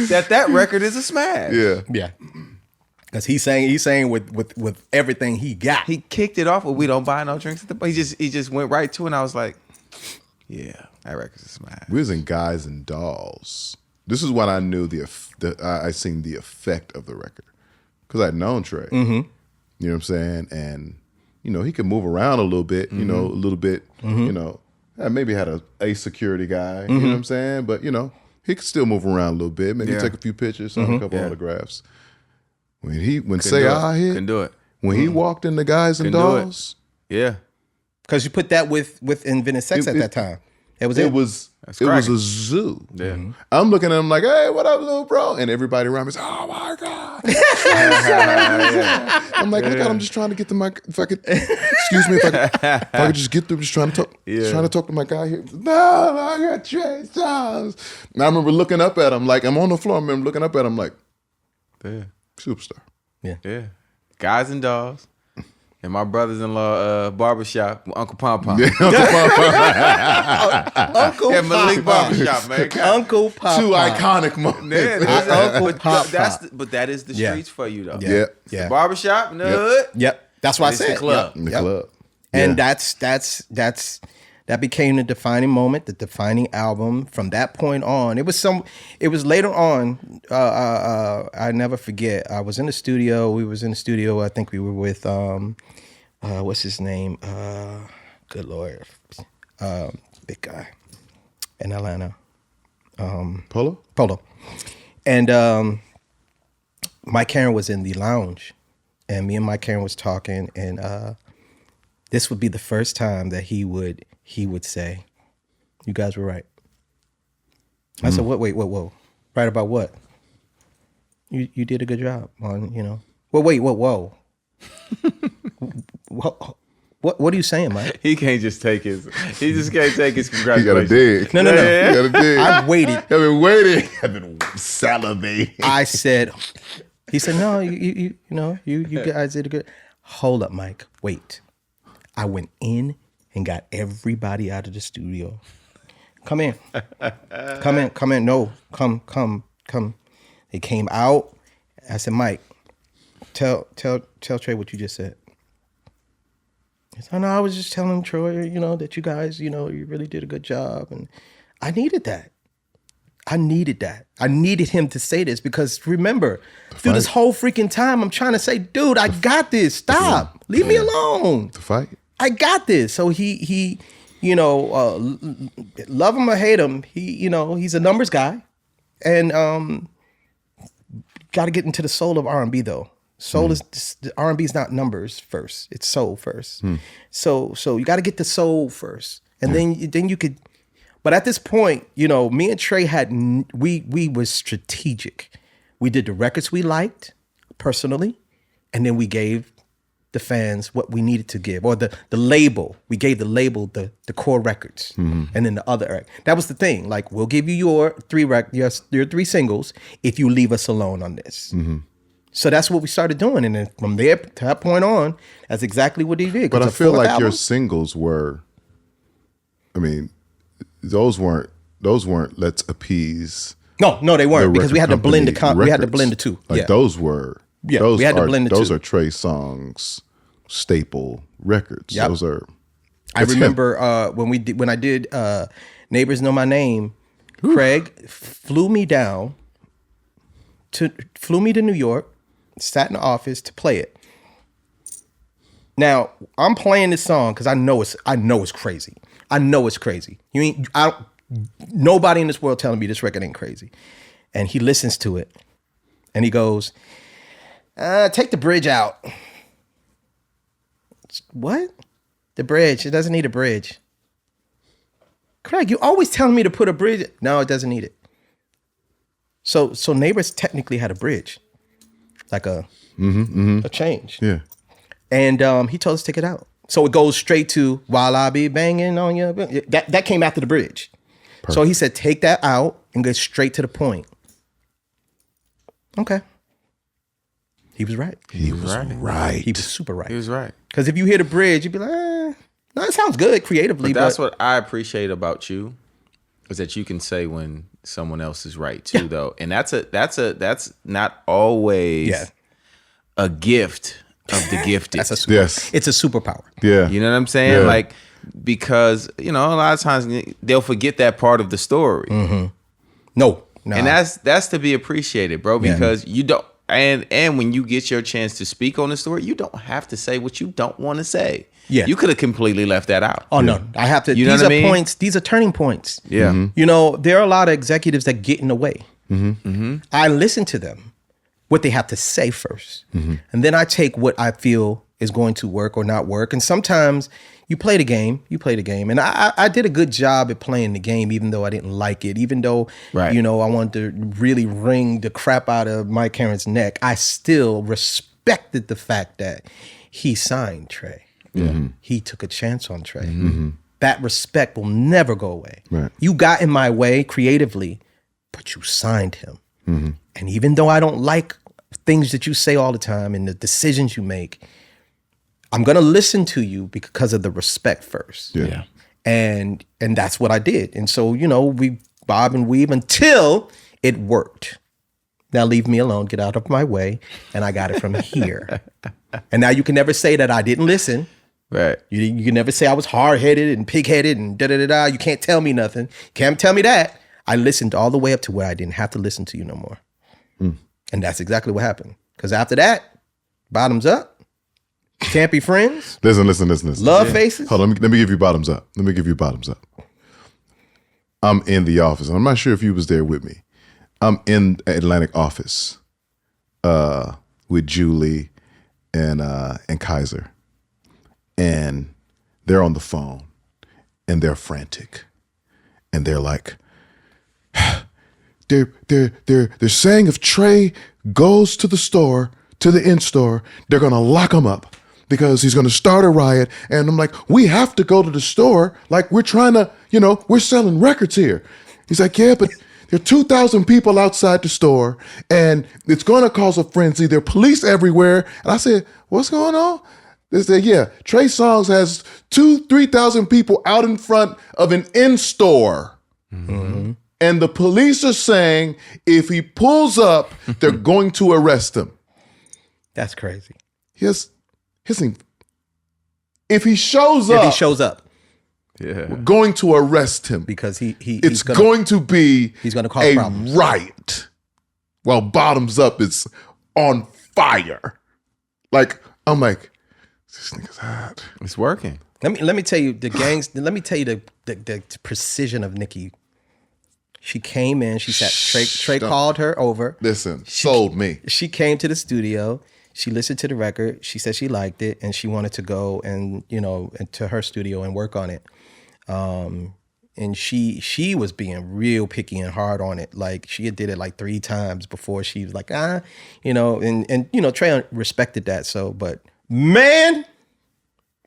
that record is a smash. Yeah. Because he's saying with everything he got. He kicked it off with "We don't buy no drinks at the bar." He just went right to it, and I was like, yeah, that record's a smash. We was in Guys and Dolls. This is when I knew I seen the effect of the record. Because I'd known Trey. You know what I'm saying? And, he could move around a little bit, a little bit, I maybe had a security guy, you know what I'm saying? But, he could still move around a little bit, maybe take a few pictures, sign a couple autographs. When Say I hit, couldn't do it. When he walked in the Guys and Dolls. Yeah. Because you put that with Invented Sex at that time. It was a zoo. Yeah. I'm looking at him like, hey, what up, little bro? And everybody around me is, oh my God. I'm like, look, I'm just trying to get to my, if I could just get through, just trying to talk to my guy here. No, I got Trey Songz. And I remember looking up at him, like, I'm on the floor, I remember looking up at him like, superstar. Yeah. Guys and Dolls. And my brother's-in-law barbershop, Uncle Pom Pom. Yeah, Uncle Pom Pom. Uncle Pom Malik barbershop, man. Uncle Pom Two iconic moments. Uncle Pom Pom. But that is the streets for you, though. Yeah. The barbershop in the hood. Yep. That's what I said. The club. In the club. And that became the defining moment, the defining album. From that point on, it was later on. I never forget. I was in the studio. We was in the studio. I think we were with what's his name? Good Lord, big guy in Atlanta. Polo. And Mike Karen was in the lounge, and me and Mike Karen was talking, and this would be the first time that he would say, "You guys were right." I said, "What? Wait, whoa. Right about what? You did a good job on, Well, wait, whoa. What are you saying, Mike? He can't just take his. He just can't take his You got to congratulations. dig. No. You got to dig. I waited. I've been waiting. I've been salivating. I said, he said, no, you guys did a good. Hold up, Mike. Wait. I went in and got everybody out of the studio. Come in. No, come. They came out. I said, Mike, tell Trey what you just said. He said, no, I was just telling Troy, that you guys, you really did a good job. And I needed that. I needed him to say this because remember, through this whole freaking time, I'm trying to say, dude, I got this. Stop. Leave me alone. The fight. I got this. So he love him or hate him, he's a numbers guy. And got to get into the soul of R&B though. Soul is the R&B is not numbers first. It's soul first. So you got to get the soul first, and then you could. But at this point, you know, me and Trey we was strategic. We did the records we liked personally, and then we gave the fans what we needed to give, or the label. We gave the label the core records, and then the other. That was the thing. Like, we'll give you your your 3 singles if you leave us alone on this. So that's what we started doing, and then from there to that point on, that's exactly what he did. But I feel like your singles were, I mean, those weren't let's appease. No, they weren't, because we had to blend we had to blend the two. Like those were. Yeah, those we had to blend the those two. are Trey Songz staple records. Yep. Those are. I remember when I did Neighbors Know My Name. Craig flew me to New York, sat in the office to play it. Now I'm playing this song because I know it's crazy. I know it's crazy. Nobody in this world telling me this record ain't crazy. And he listens to it, and he goes, take the bridge out. What? The bridge. It doesn't need a bridge. Craig, you always telling me to put a bridge. No, it doesn't need it. So Neighbors technically had a bridge, like a change. Yeah. And he told us to take it out. So it goes straight to "While I Be Banging on Your." That came after the bridge. Perfect. So he said, take that out and go straight to the point. Okay. He was right. He was right. He was super right. He was right. Because if you hear the bridge, you'd be like, no, it sounds good creatively. But that's what I appreciate about you, is that you can say when someone else is right too, though. And that's not always a gift of the gifted. It's a superpower. Yeah. You know what I'm saying? Yeah. Like, because, you know, a lot of times they'll forget that part of the story. No. And that's to be appreciated, bro, because you don't. And when you get your chance to speak on the story, you don't have to say what you don't want to say. Yeah. You could have completely left that out. Oh, no. I have to. You know these what are I mean? points. These are turning points. Yeah. You know, there are a lot of executives that get in the way. I listen to them, what they have to say first. And then I take what I feel is going to work or not work. And sometimes you play the game. And I did a good job at playing the game, even though I didn't like it. Even though, you know, I wanted to really wring the crap out of Mike Herron's neck, I still respected the fact that he signed Trey. He took a chance on Trey. That respect will never go away. Right. You got in my way creatively, but you signed him. And even though I don't like things that you say all the time and the decisions you make, I'm gonna listen to you because of the respect first. Yeah. And that's what I did. And so, you know, we bob and weave until it worked. Now leave me alone, get out of my way, and I got it from here. And now you can never say that I didn't listen. Right. You can never say I was hard-headed and pig-headed and da-da-da-da. You can't tell me nothing. Can't tell me that. I listened all the way up to where I didn't have to listen to you no more. And that's exactly what happened. Because after that, bottoms up. Can't be friends. Listen. Love faces. Hold on, let me give you bottoms up. I'm in the office. I'm not sure if you was there with me. I'm in Atlantic office with Julie and Kaiser. And they're on the phone and they're frantic. And they're like, they're saying if Trey goes to the store, to the in-store, they're gonna lock him up because he's gonna start a riot. And I'm like, we have to go to the store. Like, we're trying to, you know, we're selling records here. He's like, yeah, but there are 2,000 people outside the store and it's gonna cause a frenzy. There are police everywhere. And I said, what's going on? They said, yeah, Trey Songz has 3,000 people out in front of an in-store. And the police are saying if he pulls up, they're going to arrest him. That's crazy. Here's thing. If he shows up, we're going to arrest him. Because it's going to be he's gonna cause a problems. riot. While Bottoms Up is on fire. Like, I'm like, this nigga's hot. It's working. Let me tell you the gangs. Let me tell you the precision of Nikki. She came in. She sat. Trey called her over. Listen, sold me. She came to the studio. She listened to the record. She said she liked it, and she wanted to go and to her studio and work on it. And she was being real picky and hard on it. Like she had did it like 3 times before she was like, and Trey respected that. So, but man,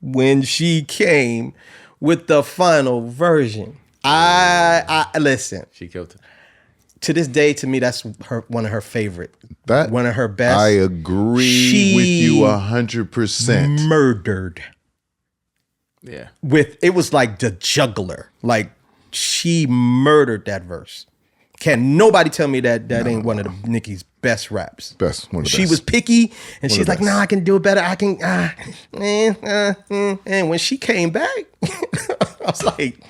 when she came with the final version, I listen. She killed it. To this day, to me, that's one of her favorite. One of her best. I agree with you 100%. Murdered. Yeah. It was like the juggler. Like she murdered that verse. Can nobody tell me that ain't one of the Nicki's best raps? Best, one of the She best. was picky, and she's like, best. "No, I can do it better. I can." And when she came back, I was like,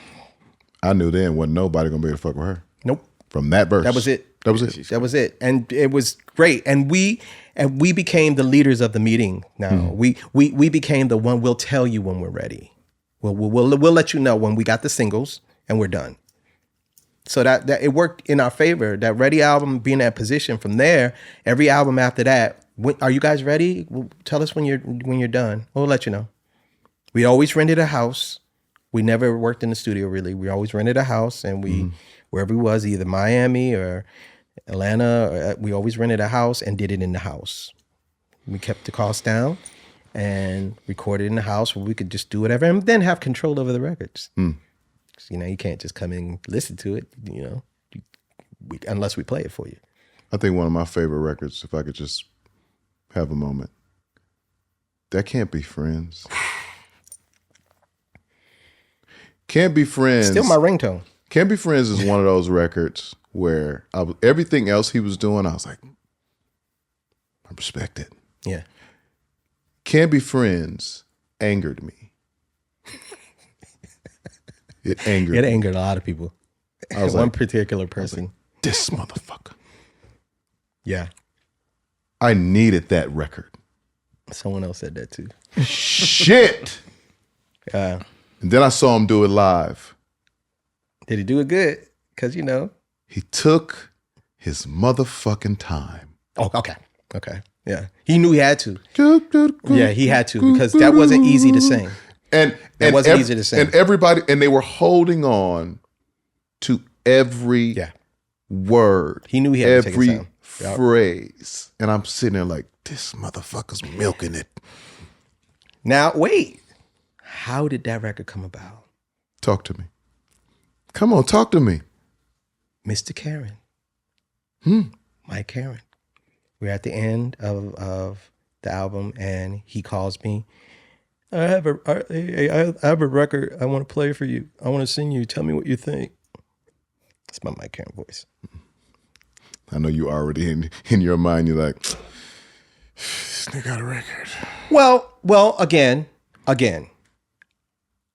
I knew then wasn't nobody gonna be able to fuck with her. "Nope." From that verse. That was it. That was it. That was it. And it was great. And we became the leaders of the meeting now. We became the one, we'll tell you when we're ready. We'll let you know when we got the singles and we're done. So that it worked in our favor. That Ready album being in that position. From there, every album after that, are you guys ready? Well, tell us when you're done. We'll let you know. We always rented a house. We never worked in the studio really. We always rented a house, and we wherever we was, either Miami or Atlanta, we always rented a house and did it in the house. We kept the cost down and recorded in the house where we could just do whatever and then have control over the records. You can't just come in and listen to it, unless we play it for you. I think one of my favorite records, if I could just have a moment. That Can't Be Friends. Can't Be Friends. Still my ringtone. Can't Be Friends is one of those records where everything else he was doing, I was like, I respect it. Yeah. Can't Be Friends angered me. It angered It me. angered a lot of people. I was One like, particular person. this motherfucker. Yeah. I needed that record. Someone else said that too. Shit. And then I saw him do it live. Did he do it good? Because, He took his motherfucking time. Oh, okay. Yeah. He knew he had to. Yeah, he had to, because that wasn't easy to sing. And It wasn't easy to sing. And everybody, and they were holding on to every word. He knew he had to take his every time. Yep. phrase. And I'm sitting there like, this motherfucker's milking it. Now, wait. How did that record come about? Talk to me. Come on, talk to me. Mr. Karen. Mike Karen. We're at the end of the album, and he calls me. I have a record I want to play for you. I want to sing you. Tell me what you think. That's my Mike Karen voice. I know you already in your mind, you're like, this nigga got a record. Well, again,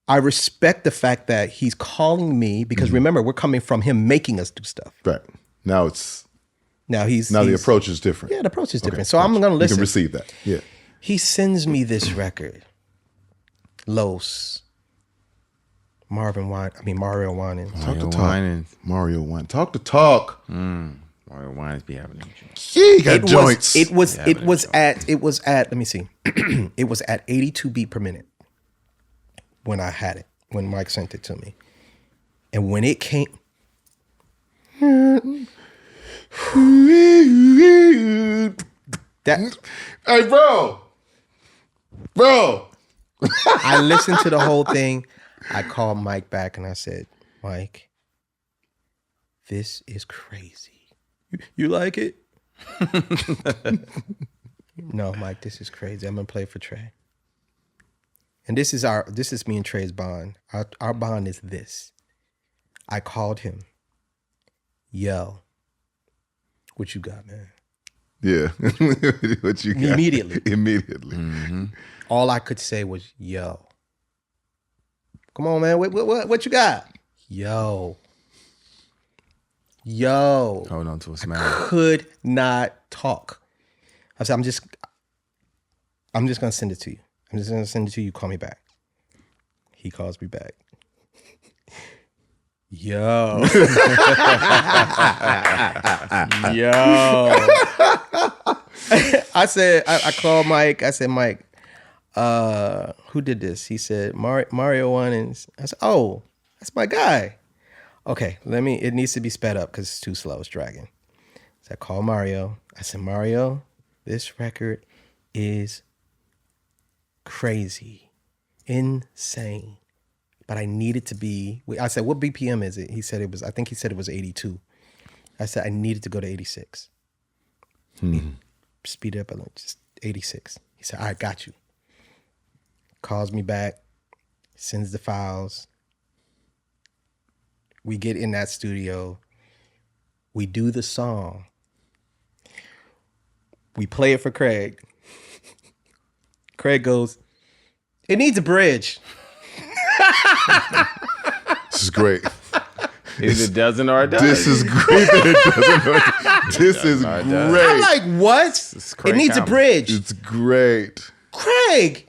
I respect the fact that he's calling me, because remember, we're coming from him making us do stuff. Right. Now the approach is different. Yeah, the approach is different. Okay, So I'm going to listen. You can receive that. Yeah. He sends me this record. Los. Mario Wine. Talk to talk. Whining. Mario Wine. Talk to talk. Mario Wines be having them. He got joints. It was at let me see. It was at 82 beat per minute when I had it, when Mike sent it to me. And when it came, that Hey, bro. I listened to the whole thing. I called Mike back and I said, Mike, this is crazy. You like it? No, Mike, this is crazy. I'm gonna play for Trey. And this is me and Trey's bond. Our bond is this. I called him. Yo, what you got, man? Yeah. What you got? Immediately. Immediately. All I could say was, yo. Come on, man. What you got? Yo. Hold on to a smile. Could not talk. I said, I'm just gonna send it to you. I'm just gonna send it to you. Call me back. He calls me back. Yo. Yo. I called Mike. I said, Mike, who did this? He said, Mario won. And I said, oh, that's my guy. Okay, it needs to be sped up because it's too slow. It's dragging. So I called Mario. I said, Mario, this record is crazy, insane. But I need it to be, I said, what BPM is it? He said I think he said it was 82. I said, I needed to go to 86. Speed it up a little, just 86. He said, all right, got you. Calls me back, sends the files. We get in that studio. We do the song. We play it for Craig. Craig goes, it needs a bridge. This is great. Either it doesn't or it does. This is great that it doesn't work. This is great. I'm like, what? It needs a bridge. It's great. Craig,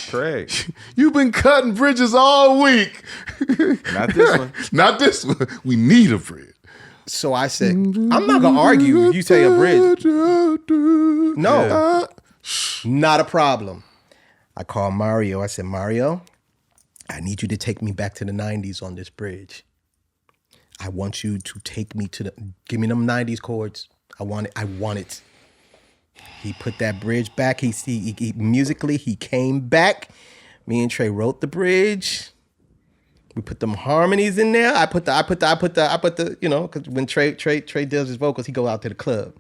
Craig. You've been cutting bridges all week. Not this one. Not this one. We need a bridge. So I said, I'm not going to argue if you say a bridge. No, not a problem. I called Mario. I said, Mario, I need you to take me back to the 90s on this bridge. I want you to take me give me them 90s chords. I want it. He put that bridge back. He musically, he came back. Me and Trey wrote the bridge. We put them harmonies in there. I put the, you know, because when Trey does his vocals, he go out to the club.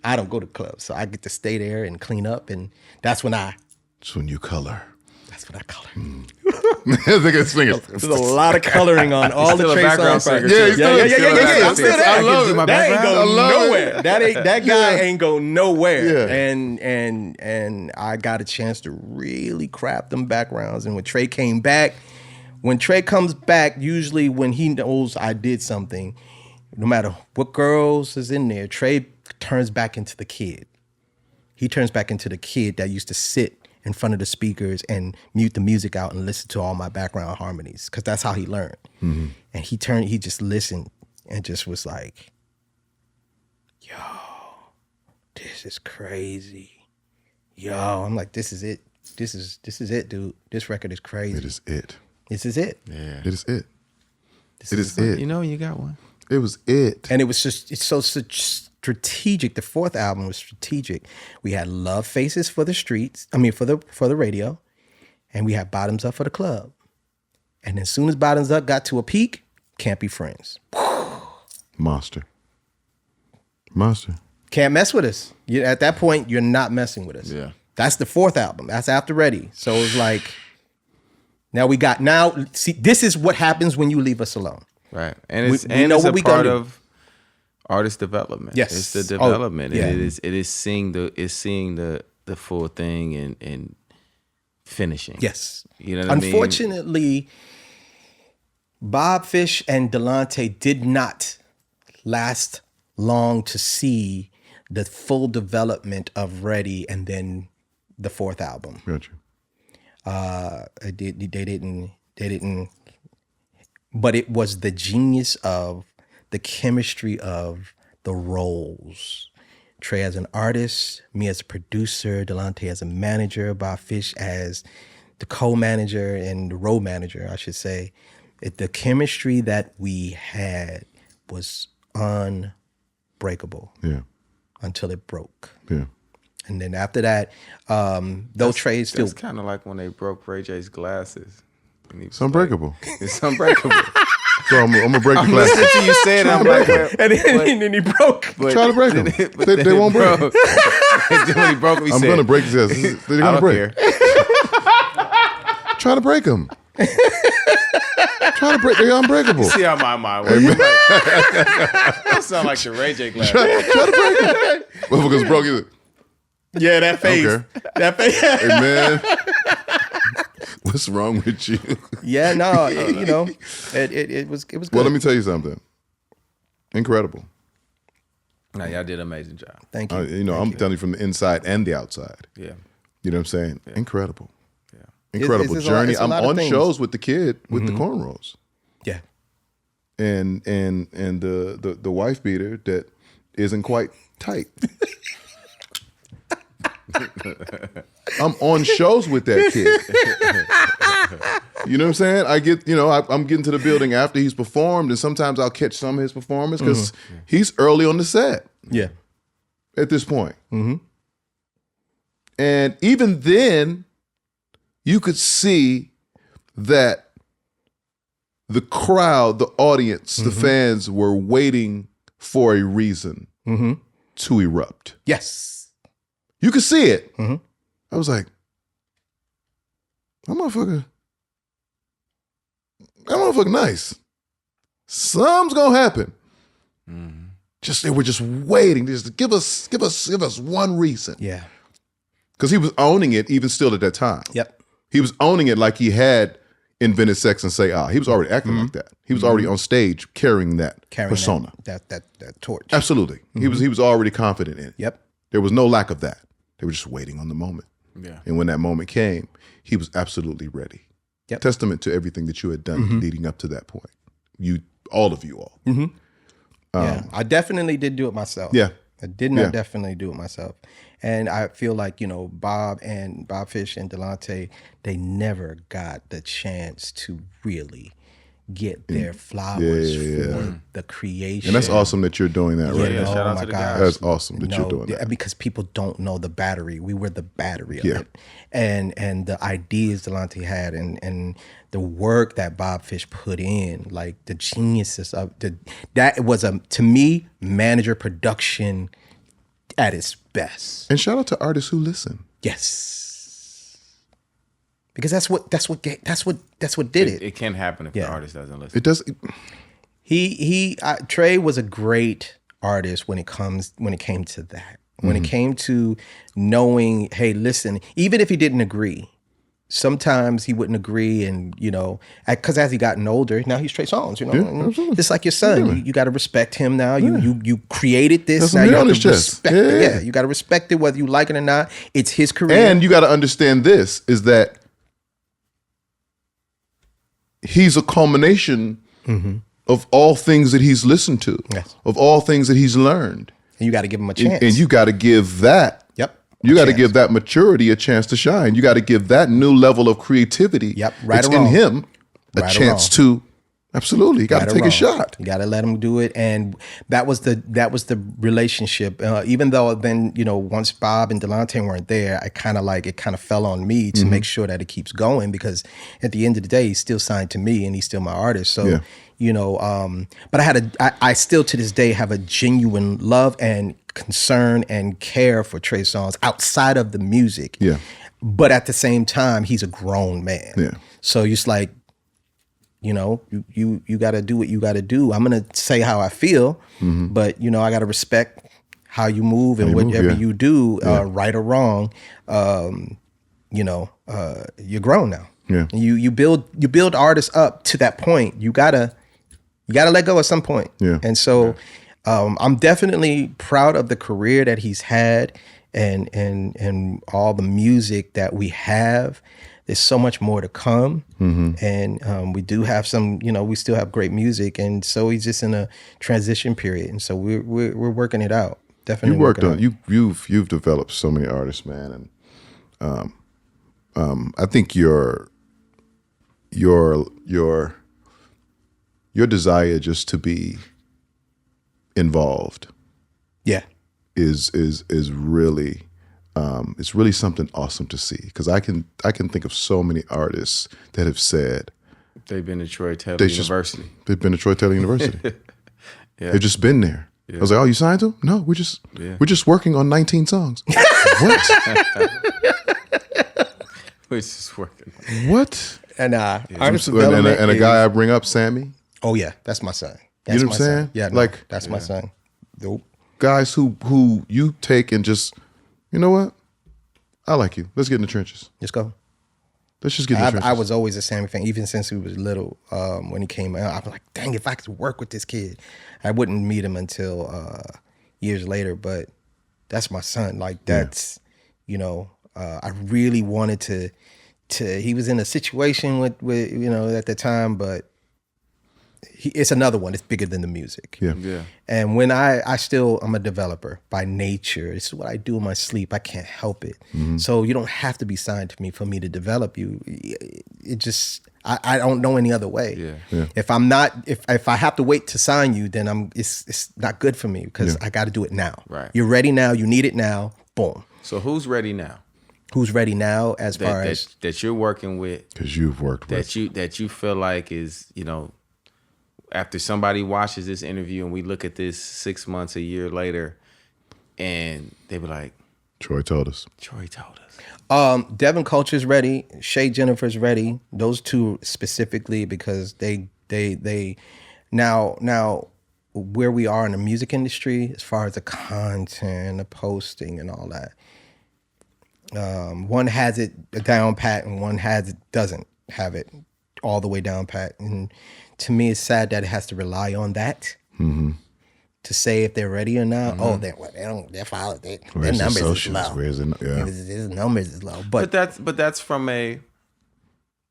I don't go to clubs, so I get to stay there and clean up, and that's when you color. That's what I color. Look at his fingers. There's a lot of coloring on all the Trey Songz records. Yeah. I'm still there. I love it. That ain't go nowhere. That guy ain't go nowhere. Yeah. And I got a chance to really craft them backgrounds. And when Trey came back, when Trey comes back, usually when he knows I did something, no matter what girls is in there, Trey turns back into the kid. He turns back into the kid that used to sit in front of the speakers and mute the music out and listen to all my background harmonies, because that's how he learned. Mm-hmm. And he just listened and just was like, yo, this is crazy. Yo, I'm like, this is it. This is it, dude. This record is crazy. It is it. This is it. Yeah. It is it. This it is it. You know, you got one. It was it. And it was just, it's so strategic. The fourth album was strategic. We had Love Faces for the streets. I mean, for the radio. And we had Bottoms Up for the club. And as soon as Bottoms Up got to a peak, Can't Be Friends. Monster. Can't mess with us. At that point, you're not messing with us. Yeah. That's the fourth album. That's after Ready. So it was like, see, this is what happens when you leave us alone. Right. And it's we know it's what a we part gonna of artist development. Yes. It's the development. Yeah. And it is seeing the full thing and finishing. Yes. You know what I mean? Unfortunately, Bob Fish and Delonte did not last long to see the full development of Ready and then the fourth album. Gotcha. They didn't, but it was the genius of the chemistry of the roles. Trey as an artist, me as a producer, Delonte as a manager, Bob Fish as the co-manager and the road manager, I should say. The chemistry that we had was unbreakable. Yeah. Until it broke. Yeah. And then after that, though Trey still... It's kind of like when they broke Ray J's glasses. It's unbreakable. It's unbreakable. So I'm gonna break the I'm glass. listening to you say it. I'm like, well, and then he broke. Try to break them. They won't break. When he broke, he I'm said, gonna break this. They're I gonna don't break. care. Try to break them. Try to break. They're unbreakable. See how my mind works. That sound like the Ray J glasses. Try to break them. Well, because broke it. Yeah, that face. Okay. That face. Hey man, what's wrong with you? Yeah, no, you know, it was good. Well, let me tell you something. Incredible. No, y'all did an amazing job. Thank you. I'm telling you from the inside and the outside. Yeah. You know what I'm saying? Yeah. Incredible. Yeah. Incredible It's journey. a I'm lot of on things. shows with the kid with the cornrows. Yeah. And the wife beater that isn't quite tight. I'm on shows with that kid. You know what I'm saying? I get, I'm getting to the building after he's performed, and sometimes I'll catch some of his performance because he's early on the set. Yeah. At this point. Mm-hmm. And even then, you could see that the crowd, the audience, the fans were waiting for a reason to erupt. Yes. You could see it. Mm-hmm. I was like, that motherfucker nice. Something's gonna happen. They were just waiting. Just give us one reason. Yeah. Because he was owning it even still at that time. Yep. He was owning it like he had invented Sex and Say Ah. He was already acting like that. He was already on stage carrying that persona. That torch. Absolutely. He was already confident in it. Yep. There was no lack of that. They were just waiting on the moment. Yeah. And when that moment came, he was absolutely ready. Yep. Testament to everything that you had done leading up to that point. All of you all. Yeah. I definitely did do it myself. Yeah. I did not definitely do it myself. And I feel like, Bob Fish and Delonte, they never got the chance to really get their flowers for the creation. And that's awesome that you're doing that right now. Shout out to the guys. That's awesome that you're doing that. Because people don't know the battery. We were the battery of it. And the ideas Delonte had and the work that Bob Fish put in, like the geniuses of that was to me, manager production at its best. And shout out to artists who listen. Yes. Because that's what did it. It can happen if the artist doesn't listen. It does. Trey was a great artist when it came to that. When it came to knowing, hey, listen, even if he didn't agree, sometimes he wouldn't agree, and because as he gotten older, now he's Trey Songz. And just like your son, you got to respect him now. You created this. That's now you have to chest. respect it. Yeah, you got to respect it whether you like it or not. It's his career, and you got to understand this is that he's a culmination of all things that he's listened to, of all things that he's learned. And you got to give him a chance. And you got to give that. Yep. You got to give that maturity a chance to shine. You got to give that new level of creativity that's in him a chance to. Absolutely, you got to take a shot. You got to let him do it, and that was the relationship. Even though then once Bob and Delonte weren't there, it kind of fell on me to make sure that it keeps going, because at the end of the day, he's still signed to me and he's still my artist. So but I still to this day have a genuine love and concern and care for Trey Songz outside of the music. Yeah, but at the same time, he's a grown man. Yeah, so it's like. You got to do what you got to do. I'm going to say how I feel, but, I got to respect how you move and whatever you do, right or wrong. You're grown now. Yeah. You build artists up to that point. You gotta let go at some point. Yeah. And so I'm definitely proud of the career that he's had and all the music that we have. There's so much more to come, and we do have some. We still have great music, and so he's just in a transition period, and so we're working it out. Definitely, you worked on you've developed so many artists, man, and I think your desire just to be involved, is really. It's really something awesome to see, because I can think of so many artists that have said they've been to Troy Taylor University. They've been to Troy Taylor University. They've just been there. Yeah. I was like, "Oh, you signed them? No, we're just working on 19 songs." What? We're just working. What? And artist development and a guy I bring up, Sammy. Oh yeah, that's my son. You know what I'm saying? Son. Yeah, that's my son. Nope. Guys who you take and just. You know what? I like you. Let's get in the trenches. Let's go. Let's just get in the trenches. I was always a Sammy fan, even since he was little. When he came out, I was like, dang, if I could work with this kid. I wouldn't meet him until years later, but that's my son. Like, that's, I really wanted to he was in a situation with at the time, but it's another one. It's bigger than the music. Yeah. And when I'm a developer by nature. This is what I do in my sleep. I can't help it. So you don't have to be signed to me for me to develop you. It just, I don't know any other way. Yeah. If I'm not, if I have to wait to sign you, then it's not good for me because I got to do it now. Right. You're ready now. You need it now. Boom. So who's ready now? Who's ready now as far as that you're working with? Because you've worked with. That you feel like is, you know, after somebody watches this interview and we look at this 6 months, a year later, and they be like, Troy told us. Devin Culture's ready, Shay Jennifer's ready. Those two specifically because they now where we are in the music industry as far as the content, the posting, and all that. One has it down pat, and one doesn't have it all the way down pat. And to me, it's sad that it has to rely on that to say if they're ready or not. Oh, their numbers is low. His numbers is low. But that's from a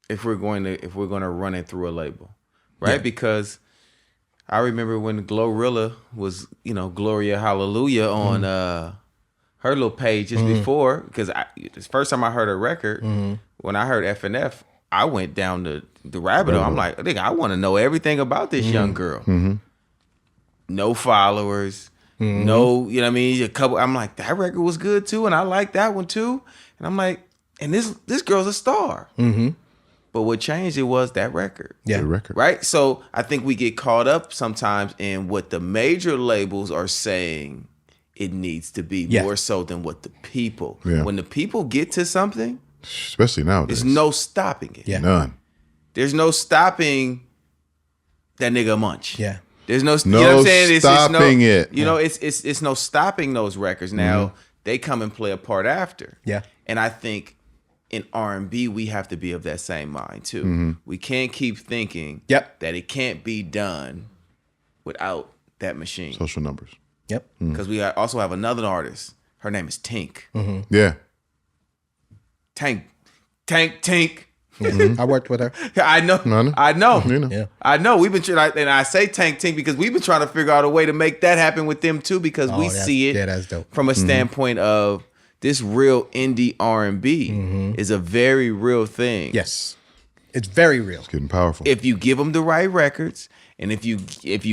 if we're going to run it through a label, right? Yeah. Because I remember when Glorilla was, you know, Gloria Hallelujah on her little page just before, because the first time I heard her record, when I heard FNF, I went down the rabbit hole. I'm like, nigga, I want to know everything about this young girl. No followers, no, you know what I mean? A couple. I'm like, that record was good too, and I like that one too. And I'm like, and this girl's a star. But what changed it was that record. Yeah, the record. Right? So I think we get caught up sometimes in what the major labels are saying it needs to be more so than what the people. Yeah. When the people get to something, especially nowadays, there's no stopping it. Yeah. None. There's no stopping that nigga Munch. Yeah. There's no you know what I'm saying? It's stopping it. You know, it's no stopping those records. Now they come and play a part after. Yeah. And I think in R&B we have to be of that same mind too. We can't keep thinking that it can't be done without that machine. Social numbers. Yep. Because we also have another artist. Her name is Tink. Yeah. Tink. I worked with her. I know. You know. Yeah. I know. We've been trying, and I say Tink because we've been trying to figure out a way to make that happen with them too, because we see it that's dope. from a standpoint of this real indie R&B is a very real thing. Yes. It's very real. It's getting powerful. If you give them the right records, and if you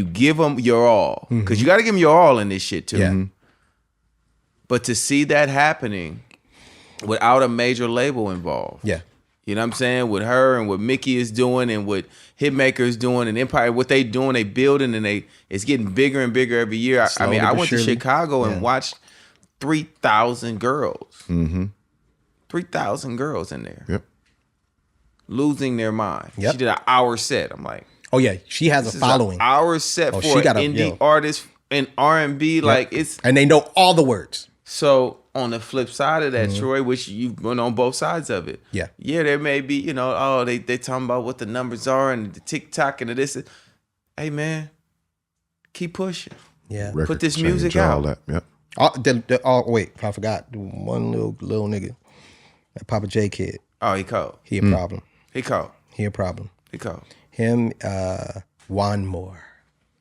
give them your all, because you got to give them your all in this shit too. Yeah. But to see that happening without a major label involved. Yeah. You know what I'm saying? With her and what Mickey is doing and what Hitmaker is doing and Empire, what they doing, they building, and it's getting bigger and bigger every year. I mean, I went to Chicago and watched 3,000 girls. 3,000 girls in there. Yep. Losing their mind. Yep. She did an hour set. I'm like, oh yeah, she has a following. An hour set for an indie artist in R&B. Like it's, and they know all the words. So on the flip side of that, Troy, which you've been on both sides of it. Yeah. Yeah, there may be, you know, oh, they talking about what the numbers are and the TikTok and the this. Hey man, keep pushing. Yeah. Record put this change, music all out. That. Yep. Wait, I forgot. One little nigga. That Papa J kid. Oh, he cold. He a problem. He cold. He a problem. He cold. Him, Juan Moore.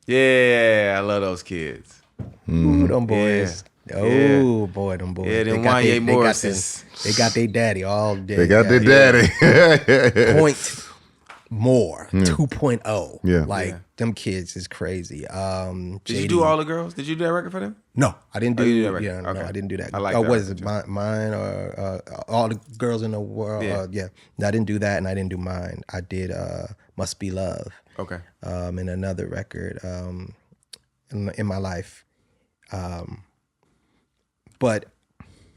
Yeah, I love those kids. Ooh, them boys. Yeah. Oh boy, them boys. Yeah, them Wanye Morrises. They got their daddy all day. They got their daddy. Point more 2.0. Yeah. Like them kids is crazy. Did you do all the girls? Did you do that record for them? No, I didn't do. you did that record? Yeah, no, Okay. I didn't do that. I like that. that What is it? record Mine or all the girls in the world? Yeah. No, I didn't do that, and I didn't do mine. I did "Must Be Love." Okay. And another record in my life. But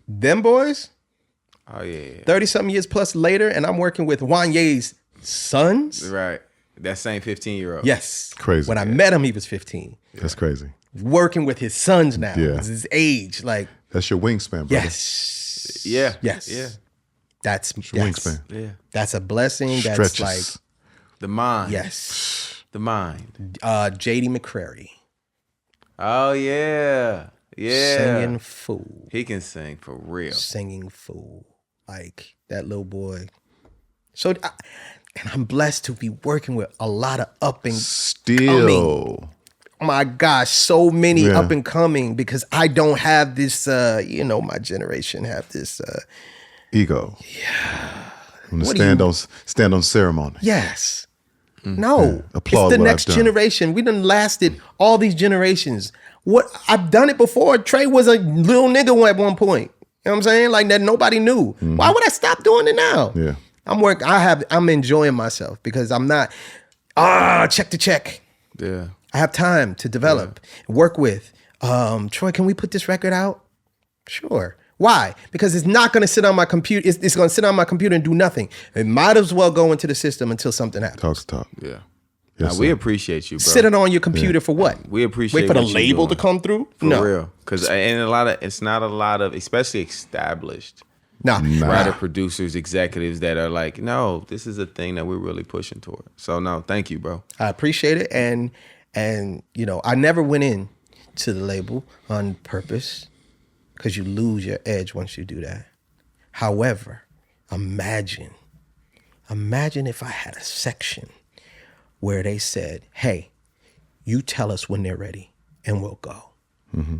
them boys, Oh yeah. 30-something years plus later, and I'm working with Wanye's sons. Right. That same 15-year-old. Yes. Crazy. When I met him, he was 15. That's crazy. Working with his sons now. Yeah. It's his age. Like, That's your wingspan, brother. yes. Yeah. Yes. Yeah. That's Your wingspan. Yeah. That's a blessing. Stretches. That's like, The mind. yes. The mind. JD McCrary. Oh yeah. Yeah. Singing Fool. He can sing for real. Singing Fool. Like, that little boy. So, And I'm blessed to be working with a lot of up and Still. coming. Oh my gosh, so many Yeah. up and coming because I don't have this, my generation have this. Ego. Yeah. What do Stand on ceremony. Yes. No. Applaud it's the what next I've done. generation. We done lasted all these generations. What I've done it before. Trey was a little nigga at one point. You know what I'm saying? Like that nobody knew. Why would I stop doing it now? Yeah. I'm enjoying myself because I'm not check to check. Yeah. I have time to develop, work with. Troy, can we put this record out? Sure. Why? Because it's not going to sit on my computer. It's going to sit on my computer and do nothing. It might as well go into the system until something happens. Talk. Yeah. Yes, Now, we sir. appreciate you, bro. Sit it on your computer for what? We appreciate Wait for the what you're label to doing. come through? For No. real. Because it's not a lot of, especially established Nah. writer, producers, executives that are like, no, this is a thing that we're really pushing toward. So no, thank you, bro. I appreciate it. And I never went in to the label on purpose because you lose your edge once you do that. However, imagine if I had a section where they said, hey, you tell us when they're ready and we'll go. Mm-hmm.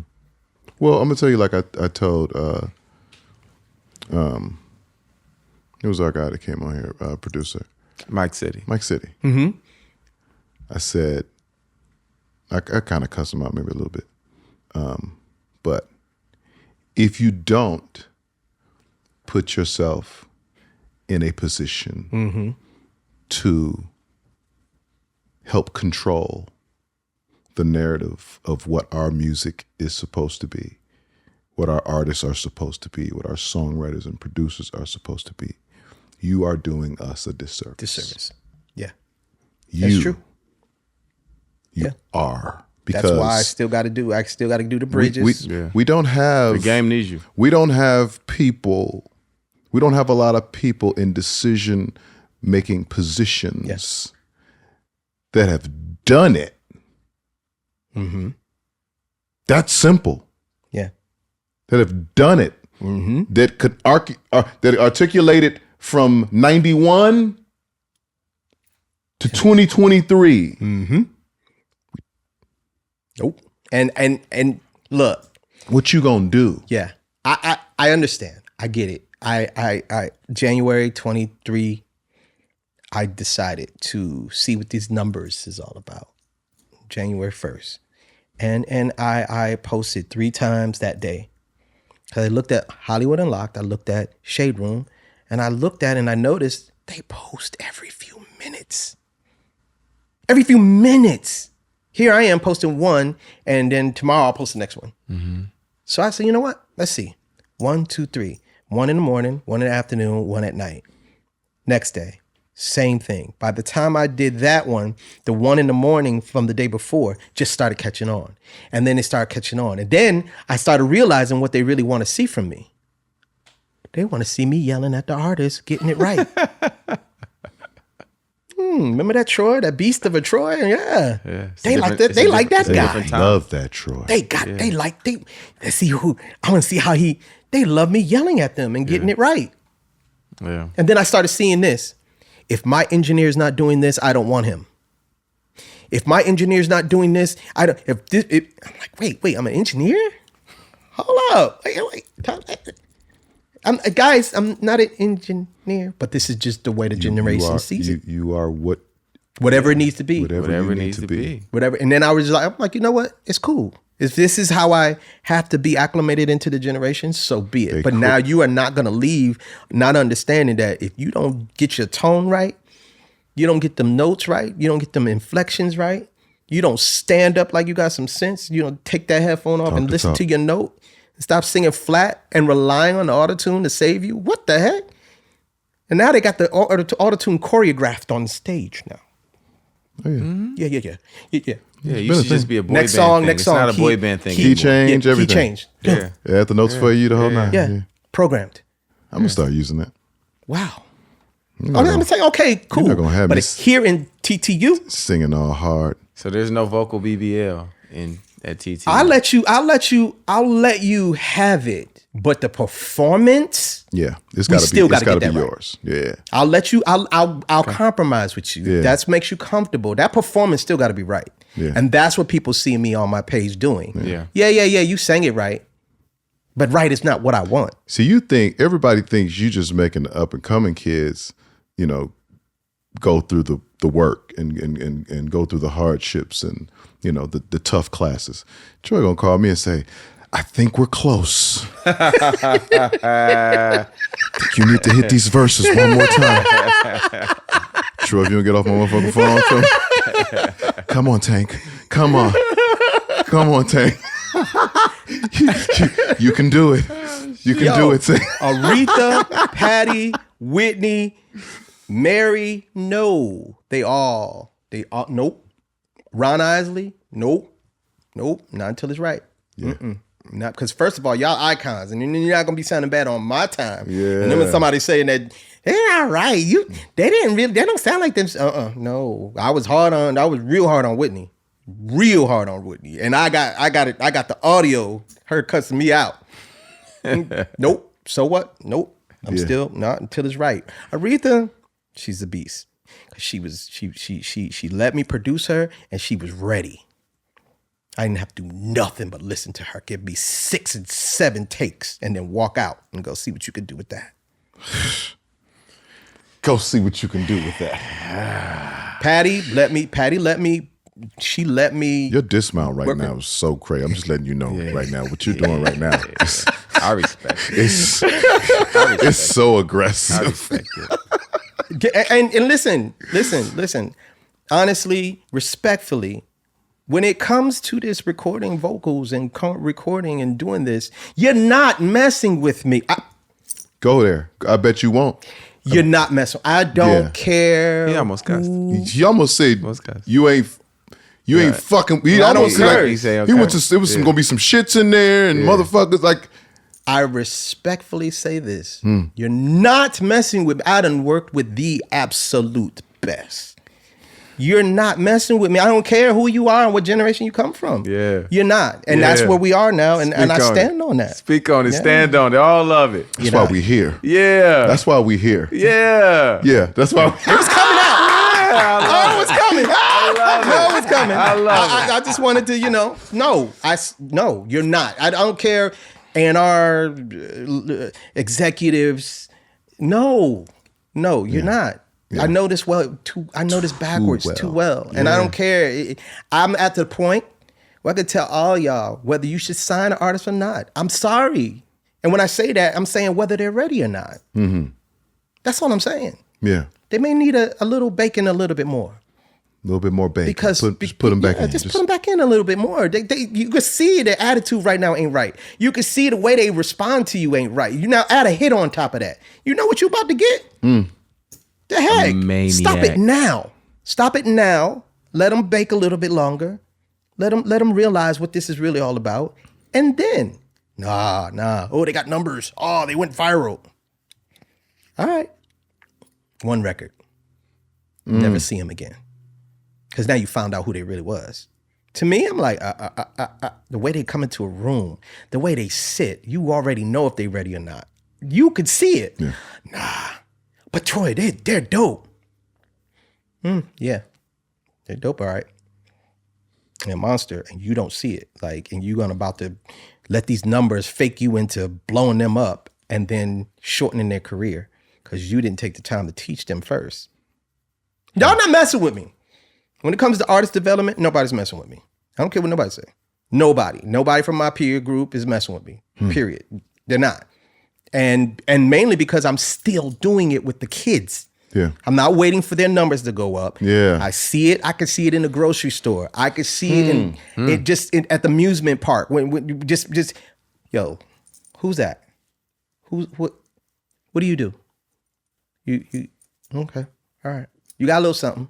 Well, I'm gonna tell you, like I told, it was our guy that came on here, producer Mike City. Mm-hmm. I said, I kind of cussed him out maybe a little bit, but if you don't put yourself in a position to help control the narrative of what our music is supposed to be, what our artists are supposed to be, what our songwriters and producers are supposed to be, you are doing us a disservice. Yeah. You, true. You are. Because That's why I still got to do the bridges. we don't have The game needs you. We don't have people. We don't have a lot of people in decision making positions that have done it. Mm-hmm. That's simple. Yeah. That have done it. Mm-hmm. That could that articulated from 91 to 2023. Mm-hmm. Nope. And look. What you gonna do? Yeah. I understand. I get it. I January 23, I decided to see what these numbers is all about. January 1st. And I posted 3 times that day. Cause I looked at Hollywood Unlocked, I looked at Shade Room, and I looked at it and I noticed they post every few minutes. Every few minutes. Here I am posting one, and then tomorrow I'll post the next one. Mm-hmm. So I said, you know what? Let's see. 1, 2, 3. 1 in the morning, 1 in the afternoon, 1 at night. Next day, same thing. By the time I did that one, the 1 in the morning from the day before just started catching on. And then it started catching on. And then I started realizing what they really want to see from me. They want to see me yelling at the artist, getting it right. Remember that Troy, that beast of a Troy? Yeah. They like that. They like that guy. Love that Troy. Let's see who, I want to see how they love me yelling at them and getting it right. Yeah. And then I started seeing this. If my engineer's not doing this, I don't want him. If my engineer's not doing this, I don't, I'm like, wait, I'm an engineer? Hold up. Wait. Guys, I'm not an engineer, but this is just the way the generation sees it. You are Whatever it needs to be. Whatever it needs to be. Whatever. And then I was like, I'm like, you know what? It's cool. If this is how I have to be acclimated into the generation, so be it. But now you are not going to leave not understanding that if you don't get your tone right, you don't get them notes right, you don't get them inflections right, you don't stand up like you got some sense, you don't take that headphone off and listen to your note, stop singing flat and relying on the autotune to save you. What the heck? And now they got the autotune choreographed on stage now. Oh, yeah. Yeah. Yeah, you should just be a boy Next band song, thing. next It's song. not a boy band thing. Key change, everything. Key change. Yeah. Yeah, the notes for you the whole night. Yeah. Programmed. I'm gonna start using that. Wow. I'm gonna say, okay, cool. You're not gonna have but me here in TTU, singing all hard. So there's no vocal BBL in at TT. I'll let you have it. But the performance, Yeah, it's we got to still be. It's gotta got to get be that right. yours. Yeah. I'll let you. I'll compromise with you. Yeah. That makes you comfortable. That performance still got to be right. Yeah. And that's what people see me on my page doing. Yeah. Yeah. You sang it right, but right is not what I want. See, everybody thinks you just making the up and coming kids, go through the work and go through the hardships and the tough classes. Troy gonna call me and say, I think we're close. I think you need to hit these verses one more time. Troy, if you don't get off my motherfucking phone, Troy. Come on, Tank. Come on, Tank. you can do it. You can do it, Tank. Aretha, Patty, Whitney, Mary, no. They all, nope. Ron Isley, nope. Not until it's right. Yeah. Not because first of all, y'all icons, and you're not gonna be sounding bad on my time. Yeah. And then when somebody saying that they're all right, they don't sound like them. No. I was real hard on Whitney. And I got the audio, her cussing me out. Nope. So what? Nope. I'm still not until it's right. Aretha, she's a beast. She let me produce her and she was ready. I didn't have to do nothing but listen to her. Give me 6 and 7 takes and then walk out and go see what you can do with that. Go see what you can do with that. Patty let me. She let me. Your dismount right now is so crazy. I'm just letting you know right now what you're doing right now. I respect it. It's so aggressive. I respect it. And listen. Honestly, respectfully, when it comes to this recording vocals and recording and doing this, you're not messing with me. Go there. I bet you won't. You're not messing. I don't care. He almost cussed. He almost said you ain't fucking. He I almost don't said care. like, He say, he went to. It was gonna be some shits in there and motherfuckers like. I respectfully say this. You're not messing with me. I done worked with the absolute best. You're not messing with me. I don't care who you are and what generation you come from. Yeah. You're not. And that's where we are now. And I stand on that. Speak on it. Yeah. Stand on it. All of it. That's why we here. Yeah. That's why we here. Yeah. Yeah. That's why. It was coming out. Oh, it's coming. I It's coming. I love it. I just wanted to, no, you're not. I don't care. A&R executives. No, you're not. Yeah. I know this I know this backwards too well. And I don't care. I'm at the point where I can tell all y'all whether you should sign an artist or not. I'm sorry. And when I say that, I'm saying whether they're ready or not. Mm-hmm. That's all I'm saying. Yeah. They may need a little bacon a little bit more. A little bit more bacon. Because just put them back in. Just put them back in a little bit more. You can see their attitude right now ain't right. You can see the way they respond to you ain't right. You now add a hit on top of that. You know what you about to get? The heck? Stop it now. Stop it now. Let them bake a little bit longer. Let them realize what this is really all about. And then, nah. Oh, they got numbers. Oh, they went viral. All right. One record. Never see them again. Because now you found out who they really was. To me, I'm like, the way they come into a room, the way they sit, you already know if they're ready or not. You could see it. Yeah. Nah. But Troy, they're dope. Yeah. They're dope, all right. And monster, and you don't see it. And you're about to let these numbers fake you into blowing them up and then shortening their career because you didn't take the time to teach them first. Y'all not messing with me. When it comes to artist development, nobody's messing with me. I don't care what nobody say. Nobody from my peer group is messing with me. Period. They're not. And mainly because I'm still doing it with the kids. Yeah. I'm not waiting for their numbers to go up. Yeah. I see it. I can see it in the grocery store. I can see it at the amusement park. When you just yo, who's that? What do you do? You okay. All right. You got a little something.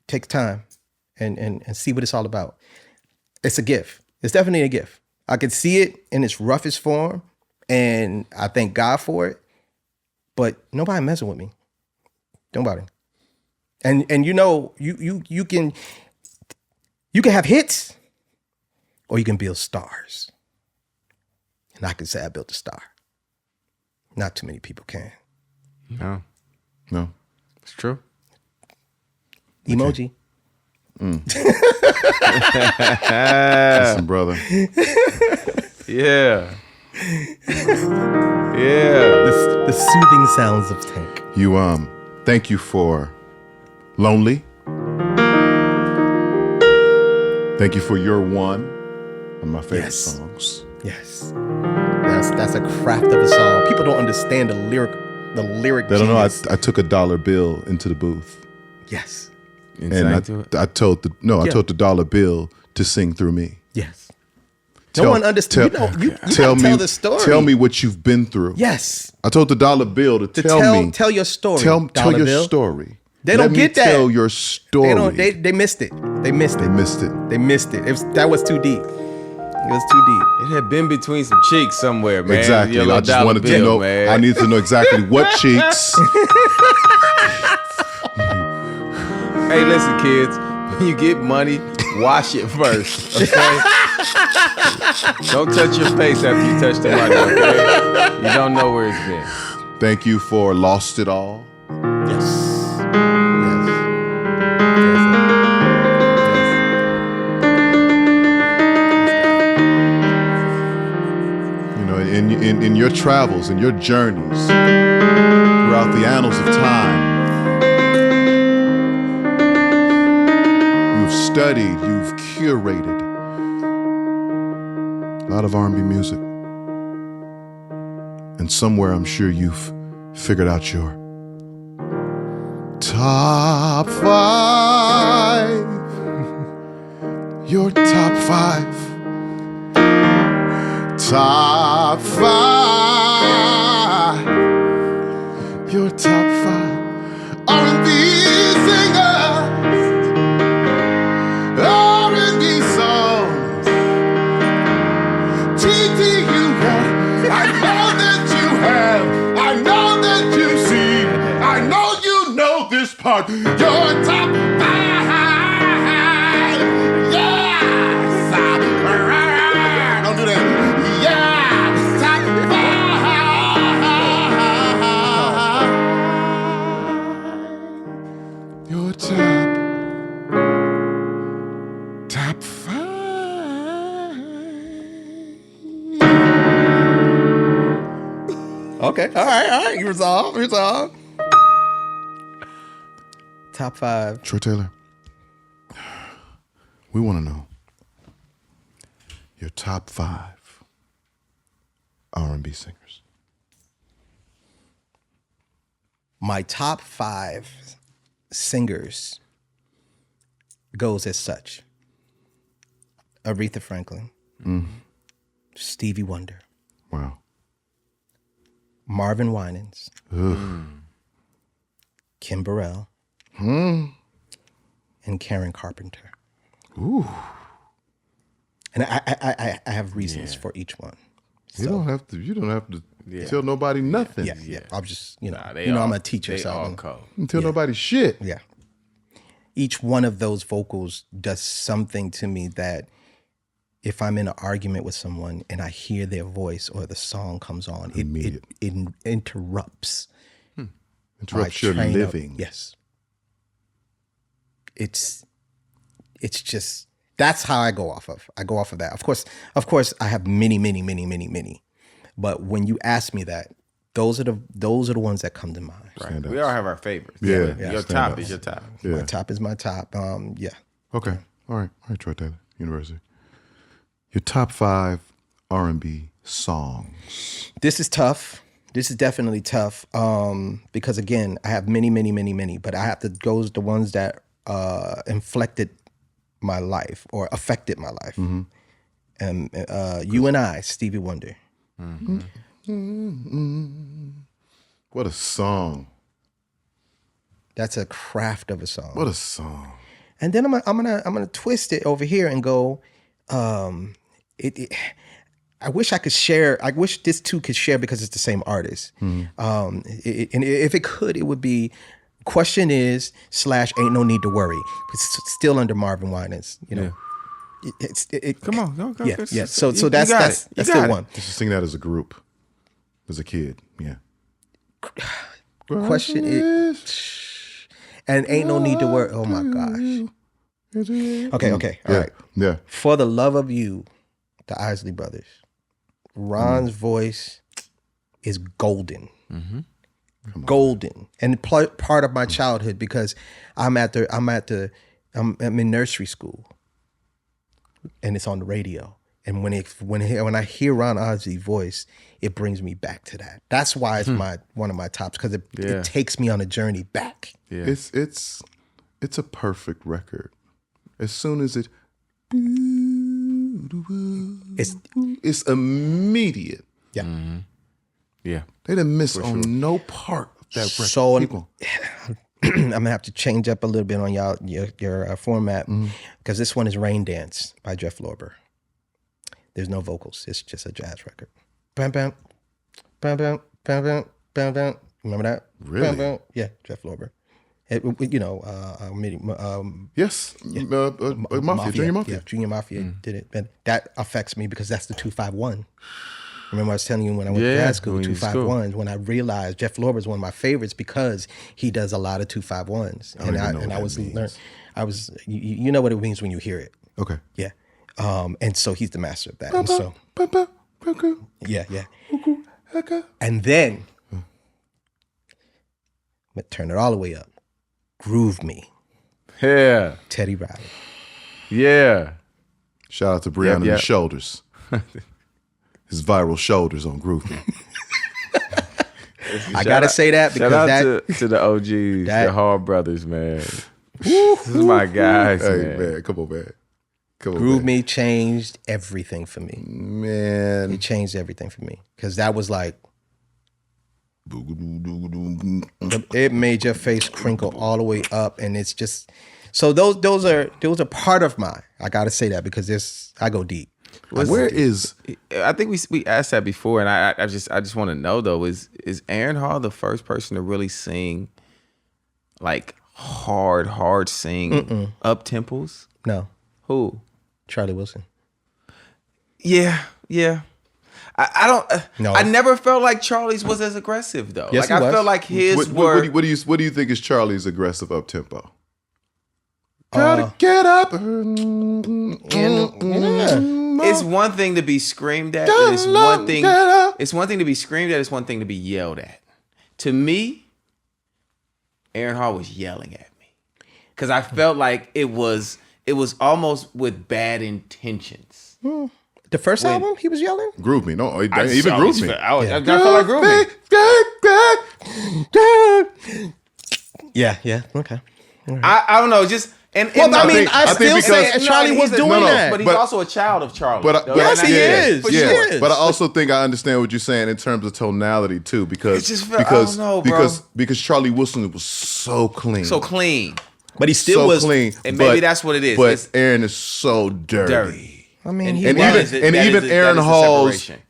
Take time and see what it's all about. It's a gift. It's definitely a gift. I could see it in its roughest form, and I thank God for it. But nobody messing with me. Nobody. And you can have hits, or you can build stars. And I can say I built a star. Not too many people can. No, No. it's true. Emoji. Listen, brother. Yeah. Yeah. The soothing sounds of Tank. You thank you for Lonely. Thank you for You're One of my favorite songs. Yes. That's a craft of a song. People don't understand the lyric. They don't know I genius. took a dollar bill into the booth. Yes. And I told the dollar bill to sing through me. Yes. No one understands. You tell the story. Tell me what you've been through. Yes. I told the dollar bill to tell me. Tell your story. Tell Dollar your Bill. story. They Let don't me get that. Tell your story. They missed it. They missed They it. missed it. They missed it. That was too deep. It was too deep. It had been between some cheeks somewhere, man. Exactly. Your little I just dollar wanted to bill, know. man. I need to know exactly what cheeks. Hey, listen, kids. When you get money, wash it first, okay? Don't touch your face after you touch the money, okay? You don't know where it's been. Thank you for Lost It All. Yes. You know, in your travels, in your journeys throughout the annals of time, you've studied, you've curated a lot of R&B music. And somewhere I'm sure you've figured out your top 5. Your top 5. Top 5. Your top 5 R&B singers, R&B songs. TT, you got. I know that you have. I know that you see. I know you know this part. Your top 5. Yes. Don't do that. Your top 5. Okay. All right. You resolve. Top 5. Troy Taylor, we want to know your top 5 R&B singers. My top 5 singers goes as such: Aretha Franklin, Stevie Wonder, Wow. Marvin Winans, Kim Burrell, and Karen Carpenter. Ooh. And I have reasons for each one. You don't have to tell nobody nothing. Yeah. I'm just, I'm a teacher. They So all I'm- cold. You don't tell nobody shit. Yeah. Each one of those vocals does something to me that if I'm in an argument with someone and I hear their voice or the song comes on, it interrupts. Interrupts my your train of- living. Yes. It's just, that's how I go off of. I go off of that. Of course, I have many. But when you ask me that, those are the ones that come to mind. Right. We all have our favorites. Yeah. Your Stand top up. is your top. Yeah. My top is my top. Yeah. Okay. All right, Troy Taylor University. Your top 5 R&B songs. This is tough. This is definitely tough because, again, I have many, but I have to go with the ones that inflected my life or affected my life. And You and I, Stevie Wonder. What a song. That's a craft of a song. What a song. And then I'm gonna twist it over here and go. I wish I could share. I wish this two could share because it's the same artist. And if it could, it would be. Question is / Ain't No Need to Worry. It's still under Marvin Winans. Come on, go. Yeah, go. yeah. So You that's got it. You the got it. one. Just sing that as a group, as a kid. Yeah. Question is, and ain't no need to worry. Oh my gosh. Okay, all right. Yeah. For the Love of You, the Isley Brothers. Ron's voice is golden. Golden. And part of my childhood because I'm in nursery school and it's on the radio. And when I hear Ron Isley's voice, it brings me back to that. That's why it's one of my tops because it takes me on a journey back. Yeah. It's a perfect record. As soon as it's immediate. Yeah. Yeah. They didn't miss on no part of that record. So People. I'm gonna have to change up a little bit on your format because this one is Rain Dance by Jeff Lorber. There's no vocals. It's just a jazz record. Bam, bam, bam, bam, bam, bam, bam, bam. Remember that? Really? Bam, bam. Yeah, Jeff Lorber. Yes. Mafia, Junior Mafia. Yeah, Junior Mafia did it. And that affects me because that's the 251. Remember I was telling you when I went to grad school, when you was 251s, when I realized Jeff Lorber is one of my favorites because he does a lot of 251s. I was you know what it means when you hear it. Okay. Yeah. And so he's the master of that. And so yeah. And then but turn it all the way up. Groove Me. Yeah. Teddy Riley. Yeah. Shout out to Brianna and Yep. his shoulders. His viral shoulders on Groove Me. I gotta say that because shout out to the OGs, the Hall brothers, man. This is my guys, Hey, man. man, come on, man. Groove Me changed everything for me. Man. It changed everything for me because that was like it made your face crinkle all the way up, and it's just so those are part of my. I gotta say that because I go deep. Where is I think we asked that before, and I just want to know though, is Aaron Hall the first person to really sing like hard sing up tempos? No, Who? Charlie Wilson. Yeah. I don't. No. I never felt like Charlie's was as aggressive though. Yes, like he I was. felt like his what were. do you think is Charlie's aggressive up tempo? Gotta get up. It's one thing to be screamed at. But it's one thing. It's one thing to be screamed at. It's one thing to be yelled at. To me, Aaron Hall was yelling at me because I felt like it was almost with bad intentions. The first album, he was yelling. Groove Me. No, even Groove Me. I felt like Groove Me. Yeah. Okay. I don't know. Just and I still say because- Charlie was doing that. but he's also a child of Charlie. But Yes, he is. For Yeah. sure. But I also think I understand what you're saying in terms of tonality too, because It just felt- I don't know, bro. because Charlie Wilson was so clean, So clean. But he still was clean, And maybe that's what it is. But It's Aaron is so dirty. I mean, And he that was. is it. And That even is Aaron the Hall's separation.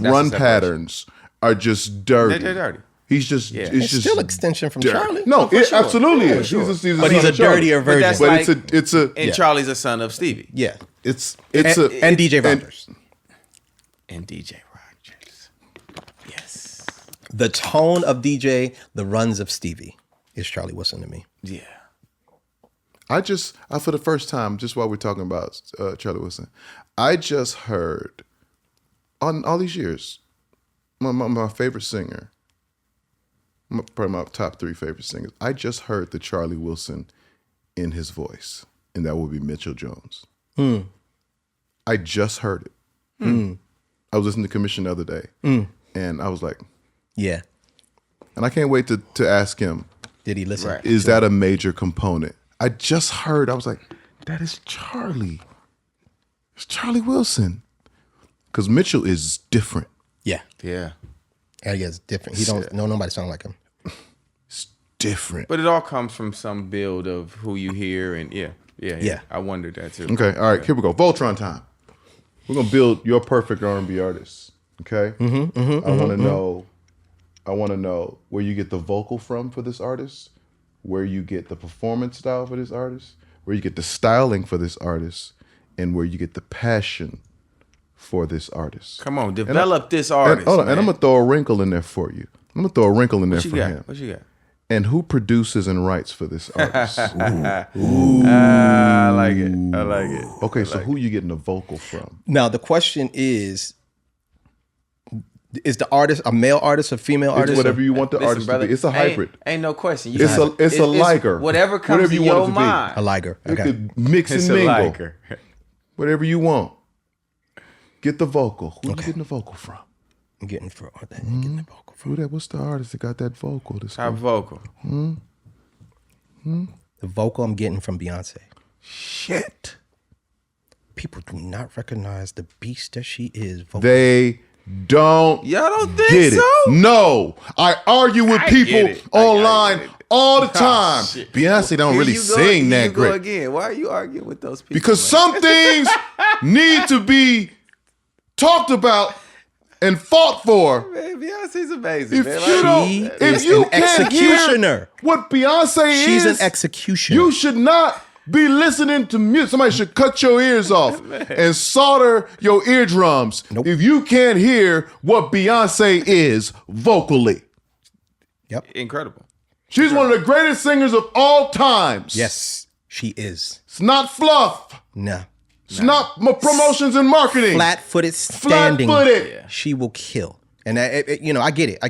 run the separation. patterns are just dirty. They're dirty. He's just Yeah. it's It's just still extension from dirty. Charlie. No, it sure. absolutely For is. sure. He's But he's son a of Charlie. dirtier But version. that's But like, it's a and Charlie's a son of Stevie. Yeah. it's And a DJ Rogers. And DJ Rogers. Yes. The tone of DJ, the runs of Stevie is Charlie Wilson to me. Yeah. I for the first time, just while we're talking about Charlie Wilson, I just heard on all these years, my favorite singer, probably my top 3 favorite singers. I just heard the Charlie Wilson in his voice, and that would be Mitchell Jones. I just heard it. I was listening to Commission the other day, and I was like, Yeah. and I can't wait to ask him, Did he listen? Right. is that a major component? I just heard, I was like, that is Charlie. It's Charlie Wilson. Because Mitchell is different. Yeah. Yeah. Yeah, it's different. He don't know nobody sound like him. It's different. But it all comes from some build of who you hear, and yeah. I wondered that too. Okay, all right, here we go. Voltron time. We're gonna build your perfect R&B artist. Okay? I wanna know where you get the vocal from for this artist, where you get the performance style for this artist, where you get the styling for this artist, and where you get the passion for this artist. Come on, develop this artist. And I'm gonna throw a wrinkle in there for you. I'm gonna throw a wrinkle in there for him. What you got? And who produces and writes for this artist? I like it. I like it. Okay, so who you getting the vocal from? Now the question is the artist a male artist or female It's artist? whatever you want the artist to be. It's a hybrid. Ain't no question. It's a liger. Whatever comes Whatever to you want your it to be. mind. A liger. You Okay. could mix It's and a mingle. liger. Whatever you want. Get the vocal. Who you getting the vocal from? I'm getting the vocal from. Who that? What's the artist that got that vocal? Top vocal. The vocal I'm getting from Beyonce. Shit. People do not recognize the beast that she is. Vocal. They don't Y'all don't think get it. so? No. I argue with I people get it. I online get it. all the time. Shit. Beyonce don't Here really you go- sing here that you go great. again. Why are you arguing with those people? Because man? some things need to be talked about and fought for. Man, Beyonce's amazing. If man. you Like, don't, She if is you an can't hear executioner. what Beyonce She's is, an executioner. you should not be listening to music. Somebody should cut your ears off and solder your eardrums if you can't hear what Beyonce is vocally. Yep. incredible. She's one of the greatest singers of all times. Yes, she is. It's not fluff. Nah. It's not promotions and marketing. Flat-footed standing. Flat-footed. She will kill. And I get it.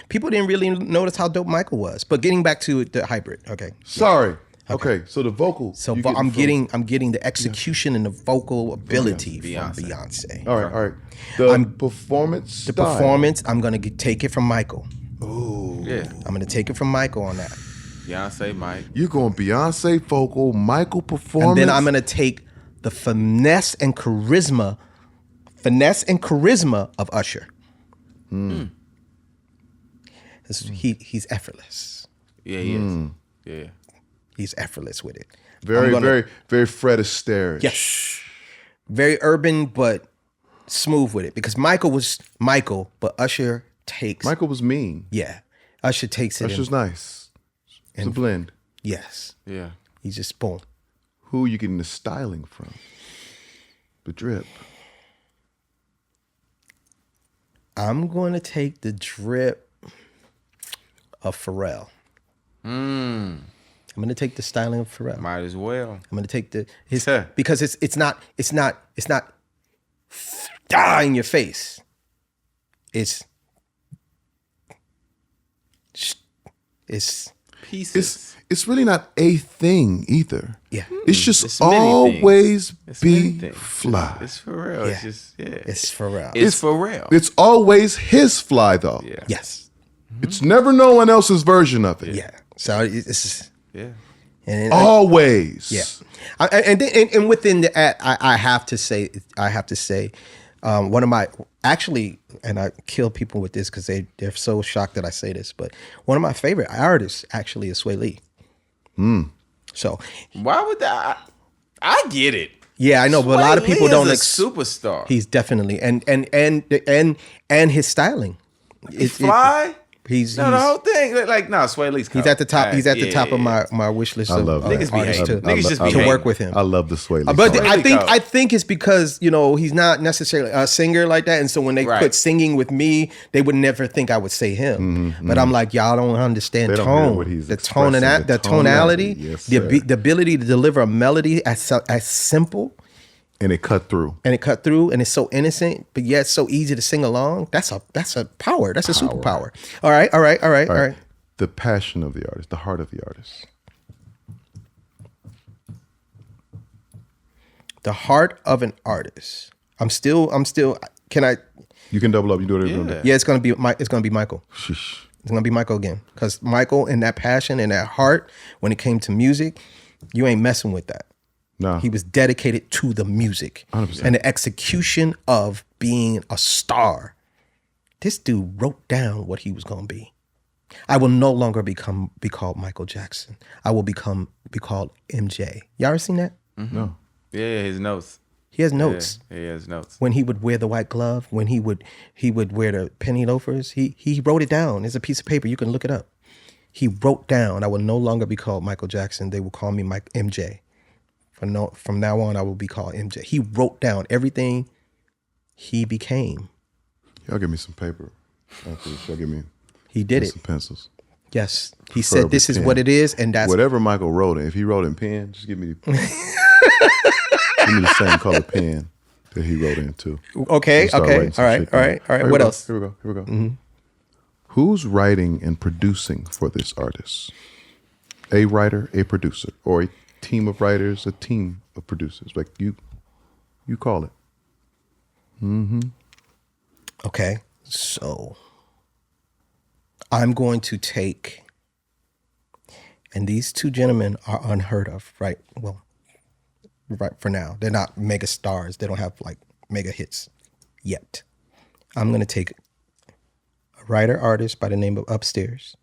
People didn't really notice how dope Michael was. But getting back to the hybrid, okay. Sorry. Okay, so the vocal. So you I'm from- getting the execution and the vocal ability Beyonce. from Beyonce. All right. The performance. The style. performance, I'm gonna take it from Michael. Yeah. I'm gonna take it from Michael on that. Beyonce, Mike. You're going Beyonce vocal, Michael performance. And then I'm gonna take the finesse and charisma of Usher. He's effortless. Yeah, he is. Yeah. He's effortless with it. Very Fred Astaire. Yes. Very urban, but smooth with it. Because Michael was Michael, but Usher takes. Michael was mean. Yeah. Usher takes it. Usher's nice. It's a blend. Yes. Yeah. He's just boom. Who are you getting the styling from? The drip. I'm going to take the drip of Pharrell. I'm going to take the styling of Pharrell. Might as well. I'm going to take because it's not in your face. It's Pieces. It's really not a thing either. Yeah. It's just It's many always It's many be things. fly. It's for real. Yeah. It's just It's Pharrell. It's for real. It's always his fly though. Yeah. Yes. It's never no one else's version of it. Yeah. So it's Yeah. and Always. yeah. And within that, I have to say, one of my and I kill people with this because they're so shocked that I say this, but one of my favorite artists actually is Sway Lee. So Why would that? I get it. yeah, I know, but a lot of Sway people Lee don't. is a superstar. He's definitely and his styling. Fly. He's the whole thing. Like no, Sway Lee's. he's at the top. He's at the top of my wish list. I love of that. Niggas be artists hating. to, Niggas just be to hating. work with him. I love the Sway Lee But song. I think it's because he's not necessarily a singer like that, and so when they Right. put singing with me, they would never think I would say him. But I'm like, y'all don't understand They don't hear tone, what he's the tone and expressing, that, the the tonality, tonality. Yes, the ability to deliver a melody as simple and it cut through. and it cut through, and it's so innocent, but yet so easy to sing along. That's a power. That's a superpower. All right. The passion of the artist, the heart of the artist. The heart of an artist. I'm still. Can I? You can double up. You do whatever you want to do. Yeah, it's gonna be Michael. Sheesh. It's gonna be Michael again, because Michael and that passion and that heart, when it came to music, you ain't messing with that. No. He was dedicated to the music 100%. and the execution of being a star. This dude wrote down what he was gonna be. I will no longer be called Michael Jackson. I will be called MJ. Y'all ever seen that? No. Yeah, his notes. He has notes. Yeah, he has notes. When he would wear the white glove, when he would wear the penny loafers, he wrote it down. It's a piece of paper. You can look it up. He wrote down, I will no longer be called Michael Jackson. They will call me MJ. From now on, I will be called MJ. He wrote down everything he became. Y'all give me some paper. After this, y'all give me. He did it. Some pencils. Yes, he said this is pen. what it is, and that's whatever Michael wrote in. If he wrote in pen, just give me give me the same color pen that he wrote in too. Okay. All right. What else? Here we go. Mm-hmm. Who's writing and producing for this artist? A writer, a producer, or a team of writers, a team of producers. Like you call it. Mm-hmm. Okay, so I'm going to take, and these two gentlemen are unheard of, right? Well, right for now. They're not mega stars. They don't have like mega hits yet. I'm going to take a writer artist by the name of Upstairs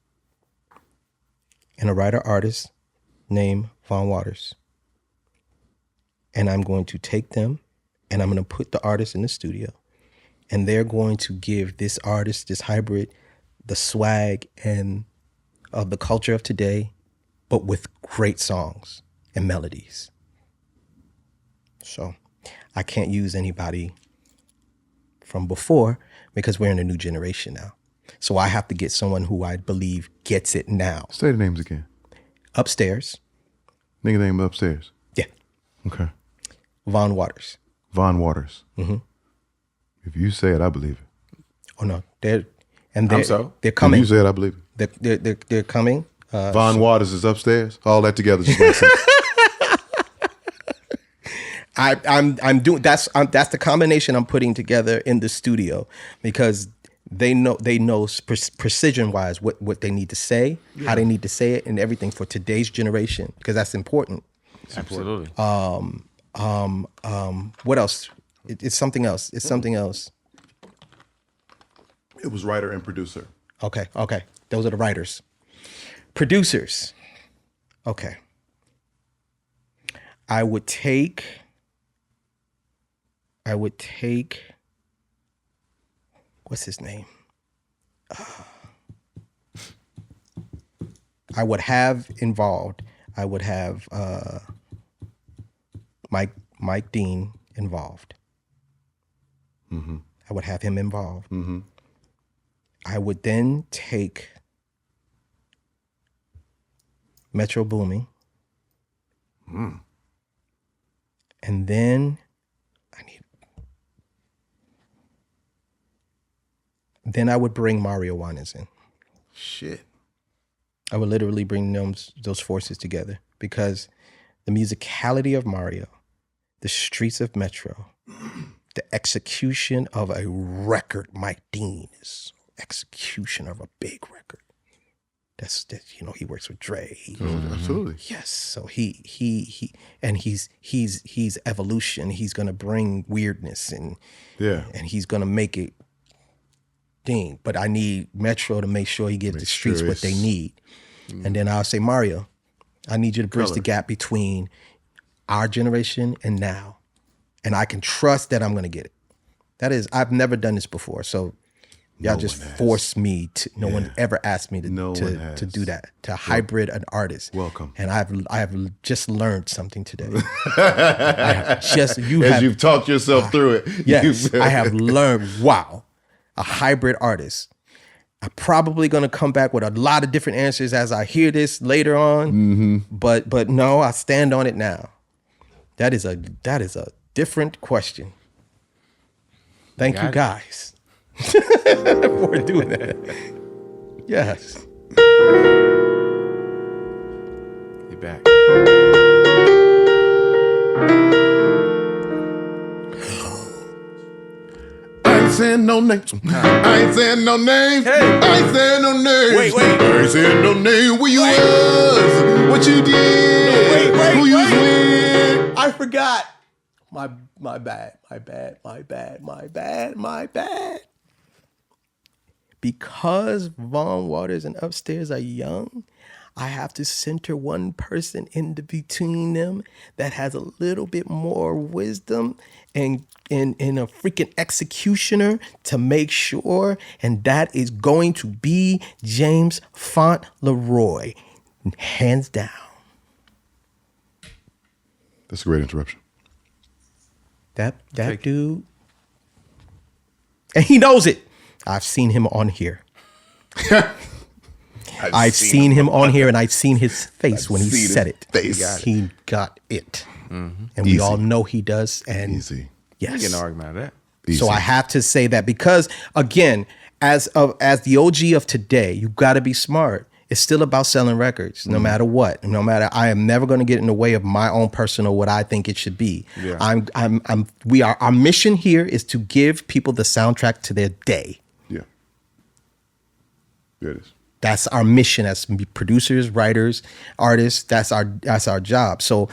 and a writer artist named Von Waters. And I'm going to take them and I'm going to put the artist in the studio. And they're going to give this artist, this hybrid, the swag and of the culture of today, but with great songs and melodies. So I can't use anybody from before because we're in a new generation now. So I have to get someone who I believe gets it now. Say the names again. Upstairs. Nigga name Upstairs. Yeah. Okay. Von Waters. Von Waters. Mm-hmm. If you say it, I believe it. Oh no, they're If coming. you say it, I believe it. They're coming. Von Waters is upstairs. All that together just makes sense. I'm doing that's the combination I'm putting together in the studio because they know precision wise what they need to say, how they need to say it, and everything for today's generation because that's important. Absolutely. What else? It's something else. It's something else. It was writer and producer. Okay. Those are the writers. Producers. Okay. I would take what's his name? I would have involved. I would have Mike Dean involved. Mm-hmm. I would have him involved. Mm-hmm. I would then take Metro Boomin. Mm. And then I would bring Mario Winans in. Shit. I would literally bring those forces together because the musicality of Mario, the streets of Metro, the execution of a record, Mike Dean is execution of a big record. That's he works with Dre. Absolutely. Yes. So he and he's evolution. He's gonna bring weirdness and he's gonna make it Dean. But I need Metro to make sure he gives the streets what they need. And then I'll say, Mario, I need you to bridge the gap between our generation and now. And I can trust that I'm gonna get it. That is, I've never done this before. So y'all just force me to. No one ever asked me to do that. To hybrid an artist. Welcome. And I have just learned something today. You've talked yourself through it. Yes, I have learned. Wow, a hybrid artist. I'm probably gonna come back with a lot of different answers as I hear this later on. Mm-hmm. But no, I stand on it now. That is a different question. Thank you guys for doing that. Yes. You're back. I ain't saying no names. I ain't saying no names. Hey. I ain't saying no names. Wait. I ain't saying no name. Where you was? What you did? Who you was with? I forgot. My bad. Because Von Waters and Upstairs are young, I have to center one person in between them that has a little bit more wisdom and a freaking executioner to make sure, and that is going to be James Fauntleroy, hands down. That's a great interruption. That dude, and he knows it. I've seen him on here. I've seen him on here, and I've seen his face when he said it. He got it. Mm-hmm. And we all know he does. And Easy. Yes. You get an argument out of that. Easy. So I have to say that because, again, as the OG of today, you got to be smart. It's still about selling records, no matter what. No matter, I am never going to get in the way of my own personal what I think it should be. Yeah. Our mission here is to give people the soundtrack to their day. Yeah. There it is. That's our mission as producers, writers, artists. That's our job. So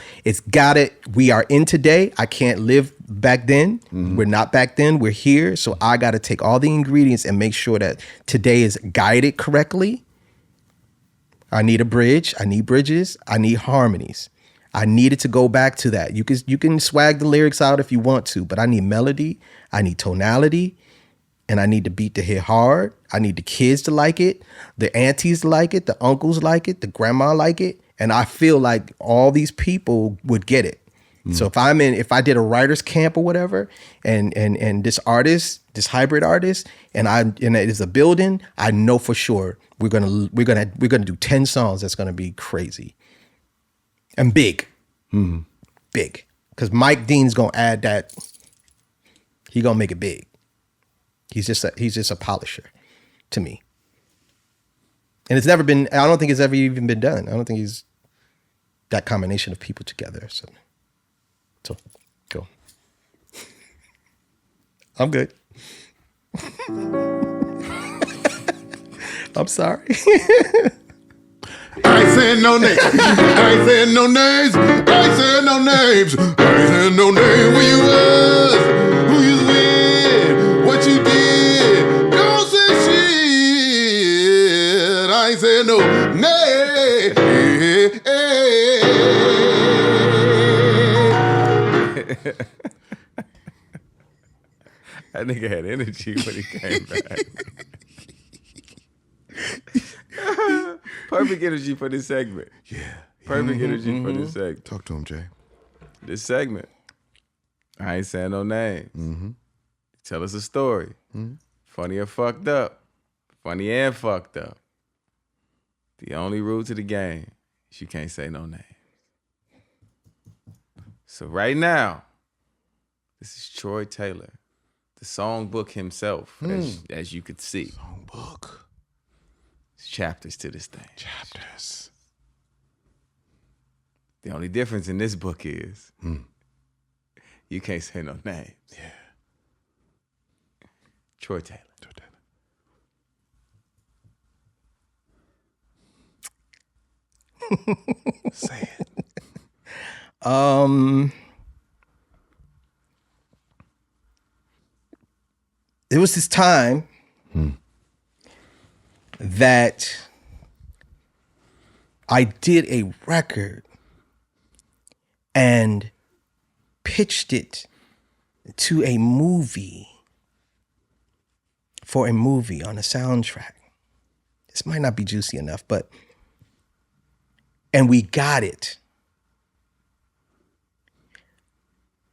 we are in today. I can't live back then. Mm-hmm. We're not back then. We're here. So I got to take all the ingredients and make sure that today is guided correctly. I need a bridge. I need bridges. I need harmonies. I needed to go back to that. You can swag the lyrics out if you want to, but I need melody. I need tonality. And I need the beat to hit hard. I need the kids to like it. The aunties like it. The uncles like it. The grandma like it. And I feel like all these people would get it. Mm. So if I did a writer's camp or whatever, and this artist, this hybrid artist, and it is a building, I know for sure we're gonna do 10 songs that's gonna be crazy and big, big. Because Mike Dean's gonna add that. He gonna make it big. He's just a polisher to me. And I don't think it's ever even been done. I don't think he's that combination of people together. So go. I'm good. I'm sorry. I ain't saying no names. I ain't saying no names. I ain't saying no names. I ain't saying no names. Where you was? Who you with? What you did? Don't say shit. I ain't saying no names. That nigga had energy when he came back. Perfect energy for this segment. Yeah. Perfect energy for this segment. Talk to him, Jay. This segment, I ain't saying no names. Mm-hmm. Tell us a story. Mm-hmm. Funny or fucked up. Funny and fucked up. The only rule to the game is you can't say no names. So right now, this is Troy Taylor, the Songbook himself, as you could see. Songbook. There's chapters to this thing. Chapters. The only difference in this book is you can't say no names. Yeah. Troy Taylor. Say it. There was this time that I did a record and pitched it to a movie for a movie on a soundtrack. This might not be juicy enough, and we got it.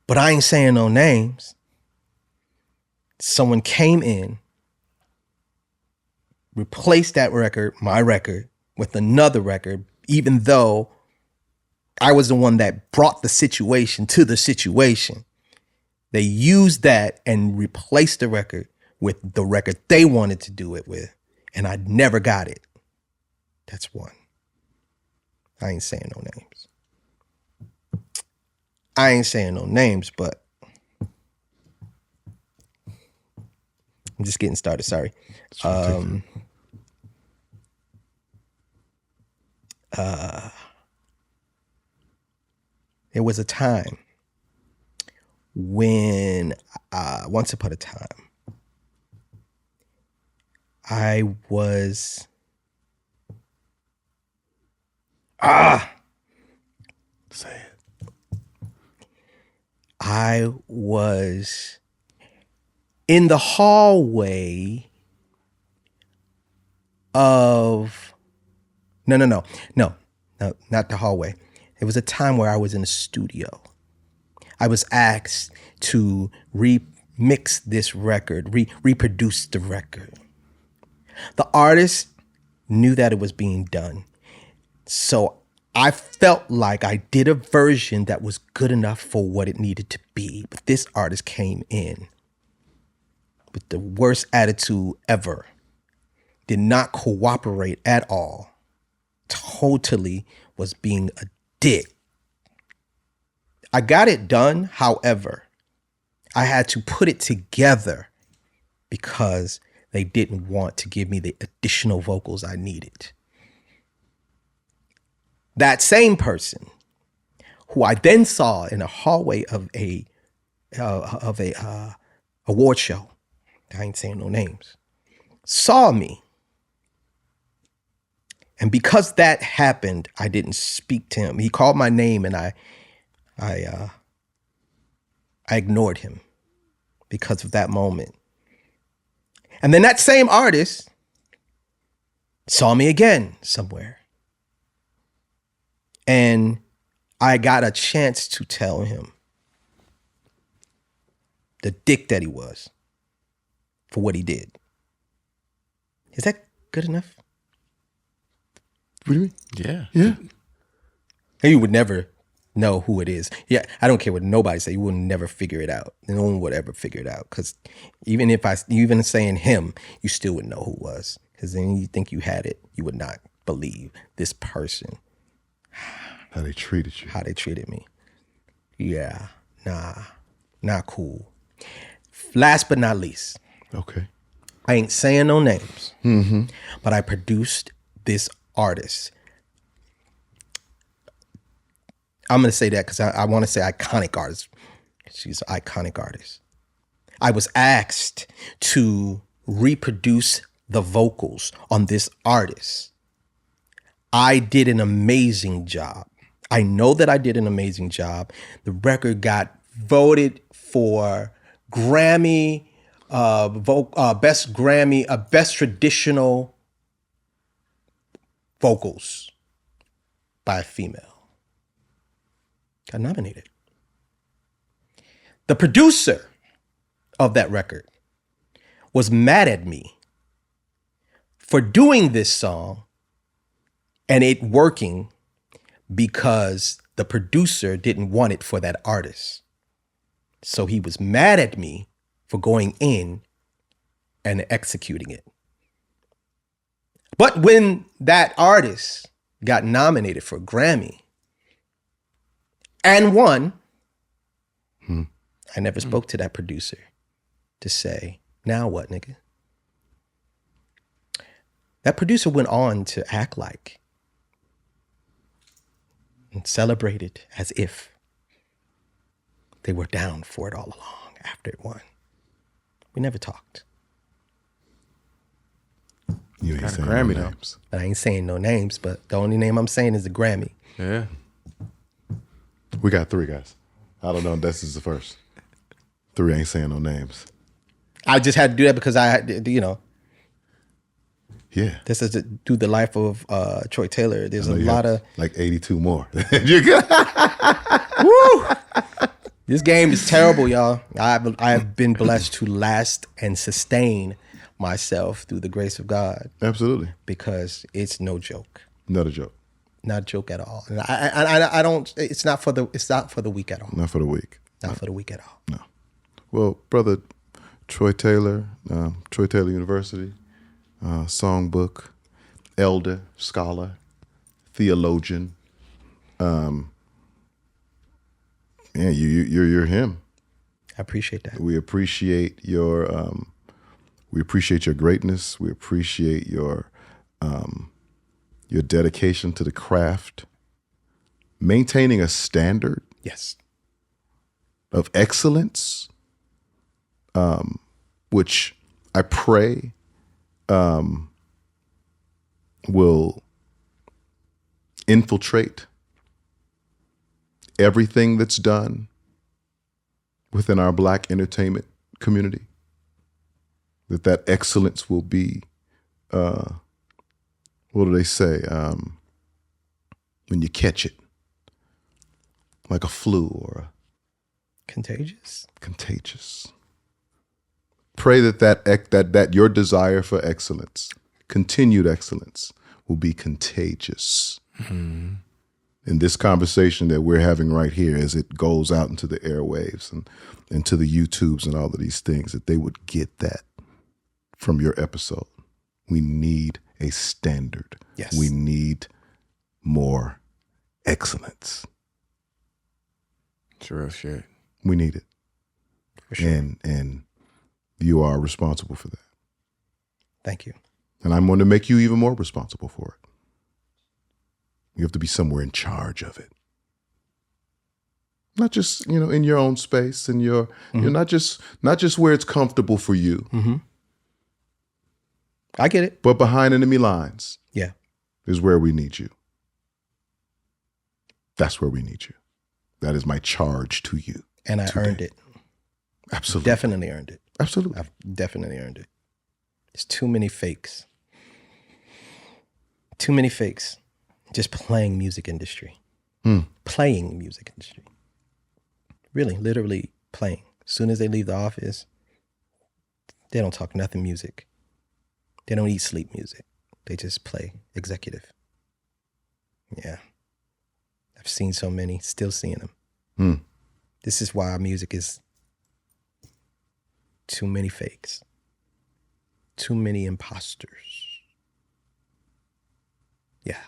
But I ain't saying no names. Someone came in, replaced that record, my record, with another record, even though I was the one that brought the situation to the situation. They used that and replaced the record with the record they wanted to do it with, and I never got it. That's one. I ain't saying no names. I ain't saying no names, but I'm just getting started. Sorry. There was a time when, once upon a time, I was Say it. I was in the hallway of no, not the hallway. It was a time where I was in a studio I was asked to remix this record, reproduce the record. The artist knew that it was being done. So I felt like I did a version that was good enough for what it needed to be. But this artist came in with the worst attitude ever. Did not cooperate at all. Totally was being a dick. I got it done. However, I had to put it together because they didn't want to give me the additional vocals I needed. That same person, who I then saw in a hallway of a award show, I ain't saying no names, saw me. And because that happened, I didn't speak to him. He called my name and I ignored him because of that moment. And then that same artist saw me again somewhere. And I got a chance to tell him the dick that he was for what he did. Is that good enough? What do you mean? Yeah. Yeah. And you would never know who it is. Yeah, I don't care what nobody say. You will never figure it out. No one would ever figure it out. Because even saying him, you still would know who it was. Because then you think you had it, you would not believe this person. How they treated you. How they treated me. Yeah, not cool. Last but not least, Okay. I ain't saying no names, but I produced this artist. I'm going to say that because I want to say iconic artist. She's an iconic artist. I was asked to reproduce the vocals on this artist. I did an amazing job. I know that I did an amazing job. The record got voted for Grammy, best traditional vocals by a female. Got nominated. The producer of that record was mad at me for doing this song and it working because the producer didn't want it for that artist. So he was mad at me for going in and executing it. But when that artist got nominated for a Grammy and won, I never spoke to that producer to say, now what, nigga? That producer went on to act like and celebrated as if they were down for it all along after it won. We never talked. You ain't Got a saying Grammy, no though. names. But I ain't saying no names, but the only name I'm saying is the Grammy. Yeah. We got 3 guys. I don't know if this is the first. 3 ain't saying no names. I just had to do that because I had, Yeah. this is to do the life of Troy Taylor. There's a lot of, like 82 more. You're good. woo! This game is terrible, y'all. I've been blessed to last and sustain myself through the grace of God Absolutely. because it's no joke. Not a joke. Not a joke at all. And I don't. It's not for the weak at all. Not for the weak. Not for the weak at all. No. Well, brother Troy Taylor, Troy Taylor University, Songbook, elder, scholar, theologian. Yeah, you're him. I appreciate that. We appreciate your greatness. We appreciate your dedication to the craft, maintaining a standard Yes. of excellence, which I pray will infiltrate everything that's done within our Black entertainment community. That excellence will be, what do they say? When you catch it, like a flu or Contagious. Contagious. Pray that your desire for excellence, continued excellence, will be contagious. Mm-hmm. In this conversation that we're having right here, as it goes out into the airwaves and into the YouTubes and all of these things, that they would get that from your episode. We need a standard. Yes. We need more excellence. It's real shit. We need it. For sure. And you are responsible for that. Thank you. And I'm going to make you even more responsible for it. You have to be somewhere in charge of it. Not just, in your own space and you're not just where it's comfortable for you. Mm-hmm. I get it. But behind enemy lines. Yeah. Is where we need you. That's where we need you. That is my charge to you. And I earned it. Absolutely. Definitely earned it. Absolutely. I've definitely earned it. There's too many fakes. Too many fakes. Just playing music industry. Playing music industry. Really, literally playing. As soon as they leave the office, they don't talk nothing music. They don't eat, sleep music. They just play executive. Yeah. I've seen so many, still seeing them. This is why our music is too many fakes. Too many imposters. Yeah.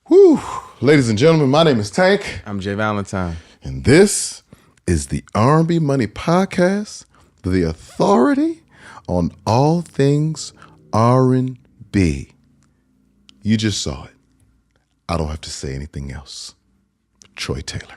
Whew. Ladies and gentlemen, my name is Tank. I'm J Valentine. And this is the R&B Money Podcast, the authority on all things R&B. You just saw it. I don't have to say anything else. Troy Taylor.